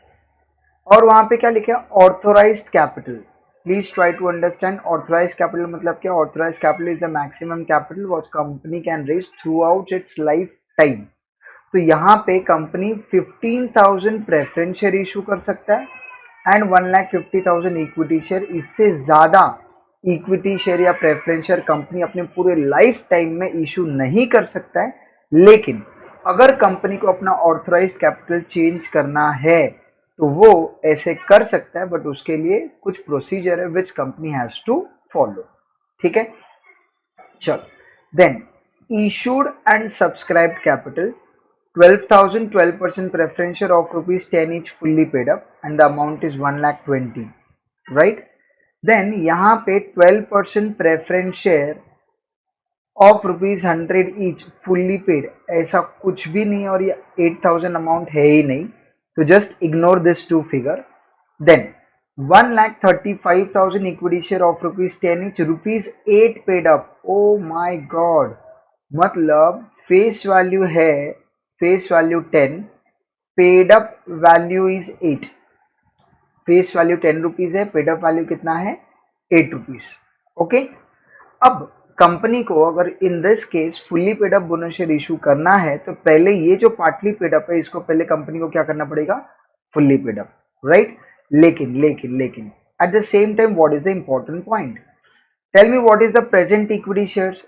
और वहां पे क्या लिखा है? Authorised capital. Please try to understand authorised capital मतलब क्या? Authorised capital is the maximum capital what company can raise throughout its lifetime. तो यहाँ पे कंपनी 15,000 प्रेफरेंस शेयर इशू कर सकता है एंड 1,50,000 इक्विटी शेयर। इससे ज्यादा इक्विटी शेयर या प्रेफरेंस शेयर कंपनी अपने पूरे लाइफ टाइम में इशू नहीं कर सकता है। लेकिन अगर कंपनी को अपना ऑथराइज्ड कैपिटल चेंज करना है तो वो ऐसे कर सकता है, बट उसके लिए कुछ प्रोसीजर है which company has to follow. ठीक है, चलो then issued and subscribed capital 12,000 12% preference share of rupees 10 each fully paid up and the amount is 1,20,000, right? Then यहाँ पे 12% preference share of rupees 100 each fully paid, ऐसा कुछ भी नहीं और ये 8,000 अमाउंट है ही नहीं, तो just ignore this to figure. Then 1,35,000 equity share of rupees 10 each, rupees 8 paid up. Oh my God, मतलब फेस वैल्यू है, face value 10, paid up value is 8। Face value 10 rupees है, पेड अप वैल्यू कितना है? 8 rupees. Okay, अब company को अगर in this case fully paid up bonus share issue करना है तो पहले ये जो पार्टली पेड अप है इसको पहले कंपनी को क्या करना पड़ेगा, फुल्ली पेड अप, राइट। लेकिन लेकिन लेकिन at the same time what is the important point, tell me what is the present equity shares.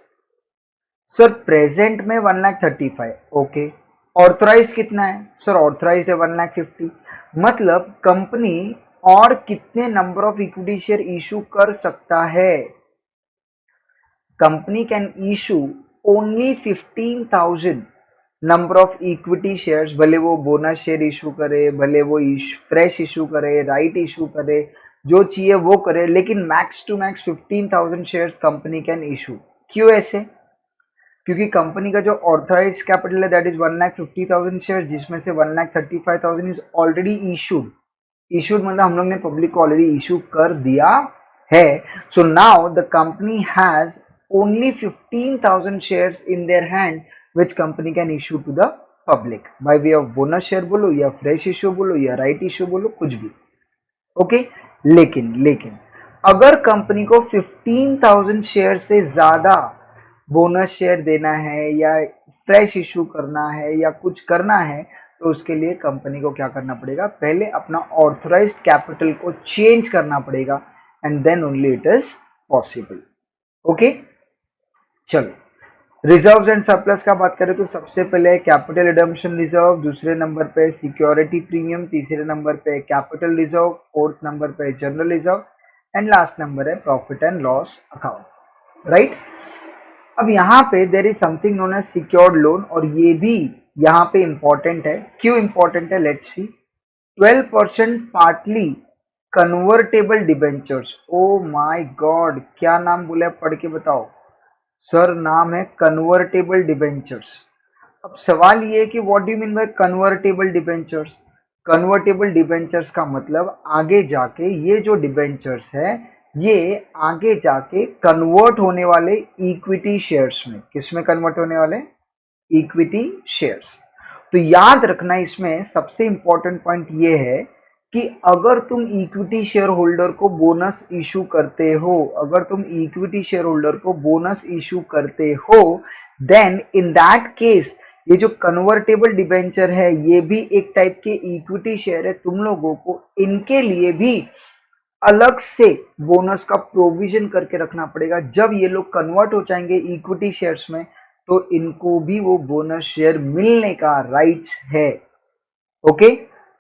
Sir present में 1,35,000, ओके। ऑथराइज कितना है सर, ऑथराइज है 1,50,000। मतलब कंपनी और कितने number of equity share issue कर सकता है, company can issue only 15,000 number of equity shares, भले वो बोनस शेयर इशू करे, भले वो फ्रेश इशू करे, राइट इशू करे, जो चाहिए वो करे, लेकिन max to max 15,000 shares company can issue. क्यों ऐसे, क्योंकि कंपनी का जो ऑथराइज कैपिटल है दैट इज 1,50,000 शेयर, जिसमें से 1,35,000 इज ऑलरेडी इशूड। इशूड मतलब हम लोग ने पब्लिक को ऑलरेडी इशू कर दिया है। So now the company has only 15,000 shares in their hand which company can issue to the public by way of bonus share बोलो या फ्रेश इशू बोलो या राइट इशू बोलो, कुछ भी, ओके। लेकिन अगर कंपनी को 15,000 शेयर से ज्यादा बोनस शेयर देना है या फ्रेश इशू करना है या कुछ करना है तो उसके लिए कंपनी को क्या करना पड़ेगा, पहले अपना ऑथराइज्ड कैपिटल को चेंज करना पड़ेगा and then only it is possible, okay. चलो रिजर्व्स एंड सरप्लस का बात करें तो सबसे पहले कैपिटल रिडम्पशन रिजर्व, दूसरे नंबर पे सिक्योरिटी प्रीमियम, तीसरे नंबर पे कैपिटल रिजर्व, फोर्थ नंबर पे general reserve and last number है profit and loss account, right. अब यहाँ पे there is something known as secured loan और ये भी यहाँ पे इंपॉर्टेंट है। क्यों इंपॉर्टेंट है, let's see. 12% partly convertible debentures, oh my God, क्या नाम बोला, पढ़ के बताओ सर। नाम है कन्वर्टेबल डिबेंचर्स। अब सवाल ये है कि what do you mean bye convertible debentures. Convertible debentures का मतलब आगे जाके ये जो डिबेंचर्स है ये आगे जाके कन्वर्ट होने वाले इक्विटी शेयर्स में, किसमें कन्वर्ट होने वाले, इक्विटी शेयर्स। तो याद रखना इसमें सबसे इंपॉर्टेंट पॉइंट ये है कि अगर तुम इक्विटी शेयर होल्डर को बोनस इशू करते हो, अगर तुम इक्विटी शेयर होल्डर को बोनस इशू करते हो, देन इन दैट केस ये जो कन्वर्टेबल डिबेंचर है ये भी एक टाइप के इक्विटी शेयर है, तुम लोगों को इनके लिए भी अलग से बोनस का प्रोविजन करके रखना पड़ेगा। जब ये लोग कन्वर्ट हो जाएंगे इक्विटी शेयर्स में तो इनको भी वो बोनस शेयर मिलने का राइट्स है, ओके।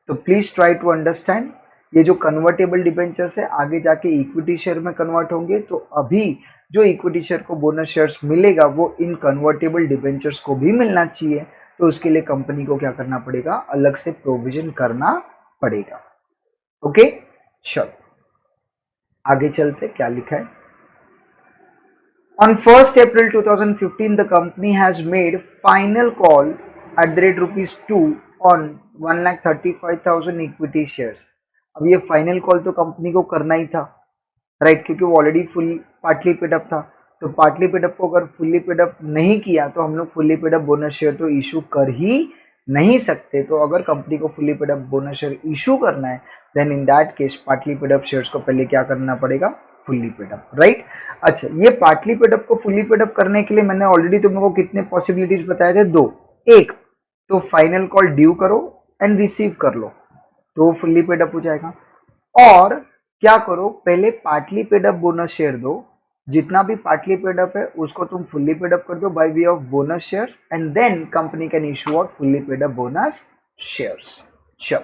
तो प्लीज ट्राई टू अंडरस्टैंड, ये जो कन्वर्टेबल डिबेंचर्स है आगे जाके इक्विटी शेयर में कन्वर्ट होंगे, तो अभी जो इक्विटी शेयर को बोनस शेयर्स मिलेगा वो इन कन्वर्टेबल डिबेंचर्स को भी मिलना चाहिए। तो उसके लिए कंपनी को क्या करना पड़ेगा, अलग से प्रोविजन करना पड़ेगा, ओके। चलो आगे चलते, क्या लिखा है। On 1st April 2015, the company has made final call at the rate ₹2 on 1,35,000 equity shares. अब ये फाइनल कॉल तो कंपनी को करना ही था, राइट, क्योंकि वो ऑलरेडी फुल पार्टली पेडअप था। तो पार्टली पेडअप को अगर फुल्ली पेडअप नहीं किया तो हम लोग फुल्ली पेडअप बोनस शेयर तो इशू कर ही नहीं सकते। तो अगर कंपनी को fully paid up bonus share issue करना है then in that case partly paid up shares को पहले क्या करना पड़ेगा, फुल्ली पेडअप, राइट। अच्छा, ये पार्टली पेडअप को फुल्ली पेडअप करने के लिए मैंने ऑलरेडी तुम लोगों को कितने पॉसिबिलिटीज बताए थे, दो। एक तो फाइनल कॉल ड्यू करो एंड रिसीव कर लो तो फुल्ली पेडअप हो जाएगा, और क्या करो, पहले पार्टली पेडअप बोनस शेयर दो, जितना भी पार्टली पेडअप है उसको तुम फुल्ली पेडअप कर दो by way of bonus shares and then company can issue out fully paid up bonus shares. चलो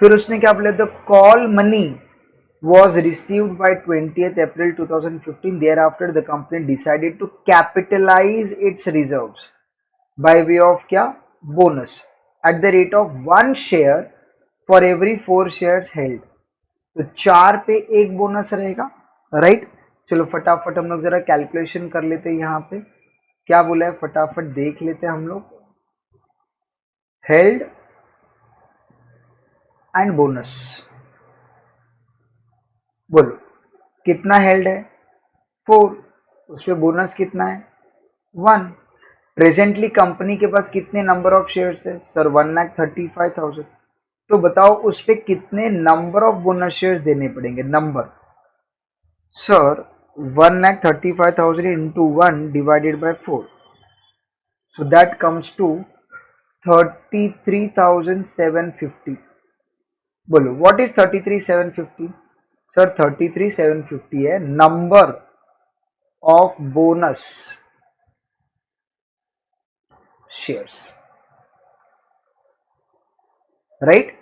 फिर उसने क्या बोला, the call money was received by 20th April 2015. Thereafter, the company decided to capitalize its reserves by way of क्या, bonus at the rate of 1 share for every 4 shares held. तो 4 पे एक bonus रहेगा, राइट। चलो फटाफट हम लोग जरा कैलकुलेशन कर लेते हैं, यहाँ पे क्या बोला है फटाफट देख लेते हैं हम लोग। हेल्ड एंड बोनस, बोलो कितना हेल्ड है, 4, उस पे बोनस कितना है, 1। प्रेजेंटली कंपनी के पास कितने नंबर ऑफ शेयर्स है सर, 1,35,000। तो बताओ उस पे कितने नंबर ऑफ बोनस शेयर्स देने पड़ेंगे, number. Sir 1,35,000 into 1 divided by 4. So that comes to 33,750. बोलो what is 33,750? सर 33,750 है number of bonus shares, right.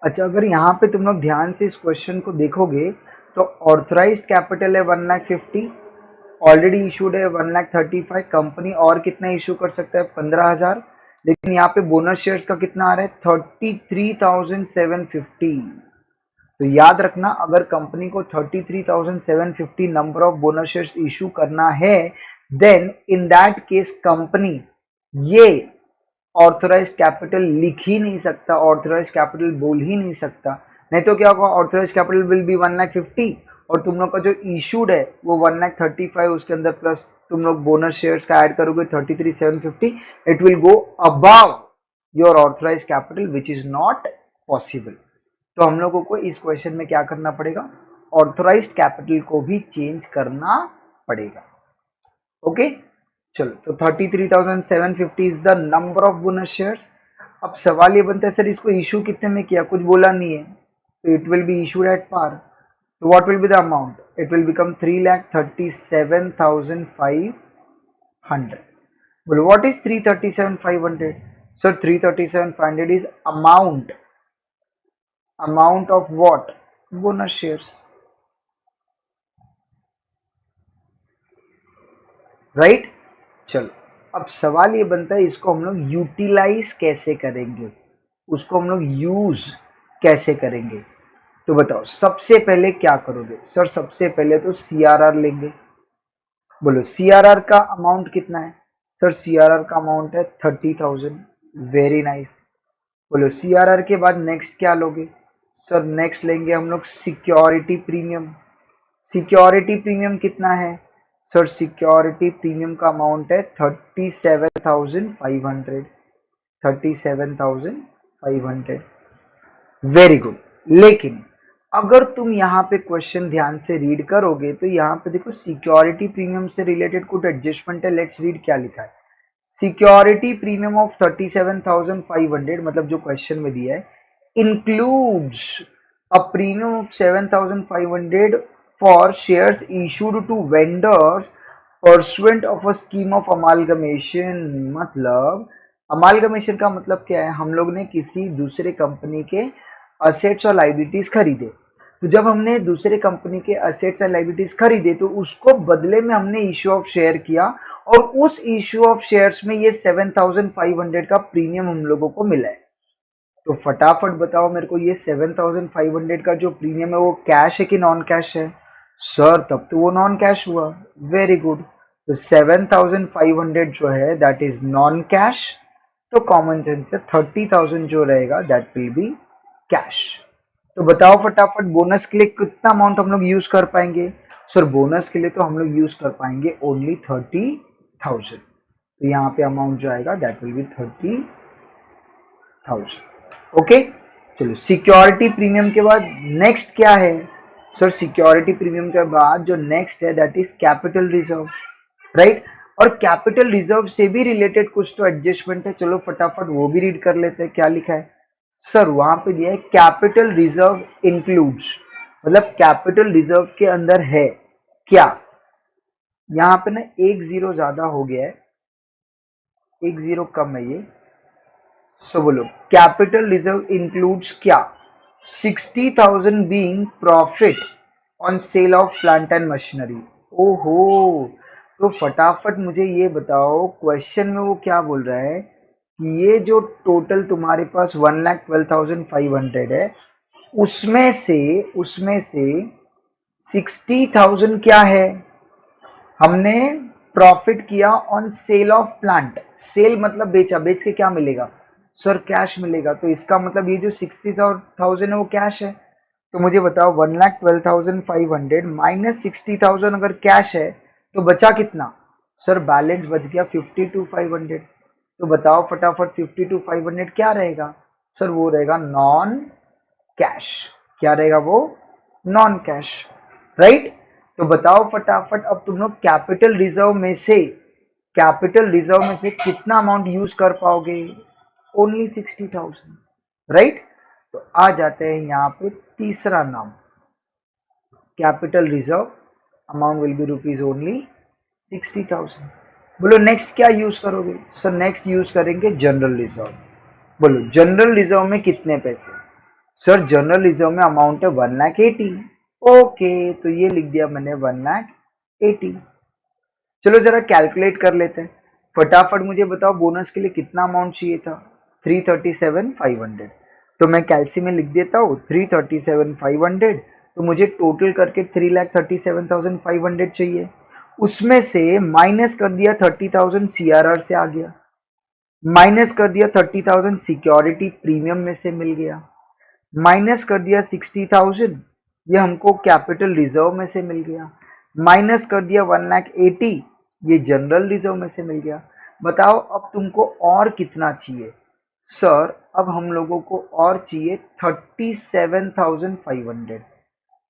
अच्छा, अगर यहाँ पे तुम लोग ध्यान से इस क्वेश्चन को देखोगे तो ऑथराइज्ड कैपिटल है 1,50,000, ऑलरेडी इशूड है 1,35,000, कंपनी और कितना इशू कर सकता है 15,000, लेकिन यहाँ पे बोनस शेयर्स का कितना आ रहा है 33,750। तो याद रखना, अगर कंपनी को 33,750 number of bonus shares issue करना है, then in that case company ये ऑथराइज कैपिटल लिख ही नहीं सकता, ऑथराइज कैपिटल बोल ही नहीं सकता। नहीं तो क्या होगा, ऑथराइज कैपिटल विल बी 1,50,000 और तुम लोग का जो इशूड है वो 1,35,000, उसके अंदर प्लस तुम लोग बोनस शेयर्स का ऐड करोगे 33,750, it will go above your authorise capital which is not possible. तो हम लोगों को इस क्वेश्चन में क्या करना पड़ेगा, ऑथराइज्ड कैपिटल को भी चेंज करना पड़ेगा। ओके, चलो, तो 33,750 is the number of bonus shares. अब सवाल ये बनता है सर इसको इशू कितने में किया, कुछ बोला नहीं है, तो it will be issued at par. तो what will be the amount, it will become 3,37,500। बोलो what is 337,500? Sir 337,500 is amount of what, bonus shares, right. चलो, अब सवाल ये बनता है इसको हम लोग यूटिलाइज कैसे करेंगे, उसको हम लोग यूज कैसे करेंगे। तो बताओ सबसे पहले क्या करोगे। सर सबसे पहले तो सीआरआर लेंगे। बोलो सीआरआर का अमाउंट कितना है। सर सीआरआर का अमाउंट है 30,000। Very nice. बोलो सीआरआर के बाद नेक्स्ट क्या लोगे। सर नेक्स्ट लेंगे हम लोग सिक्योरिटी प्रीमियम। सिक्योरिटी प्रीमियम कितना है। सर सिक्योरिटी प्रीमियम का अमाउंट है 37,500। 37,500। Very good. लेकिन अगर तुम यहाँ पे क्वेश्चन ध्यान से रीड करोगे तो यहाँ पे देखो सिक्योरिटी प्रीमियम से रिलेटेड कुछ एडजस्टमेंट है। लेट्स रीड क्या लिखा है। सिक्योरिटी प्रीमियम ऑफ 37,500, मतलब जो क्वेश्चन में दिया है, includes a premium of 7,500 for shares issued to vendors pursuant of a scheme of amalgamation। मतलब अमालगमेशन का मतलब क्या है, हम लोग ने किसी दूसरे कंपनी के असेट्स और लाइबिलिटीज खरीदे। तो जब हमने दूसरे कंपनी के असेट्स और लाइबिलिटीज खरीदे तो उसको बदले में हमने इश्यू ऑफ शेयर किया और उस इश्यू ऑफ शेयर्स में ये 7,500 का प्रीमियम हम लोगों को मिला है। तो फटाफट बताओ मेरे को, ये 7,500 का जो प्रीमियम है वो कैश है कि नॉन कैश है। सर तब तो वो नॉन कैश हुआ। Very good. तो 7,500 जो है दैट इज नॉन कैश। तो कॉमन सेंस से 30,000 जो रहेगा दैट विल बी कैश। तो बताओ फटाफट बोनस के लिए कितना अमाउंट हम लोग यूज कर पाएंगे। सर बोनस के लिए तो हम लोग यूज कर पाएंगे ओनली 30,000। तो यहाँ पे अमाउंट जो आएगा दैट विल बी 30,000। ओके, चलो सिक्योरिटी प्रीमियम के बाद नेक्स्ट क्या है। सर सिक्योरिटी प्रीमियम के बाद जो नेक्स्ट है that is capital reserve, right. और कैपिटल रिजर्व से भी रिलेटेड कुछ तो एडजस्टमेंट है, चलो फटाफट वो भी रीड कर लेते हैं क्या लिखा है। सर वहां पे दिया है कैपिटल रिजर्व इंक्लूड्स, मतलब कैपिटल रिजर्व के अंदर है क्या। यहाँ पे ना एक जीरो ज्यादा हो गया है, एक जीरो कम है ये। सो बोलो कैपिटल रिजर्व इंक्लूड्स क्या। 60,000 being profit on sale of plant and machinery. ओहो, तो फटाफट मुझे ये बताओ क्वेश्चन में वो क्या बोल रहा है कि ये जो टोटल तुम्हारे पास 1,12,500 है उसमें से 60,000 क्या है, हमने प्रॉफिट किया on sale of plant. Sale मतलब बेचा, बेच के क्या मिलेगा सर कैश मिलेगा। तो इसका मतलब ये जो 60,000 है वो कैश है। तो मुझे बताओ 1,12,500 माइनस 60,000 अगर कैश है तो बचा कितना। सर बैलेंस बच गया 52,500। तो बताओ फटाफट 52,500 क्या रहेगा। सर वो रहेगा नॉन कैश। क्या रहेगा वो, नॉन कैश, राइट। तो बताओ फटाफट, अब तुम लोग कैपिटल रिजर्व में से कितना अमाउंट यूज कर पाओगे? Only 60,000, right. तो आ जाते हैं यहाँ पे तीसरा नाम, capital reserve amount will B rupees only 60,000। बोलो नेक्स्ट क्या यूज करोगे? सर नेक्स्ट यूज करेंगे जनरल रिजर्व। बोलो जनरल रिजर्व में कितने पैसे? सर जनरल रिजर्व में अमाउंट है 1,80,000। ओके, तो ये लिख दिया मैंने 1,80,000। चलो जरा कैलकुलेट कर लेते हैं फटाफट। मुझे बताओ बोनस के लिए कितना अमाउंट चाहिए था? 337,500। तो मैं कैलसी में लिख देता हूँ 337,500। तो मुझे टोटल करके 3,37,500 चाहिए। उसमें से माइनस कर दिया 30,000 सीआरआर से आ गया, माइनस कर दिया 30,000 सिक्योरिटी प्रीमियम में से मिल गया, माइनस कर दिया 60,000 ये हमको कैपिटल रिजर्व में से मिल गया, माइनस कर दिया 1,80,000 ये जनरल रिजर्व में से मिल गया। बताओ अब तुमको और कितना चाहिए? सर अब हम लोगों को और चाहिए 37,500।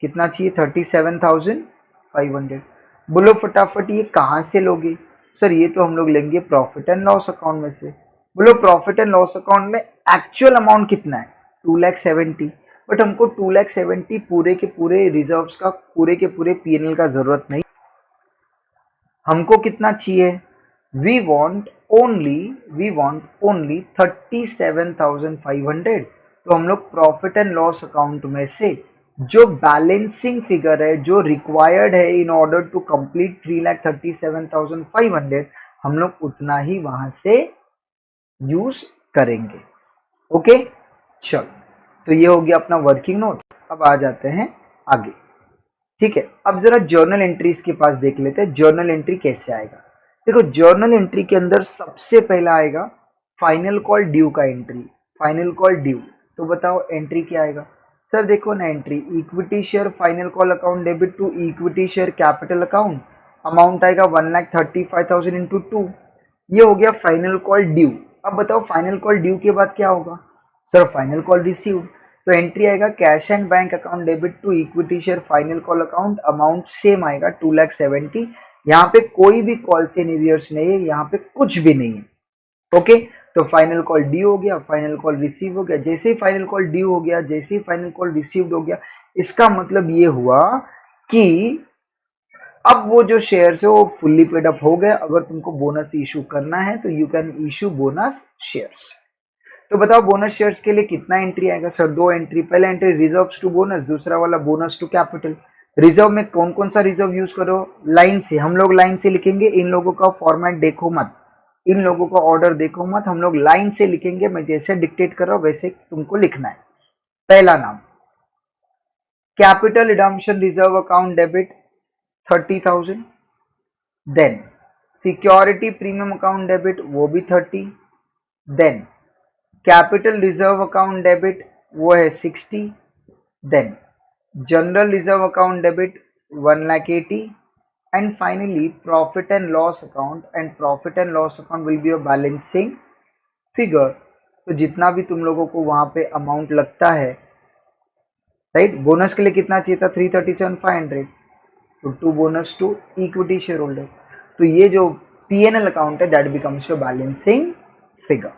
कितना चाहिए? 37,500। बोलो फटाफट ये कहाँ से लोगे? सर ये तो हम लोग लेंगे प्रॉफिट एंड लॉस अकाउंट में से। बोलो प्रॉफिट एंड लॉस अकाउंट में एक्चुअल अमाउंट कितना है? 2,70,000। बट हमको 2,70,000 पूरे के पूरे रिजर्व्स का, पूरे के पूरे पीएनएल का जरूरत नहीं। हमको कितना चाहिए? We want only 37,500। तो हम लोग प्रॉफिट एंड लॉस अकाउंट में से जो बैलेंसिंग फिगर है, जो रिक्वायर्ड है इन ऑर्डर टू कंप्लीट 3,37,500, हम लोग उतना ही वहां से यूज करेंगे। ओके चलो, तो ये हो गया अपना वर्किंग नोट। अब आ जाते हैं आगे। ठीक है, अब जरा जर्नल एंट्रीज के पास देख लेते हैं जर्नल एंट्री कैसे आएगा। देखो जर्नल एंट्री के अंदर सबसे पहला आएगा फाइनल कॉल ड्यू का एंट्री। फाइनल कॉल ड्यू, तो बताओ एंट्री क्या आएगा? सर देखो ना entry, equity share final call account debit to equity share capital account, amount आएगा 1,35,000 इंटू 2। ये हो गया फाइनल कॉल ड्यू। अब बताओ फाइनल कॉल ड्यू के बाद क्या होगा? सर फाइनल कॉल रिसीव्ड, तो एंट्री आएगा cash and bank account debit to equity share final call account, amount same आएगा 2,70,000। यहाँ पे कोई भी कॉल से एरियर्स नहीं है, यहाँ पे कुछ भी नहीं है। ओके, तो फाइनल कॉल ड्यू हो गया, फाइनल कॉल रिसीव हो गया। जैसे ही फाइनल कॉल ड्यू हो गया, जैसे ही फाइनल कॉल रिसीव्ड हो गया, इसका मतलब ये हुआ कि अब वो जो शेयर्स है वो फुल्ली पेड अप हो गए। अगर तुमको बोनस इशू करना है तो you can issue bonus shares. तो बताओ बोनस शेयर्स के लिए कितना एंट्री आएगा? सर दो एंट्री, पहला एंट्री रिजर्व टू बोनस, दूसरा वाला बोनस टू कैपिटल। रिजर्व में कौन कौन सा रिजर्व यूज करो? लाइन से, हम लोग लाइन से लिखेंगे। इन लोगों का फॉर्मेट देखो मत, इन लोगों का ऑर्डर देखो मत, हम लोग लाइन से लिखेंगे। मैं जैसे डिक्टेट कर रहा हूं वैसे तुमको लिखना है। पहला नाम capital redemption reserve account debit 30,000। Then security premium account debit वो भी 30। Then capital reserve account debit वो है 60। Then general reserve account debit 1,80,000। And finally profit and loss account, and profit and loss account will be a balancing figure. तो जितना भी तुम लोगों को वहां पे अमाउंट लगता है, राइट, बोनस के लिए कितना चाहिए था? 337,500। तो to bonus to equity share holder, तो ये जो पीएनएल अकाउंट है that becomes your balancing figure.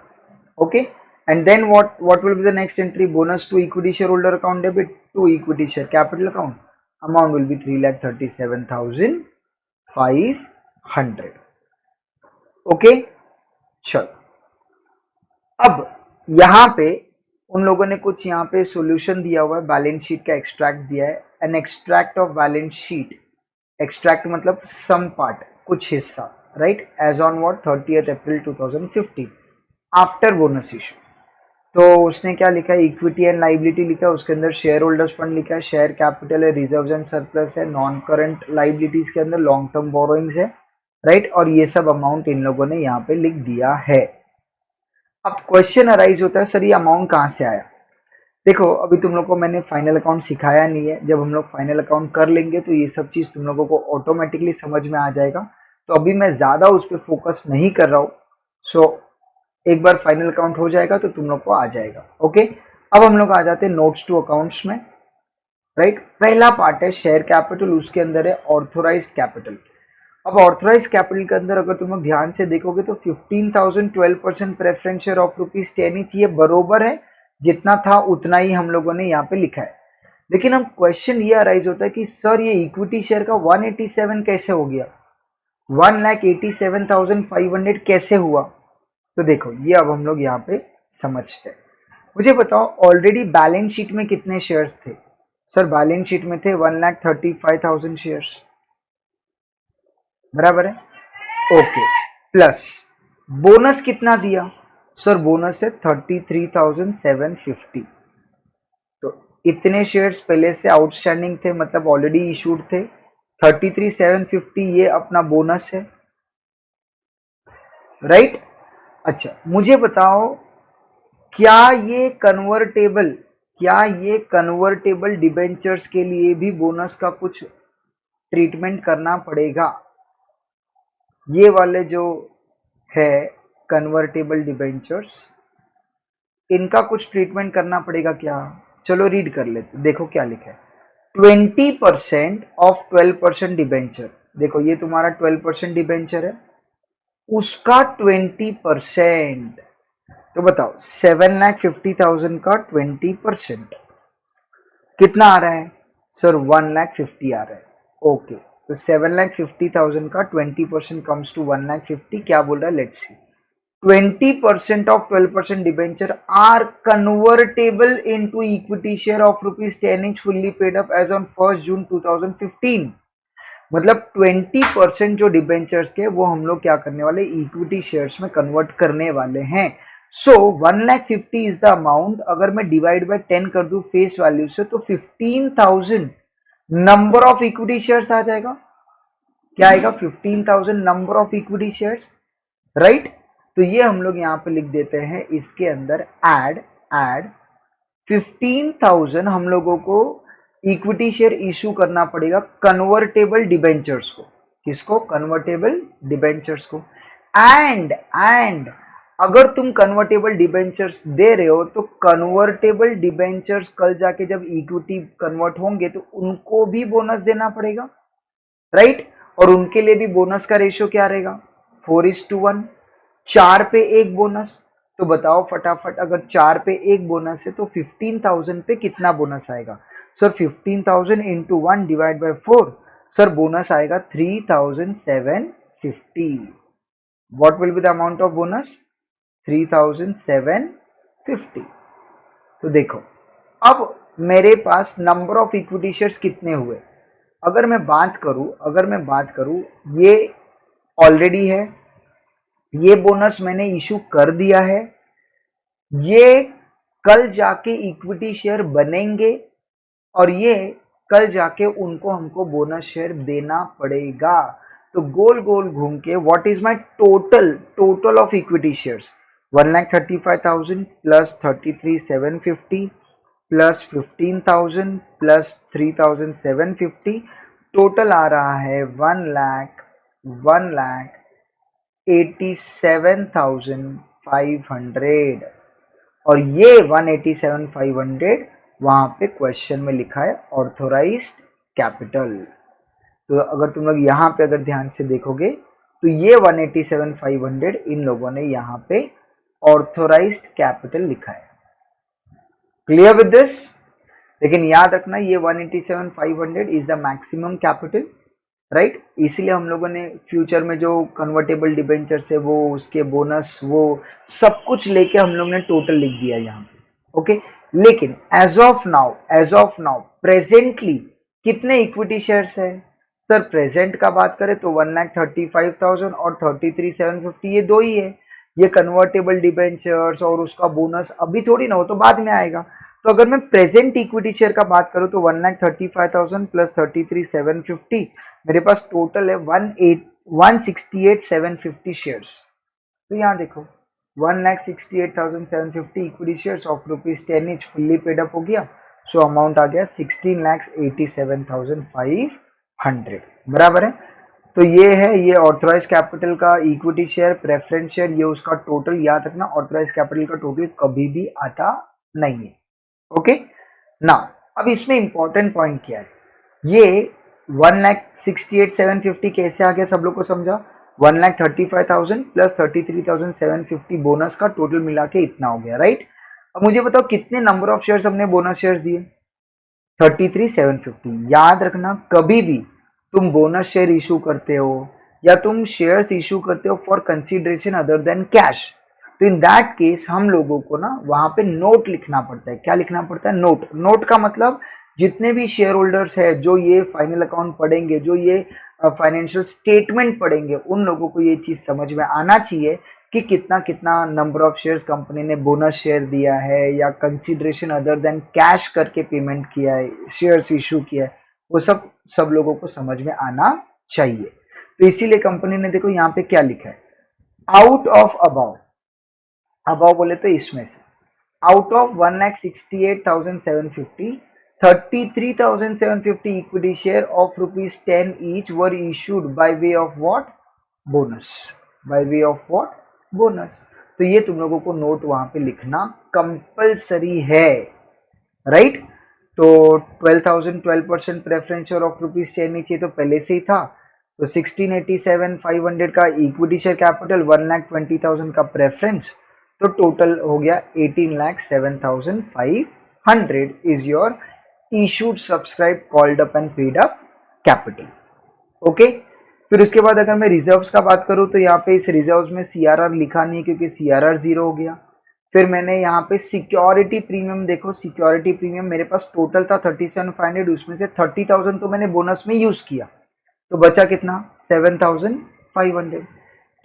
Okay, and then what will be the next entry? Bonus to equity shareholder account debit to equity share capital account, amount will be 3,37,500। Okay चलो, अब यहाँ पे उन लोगों ने कुछ यहाँ पे सॉल्यूशन दिया हुआ है, बैलेंस शीट का एक्सट्रैक्ट दिया है। An extract of balance sheet, extract मतलब सम पार्ट, कुछ हिस्सा, right, as on what 30th April 2015 after bonus issue. तो उसने क्या लिखा है? इक्विटी एंड लाइबिलिटी लिखा है, उसके अंदर शेयर होल्डर्स फंड लिखा है, शेयर कैपिटल है, रिजर्व्स एंड सरप्लस है, नॉन करंट लाइबिलिटीज के अंदर लॉन्ग टर्म बोरोइंग्स है, राइट, और ये सब अमाउंट इन लोगों ने यहाँ पे लिख दिया है। अब क्वेश्चन अराइज होता है सर ये अमाउंट कहाँ से आया? देखो अभी तुम लोग को मैंने फाइनल अकाउंट सिखाया नहीं है, जब हम लोग फाइनल अकाउंट कर लेंगे तो ये सब चीज तुम लोगों को ऑटोमेटिकली समझ में आ जाएगा। तो अभी मैं ज्यादा उस पर फोकस नहीं कर रहा हूँ। सो एक बार फाइनल अकाउंट हो जाएगा तो तुम लोग को आ जाएगा। ओके, अब हम लोग आ जाते हैं नोट्स टू अकाउंट्स में। राइट। पहला पार्ट है शेयर कैपिटल, उसके अंदर है ऑथोराइज्ड कैपिटल। अब ऑथोराइज कैपिटल के अंदर अगर तुम लोग ध्यान से देखोगे तो 15,000 12% प्रेफरेंस शेयर ऑफ ₹10 ये बरोबर है, जितना था उतना ही हम लोगों ने यहाँ पे लिखा है। लेकिन हम क्वेश्चन ये अराइज होता है कि सर ये इक्विटी शेयर का 187 कैसे हो गया, 1,87,500 कैसे हुआ। तो देखो ये अब हम लोग यहाँ पे समझते हैं। मुझे बताओ ऑलरेडी बैलेंस शीट में कितने शेयर्स थे। सर बैलेंस शीट में थे 1,35,000 शेयर्स, बराबर है। ओके, प्लस बोनस कितना दिया। सर बोनस है 33,750। तो इतने शेयर्स पहले से आउटस्टैंडिंग थे, मतलब ऑलरेडी इशूड थे। 33,750 ये अपना बोनस है, राइट। अच्छा मुझे बताओ क्या ये कन्वर्टेबल, क्या ये कन्वर्टेबल डिबेंचर्स के लिए भी बोनस का कुछ ट्रीटमेंट करना पड़ेगा। ये वाले जो है कन्वर्टेबल डिबेंचर्स, इनका कुछ ट्रीटमेंट करना पड़ेगा क्या। चलो रीड कर लेते, देखो क्या लिखा है। 20% ऑफ 12% डिबेंचर, देखो ये तुम्हारा 12% डिबेंचर है, उसका 20%। तो बताओ 7,50,000 का 20% कितना आ रहा है। सर 1,50,000 आ रहा है। ओके, तो 7,50,000 का 20% कम्स टू 1,50,000। क्या बोल रहा है, let's see. 20% of 12% debenture are convertible into equity share of ₹10 each fully paid up as on 1st June 2015। मतलब 20% जो डिबेंचर्स के वो हम लोग क्या करने वाले, इक्विटी शेयर्स में कन्वर्ट करने वाले हैं। सो 1,50,000 इज द अमाउंट। अगर मैं डिवाइड बाय 10 कर दूं फेस वैल्यू से तो 15,000 नंबर ऑफ इक्विटी शेयर्स आ जाएगा। क्या आएगा, 15,000 number of equity shares, right. तो ये हम लोग यहाँ पे लिख देते हैं इसके अंदर एड 15,000 हम लोगों को इक्विटी शेयर इशू करना पड़ेगा कन्वर्टेबल डिबेंचर्स को। किसको, कन्वर्टेबल डिबेंचर्स को। एंड अगर तुम कन्वर्टेबल डिबेंचर्स दे रहे हो तो कन्वर्टेबल डिबेंचर्स कल जाके जब इक्विटी कन्वर्ट होंगे तो उनको भी बोनस देना पड़ेगा, राइट। और उनके लिए भी बोनस का रेशियो क्या रहेगा, 4:1, 4 पे एक बोनस। तो बताओ फटाफट, अगर 4 पे एक बोनस है तो 15,000 पे कितना बोनस आएगा। Sir 15,000 into 1 divide by 4, sir bonus आएगा 3,750। What will be the amount of bonus, 3,750। तो देखो अब मेरे पास नंबर ऑफ इक्विटी शेयर्स कितने हुए। अगर मैं बात करूं ये ऑलरेडी है, ये बोनस मैंने इशू कर दिया है, ये कल जाके इक्विटी शेयर बनेंगे और ये कल जाके उनको हमको बोनस शेयर देना पड़ेगा। तो गोल गोल घूम के what is my total of equity shares, 1,35,000 plus 33,750 plus 15,000 plus 3,750, total आ रहा है 1,87,500। और ये 187,500 वहां पे क्वेश्चन में लिखा है ऑथोराइज्ड कैपिटल। तो अगर तुम लोग यहाँ पे अगर ध्यान से देखोगे तो ये 187,500 इन लोगों ने यहाँ पे ऑथोराइज्ड कैपिटल लिखा है। Clear with this. लेकिन याद रखना ये 187,500 is the maximum capital, right. इसलिए हम लोगों ने फ्यूचर में जो कन्वर्टेबल डिबेंचर्स है वो उसके बोनस वो सब कुछ लेके हम लोग ने टोटल लिख दिया यहाँ पे, ओके। लेकिन एज ऑफ नाउ प्रेजेंटली कितने इक्विटी शेयर्स है। सर प्रेजेंट का बात करें तो 1,35,000 और 33,750 ये दो ही है। ये कन्वर्टेबल डिबेंचर्स और उसका बोनस अभी थोड़ी ना हो, तो बाद में आएगा। तो अगर मैं प्रेजेंट इक्विटी शेयर का बात करूं तो 1,35,000 प्लस 33,750 मेरे पास टोटल है 168,750 शेयर्स। तो यहाँ देखो 1,68,750 equity shares of ₹10 etch fully paid up हो गया। सो अमाउंट आ गया 16,87,500, बराबर है। तो ये है ये ऑथराइज कैपिटल का इक्विटी शेयर प्रेफरेंस शेयर, ये उसका टोटल। याद रखना ऑथराइज कैपिटल का टोटल कभी भी आता नहीं है, ओके ना। अब इसमें इंपॉर्टेंट पॉइंट क्या है, ये 1,68,750 कैसे आ गया, सब लोग को समझा। 1,35,000 प्लस 33,750 बोनस का टोटल मिला के इतना हो गया, राइट। अब मुझे बताओ कितने नंबर ऑफ शेयर्स हमने बोनस शेयर्स दिए, 33,750। याद रखना कभी भी तुम बोनस शेयर इशू करते हो या तुम शेयर्स इशू करते हो for consideration other than cash, तो इन दैट केस हम लोगों को ना वहां पे नोट लिखना पड़ता है। क्या लिखना पड़ता है, नोट। नोट का मतलब जितने भी शेयर होल्डर्स है जो ये फाइनल अकाउंट पढ़ेंगे, जो ये फाइनेंशियल स्टेटमेंट पढ़ेंगे, उन लोगों को ये चीज समझ में आना चाहिए कि कितना कितना नंबर ऑफ शेयर्स कंपनी ने बोनस शेयर दिया है या कंसिडरेशन अदर देन कैश करके पेमेंट किया है, शेयर्स इशू किया है, वो सब सब लोगों को समझ में आना चाहिए। तो इसीलिए कंपनी ने देखो यहाँ पे क्या लिखा है, आउट ऑफ अबाउ, अबाउ बोले तो इसमें से, out of 1,68,750, 33,750 equity share of ₹10 each were issued by way of what, bonus, by way of what, bonus। तो ये तुम लोगों को नोट वहां पे लिखना कंपलसरी है, राइट। तो 12,000 12% प्रेफरेंस और ऑफ ₹10 नीचे तो पहले से ही था, तो 1687,500 का इक्विटी शेयर कैपिटल, 1,20,000 का प्रेफरेंस, तो टोटल हो गया 18,07,500 is your issued subscribe called up and paid up capital. Okay. फिर उसके बाद अगर मैं रिजर्व्स का बात करूं तो यहाँ पे इस रिजर्व्स में सीआरआर लिखा नहीं क्योंकि सीआरआर 0 हो गया। फिर मैंने यहाँ पे सिक्योरिटी प्रीमियम, देखो सिक्योरिटी प्रीमियम मेरे पास टोटल था 37,500, उसमें से 30,000 तो मैंने बोनस में यूज किया, तो बचा कितना, 7,500।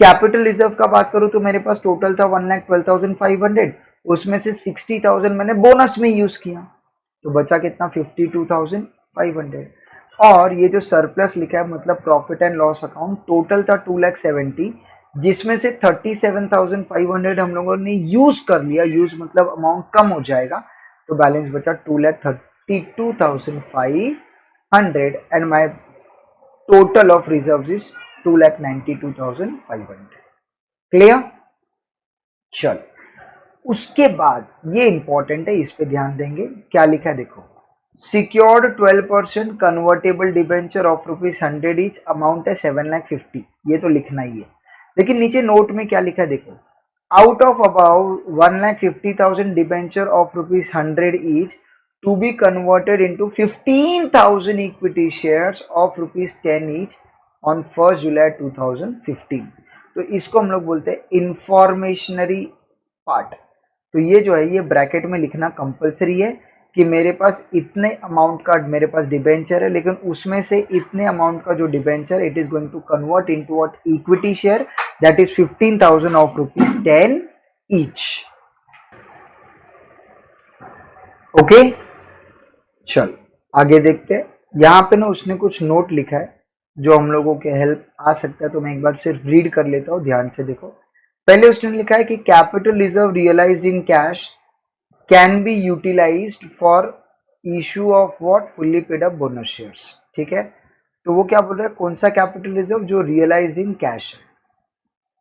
कैपिटल रिजर्व का बात करूं तो मेरे पास टोटल था 1,12,500, उसमें से 60,000 मैंने बोनस में यूज किया, तो बचा कितना, 52,500। और ये जो सरप्लस लिखा है मतलब profit and loss account, total था 2,70,000, जिसमें से 37,500 हम लोगों ने यूज कर लिया, यूज मतलब अमाउंट कम हो जाएगा, तो बैलेंस बचा 2,32,500 and my total of reserve is 2,92,500। Clear. चल, उसके बाद ये इंपॉर्टेंट है, इस पे ध्यान देंगे, क्या लिखा है देखो, secured 12% convertible debenture of ₹100 each, amount है 7,50,000, ये तो लिखना ही है। लेकिन नीचे नोट में क्या लिखा है देखो, out of about 1,50,000 debenture of ₹100 each to be converted into 15,000 equity shares of ₹10 each on 1 July 2015। तो इसको हम लोग बोलते हैं इंफॉर्मेशनरी पार्ट। तो ये जो है ये ब्रैकेट में लिखना कंपलसरी है कि मेरे पास इतने अमाउंट का मेरे पास डिबेंचर है, लेकिन उसमें से इतने अमाउंट का जो debenture it is going to convert into what, equity share, that is 15,000 of ₹10 each. Okay, चल आगे देखते हैं। यहाँ पे ना उसने कुछ नोट लिखा है जो हम लोगों के हेल्प आ सकता है, तो मैं एक बार सिर्फ रीड कर लेता हूँ, ध्यान से देखो। पहले उसने लिखा है कि capital reserve realised in cash can be utilised for issue of what, fully paid up bonus shares. ठीक है, तो वो क्या बोल रहा है, कौन सा कैपिटल रिजर्व, जो रियलाइज्ड इन कैश है,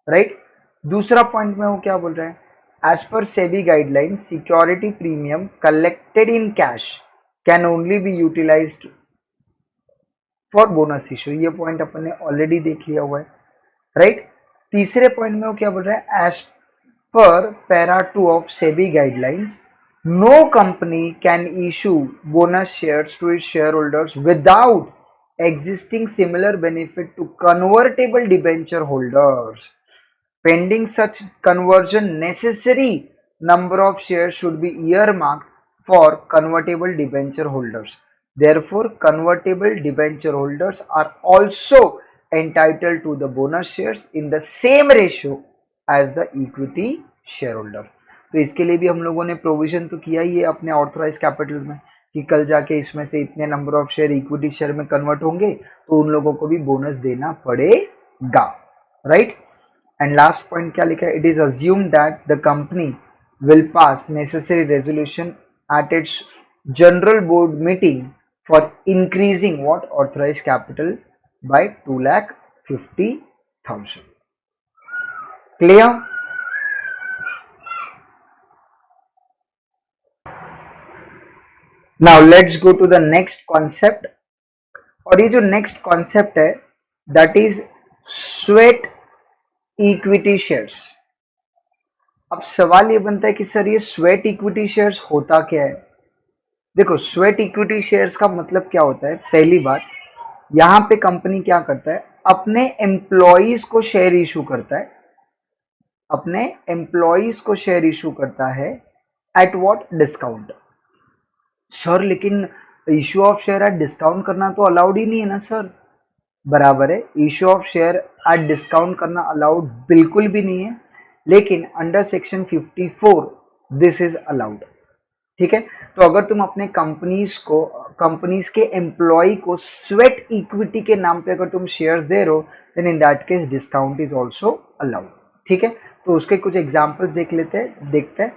राइट। दूसरा पॉइंट में वो क्या बोल रहा है, as per SEBI guideline security premium collected in cash can only be utilised for bonus issue. ये पॉइंट अपन ने ऑलरेडी देख लिया हुआ है, राइट। तीसरे पॉइंट में वो क्या बोल रहा है, as per para 2 of SEBI guidelines, no company can issue bonus shares to its shareholders without existing similar benefit to convertible debenture holders. Pending such conversion, necessary number of shares should be earmarked for convertible debenture holders. Therefore, convertible debenture holders are also entitled to the bonus shares in the same ratio as the equity share holder. तो इसके लिए भी हम लोगों ने provision तो किया ही है अपने ऑथराइज कैपिटल में कि कल जाके इसमें से इतने number of share equity share में कन्वर्ट होंगे तो उन लोगों को भी बोनस देना पड़ेगा, राइट। एंड लास्ट पॉइंट क्या लिखा है, it is assume that the company will pass necessary resolution at its general board meeting for increasing what, authorise capital by 2,50,000। Clear. Now let's go to the next concept. और ये जो next concept है that is sweat equity shares. अब सवाल ये बनता है कि सर ये स्वेट इक्विटी शेयर्स होता क्या है। देखो, स्वेट इक्विटी शेयर्स का मतलब क्या होता है। पहली बात, यहाँ पे कंपनी क्या करता है, अपने एम्प्लॉइज को शेयर इशू करता है, अपने एम्प्लॉइज को शेयर इशू करता है एट व्हाट, डिस्काउंट। सर लेकिन issue of share at discount करना तो अलाउड ही नहीं है ना सर। बराबर है, issue of share at discount करना अलाउड बिल्कुल भी नहीं है, लेकिन under section 54 this is allowed. ठीक है, तो अगर तुम अपने कंपनीज के एम्प्लॉय को स्वेट इक्विटी के नाम पे अगर तुम शेयर्स दे रहे हो, then in that case discount is also allowed. ठीक है, तो उसके कुछ एग्जाम्पल्स देखते हैं।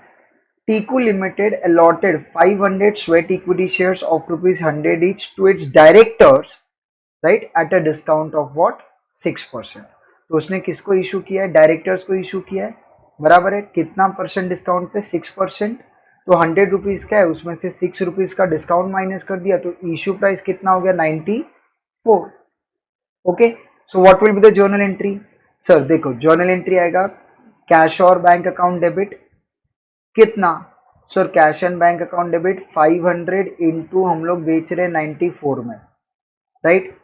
Tiku limited allotted 500 sweat equity shares of rupees 100 each to its directors, right, at a discount of what, 6%। तो उसने किसको इशू किया है, डायरेक्टर्स को इशू किया है। बराबर है, कितना परसेंट डिस्काउंट पे, 6%। तो 100 रुपीज का है, उसमें से 6 रुपीज का डिस्काउंट माइनस कर दिया, तो इशू प्राइस कितना हो गया, 94। Okay, so what will be the journal entry. Sir देखो, जर्नल एंट्री आएगा कैश और बैंक अकाउंट डेबिट, कितना। Sir cash and bank account debit 500 into हम लोग बेच रहे हैं 94 में, राइट।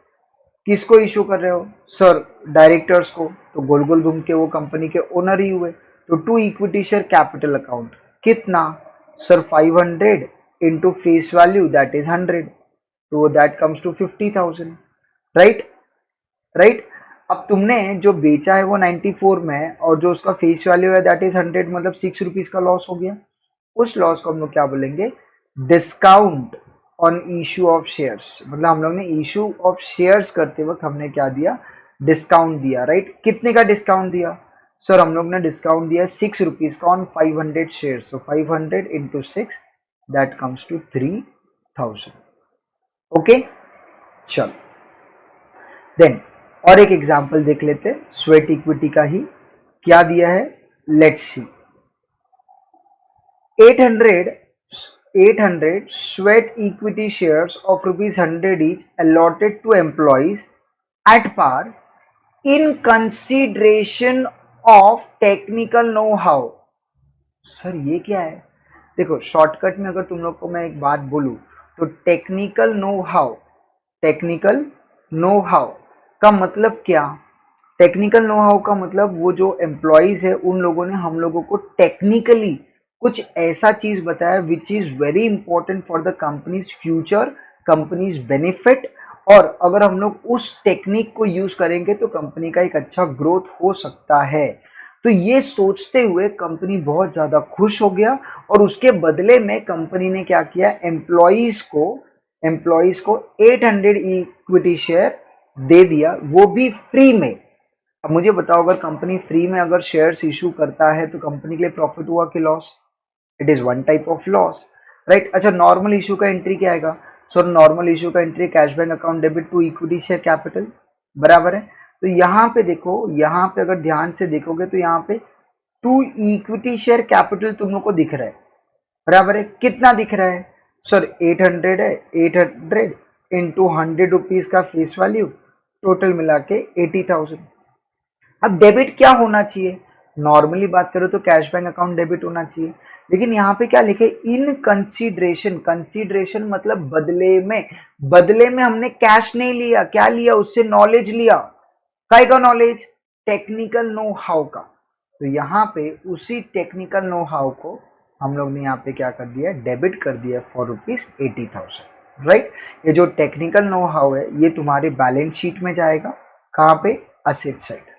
किसको इशू कर रहे हो, सर डायरेक्टर्स को, तो गोल गोल घूम के वो कंपनी के ओनर ही हुए। तो to equity share capital account कितना, sir 500 into face value that is 100, तो that comes to 50,000, right. Right, अब तुमने जो बेचा है वो 94 में है, और जो उसका फेस वैल्यू है दैट इज 100, मतलब 6 रुपीज का लॉस हो गया। उस लॉस को हम लोग क्या बोलेंगे, discount on issue of shares. मतलब हम लोग ने इशू ऑफ शेयर्स करते वक्त हमने क्या दिया, डिस्काउंट दिया, राइट। कितने का डिस्काउंट दिया, सर हम लोग ने डिस्काउंट दिया 6 रुपीज का on 500 shares, so 500 into 6 that comes to 3000। Okay, चलो देन और एक एग्जांपल देख लेते हैं स्वेट इक्विटी का ही। क्या दिया है, let's see. 800 sweat equity shares of rupees 100 each allotted to employees at par in consideration of technical know-how। Sir ये क्या है। देखो, शॉर्टकट में अगर तुम लोग को मैं एक बात बोलूं, तो टेक्निकल नो हाउ का मतलब क्या। टेक्निकल नो हाउ का मतलब वो जो एम्प्लॉयज है उन लोगों ने हम लोगों को टेक्निकली कुछ ऐसा चीज बताया which is very important for the companies future, companies benefit. और अगर हम लोग उस टेक्निक को यूज करेंगे तो कंपनी का एक अच्छा ग्रोथ हो सकता है। तो ये सोचते हुए कंपनी बहुत ज्यादा खुश हो गया, और उसके बदले में कंपनी ने क्या किया, एम्प्लॉयज को 800 इक्विटी शेयर दे दिया, वो भी फ्री में। अब मुझे बताओ, अगर कंपनी फ्री में अगर शेयर्स इशू करता है तो कंपनी के लिए प्रॉफिट हुआ कि loss. It is one type of loss, right. अच्छा, नॉर्मल इशू का एंट्री क्या आएगा, सो नॉर्मल इशू का entry cash bank account debit to equity share capital. बराबर है, तो यहाँ पे देखो, यहाँ पे अगर ध्यान से देखोगे तो यहाँ पे टू इक्विटी शेयर कैपिटल तुम लोग को दिख रहा है। बराबर है, कितना दिख रहा है, सर 800 है, 800 इंटू 100 रुपीज का फेस वैल्यू, टोटल मिला के 80,000। अब डेबिट क्या होना चाहिए, नॉर्मली बात करो तो कैश बैंक अकाउंट डेबिट होना चाहिए, लेकिन यहाँ पे क्या लिखे, इन कंसीडरेशन। कंसीडरेशन मतलब बदले में हमने कैश नहीं लिया, क्या लिया, उससे नॉलेज लिया। काय का नॉलेज, टेक्निकल नो हाउ का। तो यहाँ पे उसी टेक्निकल नो हाउ को हम लोग ने यहाँ पे क्या कर दिया, डेबिट कर दिया फॉर ₹80,000, राइट। ये जो टेक्निकल नो हाउ है ये तुम्हारे बैलेंस शीट में जाएगा, कहाँ पे, asset side.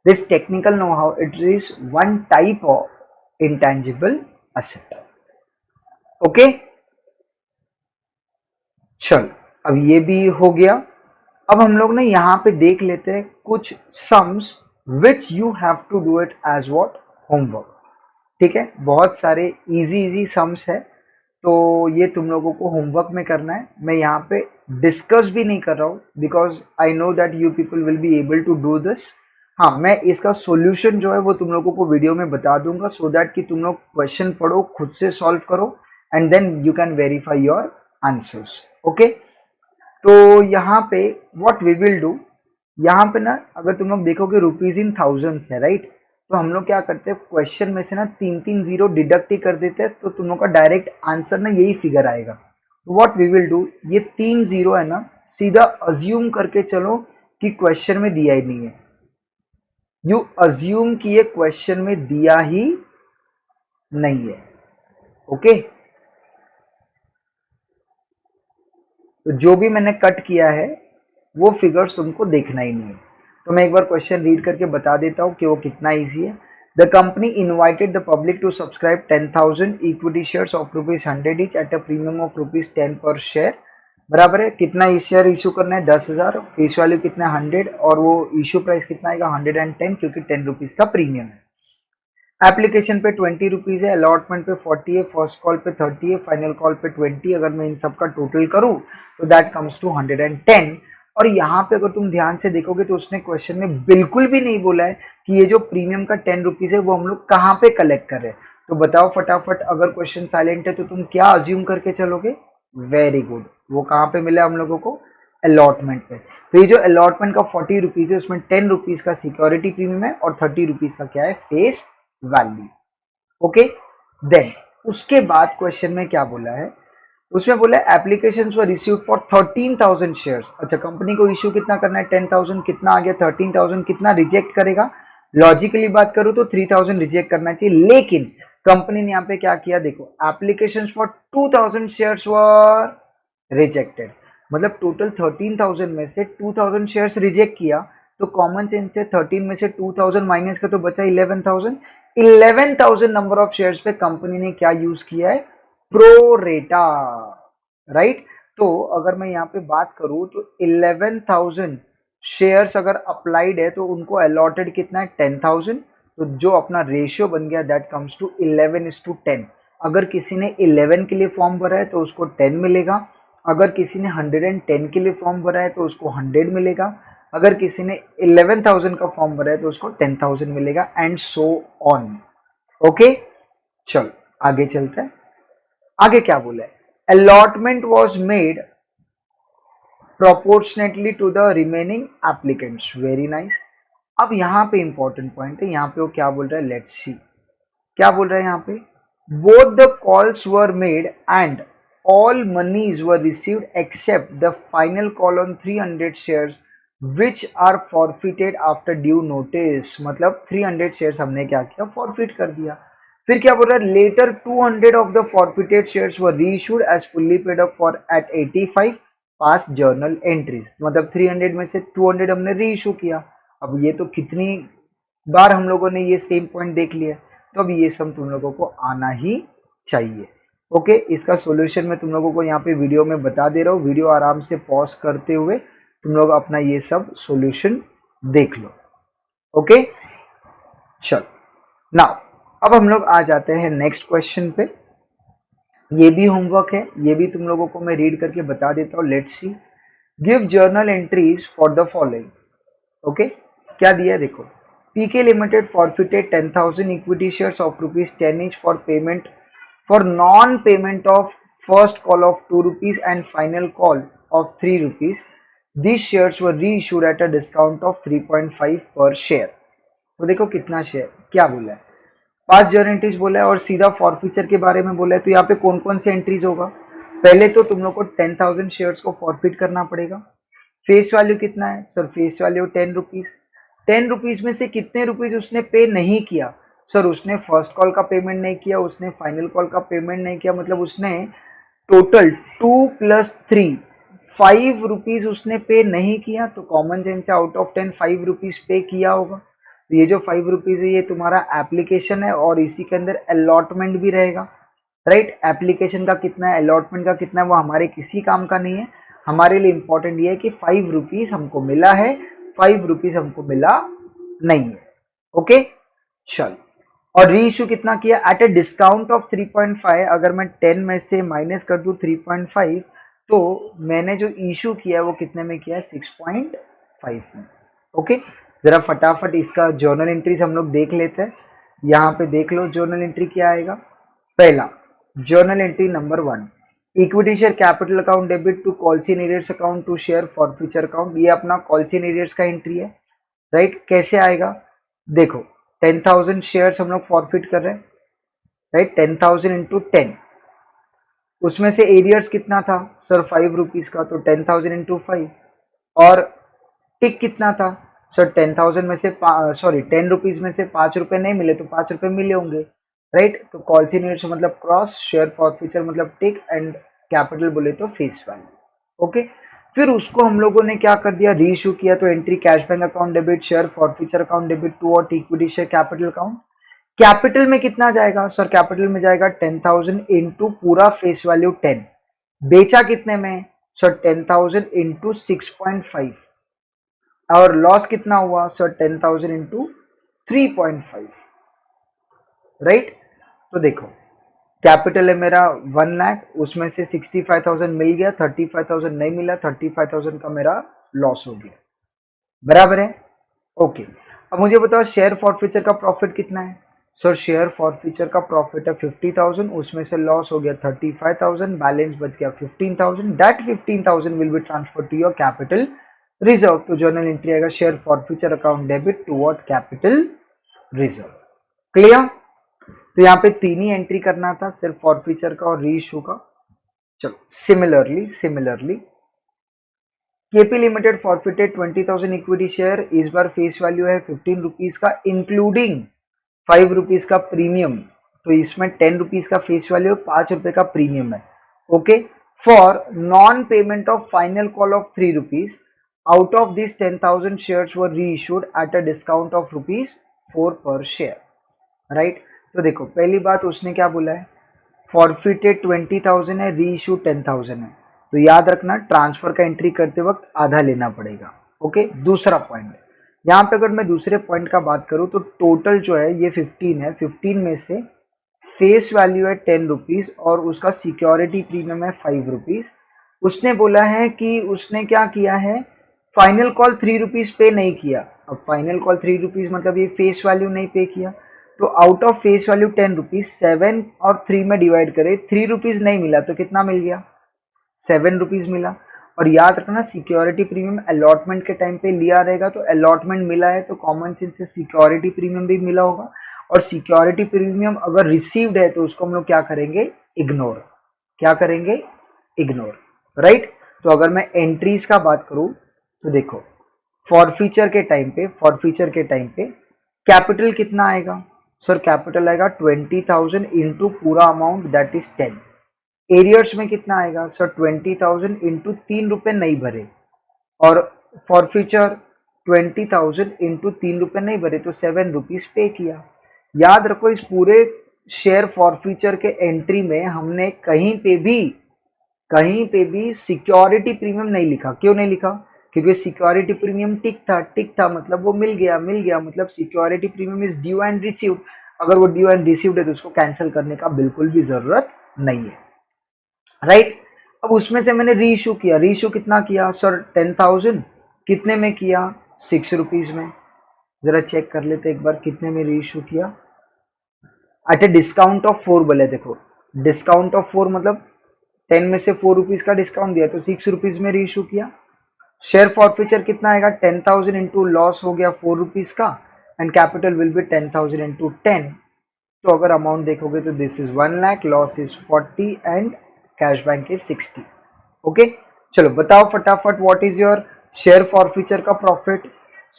This technical know how it is one type of intangible asset. Okay, चलो अब ये भी हो गया। अब हम लोग ने यहाँ पे देख लेते हैं कुछ sums which you have to do it as what, homework. ठीक है, बहुत सारे इजी सम्स है, तो ये तुम लोगों को होमवर्क में करना है। मैं यहाँ पे डिस्कस भी नहीं कर रहा हूँ because I know that you people will be able to do this. हाँ, मैं इसका सॉल्यूशन जो है वो तुम लोगों को वीडियो में बता दूंगा, सो दैट कि तुम लोग क्वेश्चन पढ़ो, खुद से सॉल्व करो, and then you can verify your answers. Okay, तो यहाँ पे व्हाट वी विल डू, यहाँ पे ना अगर तुम लोग देखोगे रुपीज इन थाउजेंड्स है, राइट? तो हम लोग क्या करते हैं, क्वेश्चन में से ना तीन तीन जीरो डिडक्ट ही कर देते हैं, तो तुम लोग का डायरेक्ट आंसर ना यही फिगर आएगा। तो व्हाट वी विल डू, ये तीन जीरो है ना, सीधा अज्यूम करके चलो कि क्वेश्चन में दिया ही नहीं है। यू अज्यूम कि ये क्वेश्चन में दिया ही नहीं है। ओके, तो जो भी मैंने कट किया है वो फिगर्स तुमको देखना ही नहीं है। तो मैं एक बार क्वेश्चन रीड करके बता देता हूँ कि वो कितना इजी है। The company invited the public to subscribe 10,000 equity shares of ₹100 each at a premium of ₹10 per share. बराबर है, कितना शेयर इशू करना है, 10,000। फेस वैल्यू कितना है, 100, और वो इशू प्राइस कितना आएगा, 110, क्योंकि ₹10 का प्रीमियम है। एप्लीकेशन पे 20 रुपीज है, अलॉटमेंट पे 40 है, फर्स्ट कॉल पे 30 है, फाइनल कॉल पे 20। अगर मैं इन सब का टोटल करूं तो दैट कम्स टू 110। और यहाँ पे अगर तुम ध्यान से देखोगे तो उसने क्वेश्चन में बिल्कुल भी नहीं बोला है कि ये जो प्रीमियम का 10 रुपीज है वो हम लोग कहाँ पे कलेक्ट कर रहे हैं। तो बताओ फटाफट, अगर क्वेश्चन साइलेंट है तो तुम क्या अज्यूम करके चलोगे? वेरी गुड, वो कहाँ पे मिला हम लोगों को? अलॉटमेंट पे। तो ये जो अलॉटमेंट का 40 रुपीज है उसमें 10 रुपीज का सिक्योरिटी प्रीमियम है और 30 रुपीज का क्या है, फेस वैल्यू। ओके, देन उसके बाद क्वेश्चन में क्या बोला है, उसमें बोला है application were received for 13,000 shares. अच्छा, कंपनी को इश्यू कितना करना है, 10,000, कितना आ गया 13,000, कितना रिजेक्ट करेगा? लॉजिकली बात करूं तो 3,000 रिजेक्ट करना चाहिए, लेकिन कंपनी ने यहाँ पे क्या किया, देखो application for 2,000 shares were rejected, मतलब टोटल 13,000 में से 2,000 शेयर्स रिजेक्ट किया। तो कॉमन सेंस से 13 में से 2,000 माइनस का तो बचा 11,000। 11,000 नंबर ऑफ शेयर्स पे कंपनी ने क्या यूज किया है, प्रो रेटा, राइट? तो अगर मैं यहाँ पे बात करूं तो 11,000 शेयर्स अगर अप्लाइड है तो उनको अलॉटेड कितना है, 10,000। तो जो अपना रेशियो बन गया दैट कम्स टू 11:10। अगर किसी ने 11 के लिए फॉर्म भरा है तो उसको 10 मिलेगा, अगर किसी ने 110 के लिए फॉर्म भरा है तो उसको 100 मिलेगा, अगर किसी ने 11,000 का फॉर्म भरा है तो उसको 10,000 मिलेगा, एंड सो ऑन। ओके, चलो आगे चलते हैं। आगे क्या बोला है, allotment was made proportionately to the remaining applicants. Very nice. अब यहाँ पे इंपॉर्टेंट पॉइंट है, यहाँ पे वो क्या बोल रहा है, लेट्स सी क्या बोल रहा है यहाँ पे। Both the calls were made and all monies were received except the final call on 300 shares which are forfeited after due notice. मतलब 300 शेयर्स हमने क्या किया, फॉरफिट कर दिया। फिर क्या बोल रहा है, later 200 of the forfeited shares were reissued as fully paid up for at 85 pass journal entries. मतलब 300 में से 200 हमने री इशू किया। अब ये तो कितनी बार हम लोगों ने ये सेम पॉइंट देख लिया, तो अब ये सब तुम लोगों को आना ही चाहिए। ओके, इसका सॉल्यूशन मैं तुम लोगों को यहाँ पे वीडियो में बता दे रहा हूँ, वीडियो आराम से पॉज करते हुए तुम लोग अपना ये सब सॉल्यूशन देख लो। ओके, चलो नाउ अब हम लोग आ जाते हैं नेक्स्ट क्वेश्चन पे। ये भी होमवर्क है, ये भी तुम लोगों को मैं रीड करके बता देता हूँ। Let's see, give journal entries for the following. Okay, क्या दिया है देखो, PK limited forfeited 10,000 equity shares of ₹10 each for payment for non payment of first call of ₹2 and final call of ₹3। These shares were reissued at a discount of 3.5 पर share. तो देखो कितना share, क्या बोला है, पांच जर्नल एंट्रीज बोला है और सीधा फॉरफीचर के बारे में बोला है। तो यहाँ पे कौन कौन से एंट्रीज होगा, पहले तो तुम लोग को 10,000 शेयर्स को फॉरफिट करना पड़ेगा। फेस वैल्यू कितना है sir, face value 10 rupees. 10 rupees में से कितने रुपीज उसने पे नहीं किया, सर उसने फर्स्ट कॉल का पेमेंट नहीं किया, उसने फाइनल कॉल का पेमेंट नहीं किया, मतलब उसने टोटल 2 + 3 ₹5 उसने पे नहीं किया। तो कॉमन सेंस से आउट ऑफ 10 ₹5 पे किया होगा। तो ये जो ₹5 है ये तुम्हारा एप्लीकेशन है और इसी के अंदर अलॉटमेंट भी रहेगा, राइट? एप्लीकेशन का कितना है, अलॉटमेंट का कितना है, वो हमारे किसी काम का नहीं है। हमारे लिए इंपॉर्टेंट ये है कि ₹5 हमको मिला है, ₹5 हमको मिला नहीं है। ओके, चल, और री इशू कितना किया, एट ए डिस्काउंट ऑफ 3.5। अगर मैं 10 में से माइनस कर दूं 3.5, तो मैंने जो इशू किया है वो कितने में किया है, 6.5 में। ओके, जरा फटाफट इसका जर्नल एंट्रीज हम लोग देख लेते हैं। यहाँ पे देख लो जर्नल एंट्री क्या आएगा। पहला journal entry number 1, equity share capital account debit to कॉल्सी नीडेड्स account to share forfeiture account, ये अपना कॉल्सी नीडेड्स का एंट्री है, राइट। कैसे आएगा, देखो 10,000 शेयर्स हम लोग फॉरफिट कर रहे हैं, राइट। 10,000 इंटू 10, उसमें से एरियर्स कितना था सर 5 रुपीज का, तो 10,000 इंटू 5। और टिक कितना था सर 10,000 में से सॉरी 10 रुपीज में से 5 रुपए नहीं मिले तो 5 रुपए मिले होंगे, राइट। तो कॉल्सिनेट्स मतलब क्रॉस, शेयर फॉरफीचर मतलब टिक, एंड कैपिटल बोले तो फेस वैल्यू, ओके। फिर उसको हम लोगों ने क्या कर दिया, रीइश्यू किया, तो entry cash bank account debit, share forfeiture account debit to और equity share capital account. Capital में कितना जाएगा सर, कैपिटल में जाएगा 10,000 इंटू पूरा फेस वैल्यू 10, बेचा कितने में सर 10,000 इंटू 6.5, और लॉस कितना हुआ सर 10,000 इंटू 3.5, राइट। तो देखो कैपिटल है मेरा 1 लाख, उसमें से 65,000 मिल गया, 35,000 नहीं मिला, 35,000 का मेरा लॉस हो गया, बराबर है, ओके। अब मुझे बताओ शेयर फॉरफीचर का प्रॉफिट कितना है सर, शेयर फॉरफीचर का प्रॉफिट है 50,000, उसमें से लॉस हो गया 35,000, बैलेंस बच गया 15,000, that 15,000 will be transfer to your capital reserve, तो जर्नल एंट्री आएगा share forfeiture account debit toward capital reserve, clear. तो यहाँ पे तीन ही एंट्री करना था, सिर्फ फॉरफीचर का और रीइश्यू का। चलो similarly KP limited forfeited 20,000 equity share, इस बार फेस वैल्यू है 15 रुपीज का इंक्लूडिंग 5 रुपीज का प्रीमियम, तो इसमें 10 रुपीज का फेस वैल्यू, 5 रुपए का प्रीमियम है, okay. For non payment of final call of 3 rupees, out of this 10,000 shares were reissued at a discount of ₹4 पर शेयर, राइट। तो देखो पहली बात उसने क्या बोला है, फॉरफिटेड 20,000 है, री इशू 10,000 है, तो याद रखना ट्रांसफर का एंट्री करते वक्त आधा लेना पड़ेगा, ओके। दूसरा पॉइंट, यहाँ पे अगर मैं दूसरे पॉइंट का बात करूँ तो टोटल जो है ये 15 है, 15 में से फेस वैल्यू है 10 रुपीज और उसका सिक्योरिटी प्रीमियम है 5 रुपीज। उसने बोला है कि उसने क्या किया है, फाइनल कॉल 3 रुपीज पे नहीं किया। अब फाइनल कॉल 3 रुपीज मतलब ये फेस वैल्यू नहीं पे किया, तो out of face value 10 rupees 7 और 3 में डिवाइड करें, 3 रुपीज नहीं मिला तो कितना मिल गया, 7 रुपीज मिला। और याद रखना सिक्योरिटी प्रीमियम अलॉटमेंट के टाइम पे लिया रहेगा, तो अलॉटमेंट मिला है तो कॉमन सेंस से सिक्योरिटी प्रीमियम भी मिला होगा, और सिक्योरिटी प्रीमियम अगर रिसीव्ड है तो उसको हम लोग क्या करेंगे, इग्नोर, क्या करेंगे, इग्नोर, राइट। तो अगर मैं एंट्रीज का बात करूं तो देखो फॉरफीचर के टाइम पे, कैपिटल कितना आएगा सर, कैपिटल आएगा 20,000 इंटू पूरा अमाउंट दैट इज 10, एरियर्स में कितना आएगा सर 20,000 इंटू 3 रुपए नहीं भरे, और फॉरफीचर 20,000 इंटू 3 रुपए नहीं भरे तो 7 रुपीज पे किया। याद रखो इस पूरे शेयर फॉरफीचर के एंट्री में हमने कहीं पे भी सिक्योरिटी प्रीमियम नहीं लिखा, क्यों नहीं लिखा, क्योंकि सिक्योरिटी प्रीमियम टिक था मतलब वो मिल गया मतलब security premium is due and received, अगर वो ड्यू एंड रिसीव्ड है तो उसको कैंसिल करने का बिल्कुल भी जरूरत नहीं है, राइट। अब उसमें से मैंने रीइश्यू किया, रीइश्यू कितना किया सर 10,000, कितने में किया 6 रुपीज में, जरा चेक कर लेते एक बार कितने में रीइश्यू किया, एट ए डिस्काउंट ऑफ 4 बोले, देखो डिस्काउंट ऑफ 4 मतलब 10 में से 4 रुपीज का डिस्काउंट दिया तो 6 रुपीज में रीइश्यू किया। शेयर फॉरफीचर कितना आएगा 10,000 इंटू लॉस हो गया 4 रुपीज का, and capital will be 10,000 into 10, तो अगर अमाउंट देखोगे तो this is 1 lakh, loss is 40 and cash bank is 60, okay. चलो बताओ फटाफट what is your share forfeiture का प्रॉफिट,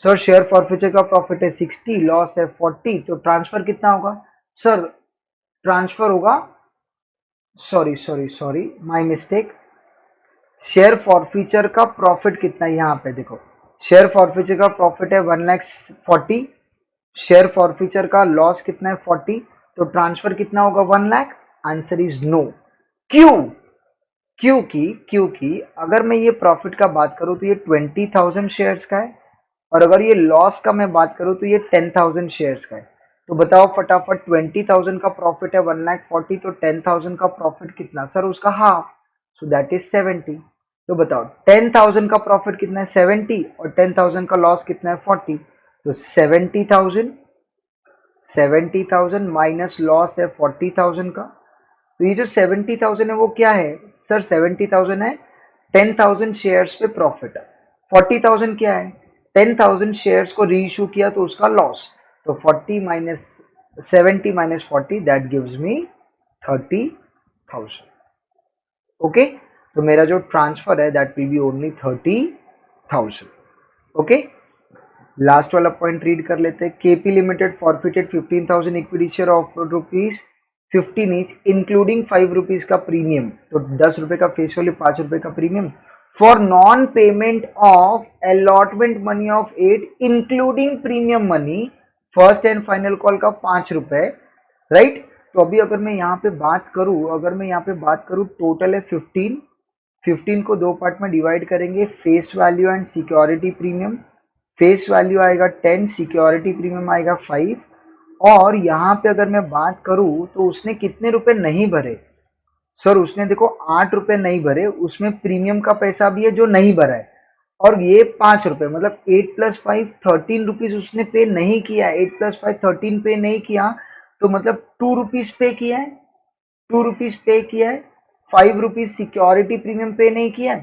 सर शेयर फॉरफीचर का प्रॉफिट है 60, लॉस है 40, तो ट्रांसफर कितना होगा सर, ट्रांसफर होगा, sorry my mistake, share forfeiture का प्रॉफिट कितना है यहाँ पे देखो, शेयर फॉरफीचर का प्रॉफिट है 1,40,000, शेयर फॉरफीचर का लॉस कितना है 40, तो ट्रांसफर कितना होगा 1 लाख, आंसर इज नो। क्यों, क्योंकि अगर मैं ये प्रॉफिट का बात करूं तो ये 20,000 शेयर्स का है, और अगर ये लॉस का मैं बात करूं तो ये 10,000 शेयर्स का है। तो बताओ फटाफट 20,000 का प्रॉफिट है 1,40,000, तो 10,000 का प्रॉफिट कितना सर, उसका हाफ, सो दैट इज 70। तो बताओ 10,000 का प्रॉफिट कितना है 70, और 10,000 का लॉस कितना है 40, तो 70,000 माइनस लॉस है 40,000 का, तो ये जो 70,000 है वो क्या है सर? 70,000 है 10,000 शेयर्स पे प्रॉफिट। 40,000 क्या है? 10,000 शेयर्स को री इशू किया तो उसका लॉस। तो 40 minus 70 minus 40 that gives me 30,000। Okay, तो मेरा जो ट्रांसफर है that will be only 30,000। Okay, last वाला पॉइंट रीड कर लेते हैं। KP limited forfeited 15,000 equity share of ₹15 each including ₹5 का प्रीमियम। तो 10 रुपए का फेस वैल्यू, 5 रुपए का premium for non payment of allotment money of 8 including premium money, first and final call का 5 रुपए, राइट। तो अभी अगर मैं यहाँ पे बात करूँ टोटल है 15। 15 को दो पार्ट में डिवाइड करेंगे, face value and security premium. Face value आएगा 10, सिक्योरिटी प्रीमियम आएगा 5। और यहाँ पे अगर मैं बात करूँ तो उसने कितने रुपए नहीं भरे सर? उसने देखो 8 रुपए नहीं भरे, उसमें प्रीमियम का पैसा भी है जो नहीं भरा है, और ये 5 रुपए, मतलब 8 प्लस 5 13 रुपीज उसने पे नहीं किया। 8 प्लस 5 13 पे नहीं किया, तो मतलब 2 रुपीज पे किया है। 2 रुपीज पे किया है, 5 रुपीज सिक्योरिटी प्रीमियम पे नहीं किया है,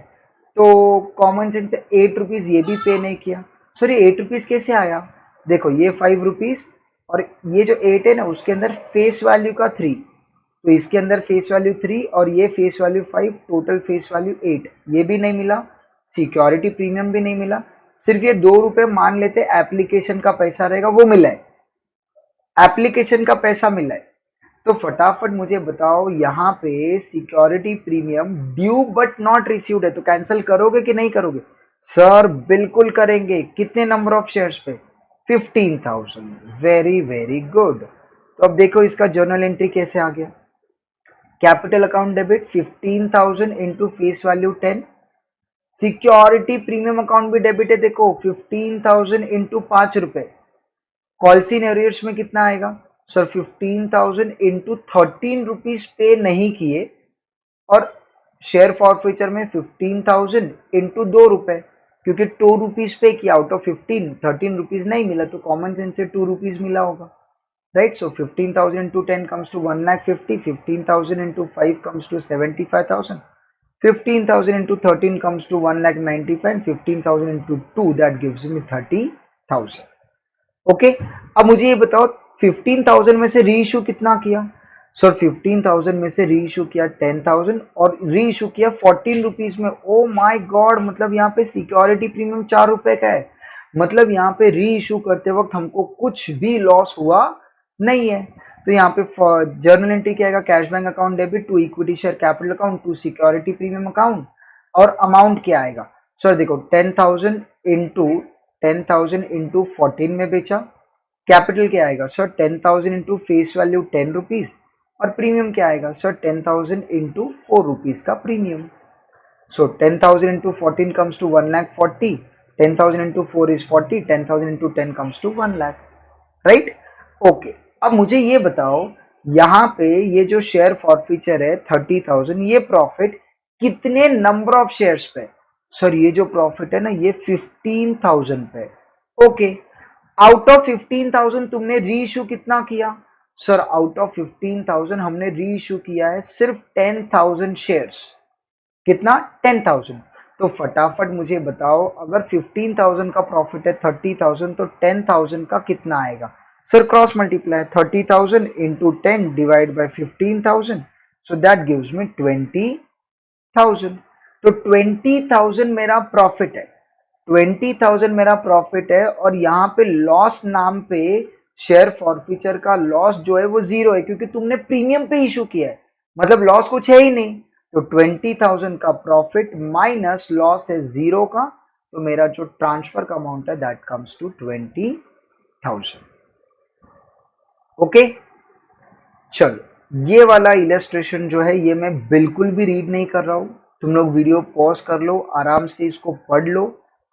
तो कॉमन सेंस से 8 रुपीज ये भी पे नहीं किया। सॉरी, 8 रुपीज कैसे आया? देखो ये 5 रुपीज और ये जो 8 है ना, उसके अंदर फेस वैल्यू का 3, तो इसके अंदर फेस वैल्यू 3 और ये face value 5, total face value 8, ये भी नहीं मिला। सिक्योरिटी प्रीमियम भी नहीं मिला। सिर्फ ये 2 रुपए मान लेते एप्लीकेशन का पैसा रहेगा, वो मिला है, एप्लीकेशन का पैसा मिला है। तो फटाफट मुझे बताओ, यहाँ पे security premium due but not received है, तो कैंसिल करोगे कि नहीं करोगे? सर बिल्कुल करेंगे। कितने नंबर ऑफ शेयर्स पे? 15,000। Very very good. तो अब देखो इसका जर्नल एंट्री कैसे आ गया। Capital account debit 15,000 into face value 10। Security premium account भी डेबिट है, देखो 15,000 इंटू 5 रुपए। कॉल्स इन एरियर्स में कितना आएगा सर? 15,000 इंटू 13 रुपीज पे नहीं किए, और शेयर फॉरफीचर में 15,000 इंटू 2 रुपए, क्योंकि 2 रुपीज पे किया आउट ऑफ 15, 13 रुपीज नहीं मिला, तो कॉमन सेंस से 2 रुपीज मिला होगा, right. So 15,000 into 10 comes to 1,50,000, 15,000 into 5 comes to 75,000, 15,000 into 13 comes to 1,95,000, and 15,000 into 2 that gives me 30,000। Okay, अब मुझे ये बताओ 15,000 में से री इशू कितना किया? सर 15,000 में से री इशू किया 10,000 और री इशू किया 14 रुपीज में। ओ माय गॉड, मतलब यहाँ पे सिक्योरिटी प्रीमियम 4 रुपए का है, मतलब यहाँ पे री इशू करते वक्त हमको कुछ भी लॉस हुआ नहीं है। तो यहाँ पे जर्नल एंट्री क्या आएगा? Cash bank account debit to equity share capital account to security premium account, और अमाउंट क्या आएगा सर? देखो 10,000 इंटू 14 में बेचा। कैपिटल क्या आएगा sir? 10,000 into face value 10 rupees, और प्रीमियम क्या आएगा सर? 10,000 इंटू 4 रुपीज का premium. So 10,000 into 14 comes to 1,40,000, 10,000 into 4 is 40, 10,000 into 10 comes to 1,00,000, right. Okay, अब मुझे ये बताओ, यहाँ पे ये जो शेयर फॉरफीचर है 30,000, ये प्रॉफिट कितने नंबर ऑफ शेयर्स पे? सर ये जो प्रॉफिट है ना, ये 15,000 पे। ओके, आउट ऑफ 15,000 तुमने री इशू कितना किया? सर आउट ऑफ 15,000 हमने री इशू किया है सिर्फ 10,000 शेयर्स। कितना? 10,000। तो फटाफट मुझे बताओ, अगर 15,000 का प्रॉफिट है 30,000, तो 10,000 का कितना आएगा? Sir cross multiply, 30,000 into 10 divide by 15,000, so that gives me 20,000। तो 20,000 मेरा प्रॉफिट है, 20,000 मेरा प्रॉफिट है, और यहाँ पे लॉस नाम पे शेयर फॉरफीचर का लॉस जो है वो 0 है, क्योंकि तुमने प्रीमियम पे इशू किया है, मतलब लॉस कुछ है ही नहीं। तो 20,000 का प्रॉफिट माइनस लॉस है 0 का, तो मेरा जो ट्रांसफर का अमाउंट है दैट कम्स टू 20,000। ओके, चलो ये वाला इलस्ट्रेशन जो है ये मैं बिल्कुल भी रीड नहीं कर रहा हूं, तुम लोग वीडियो पॉज कर लो, आराम से इसको पढ़ लो।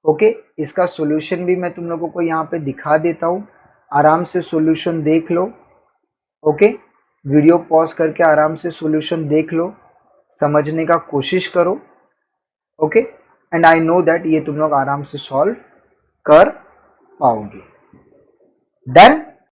ओके, इसका सॉल्यूशन भी मैं तुम लोगों को यहाँ पे दिखा देता हूँ, आराम से सॉल्यूशन देख लो। ओके, वीडियो पॉज करके आराम से सॉल्यूशन देख लो, समझने का कोशिश करो। Okay, and I know that ये तुम लोग आराम से सॉल्व कर पाओगे। डन।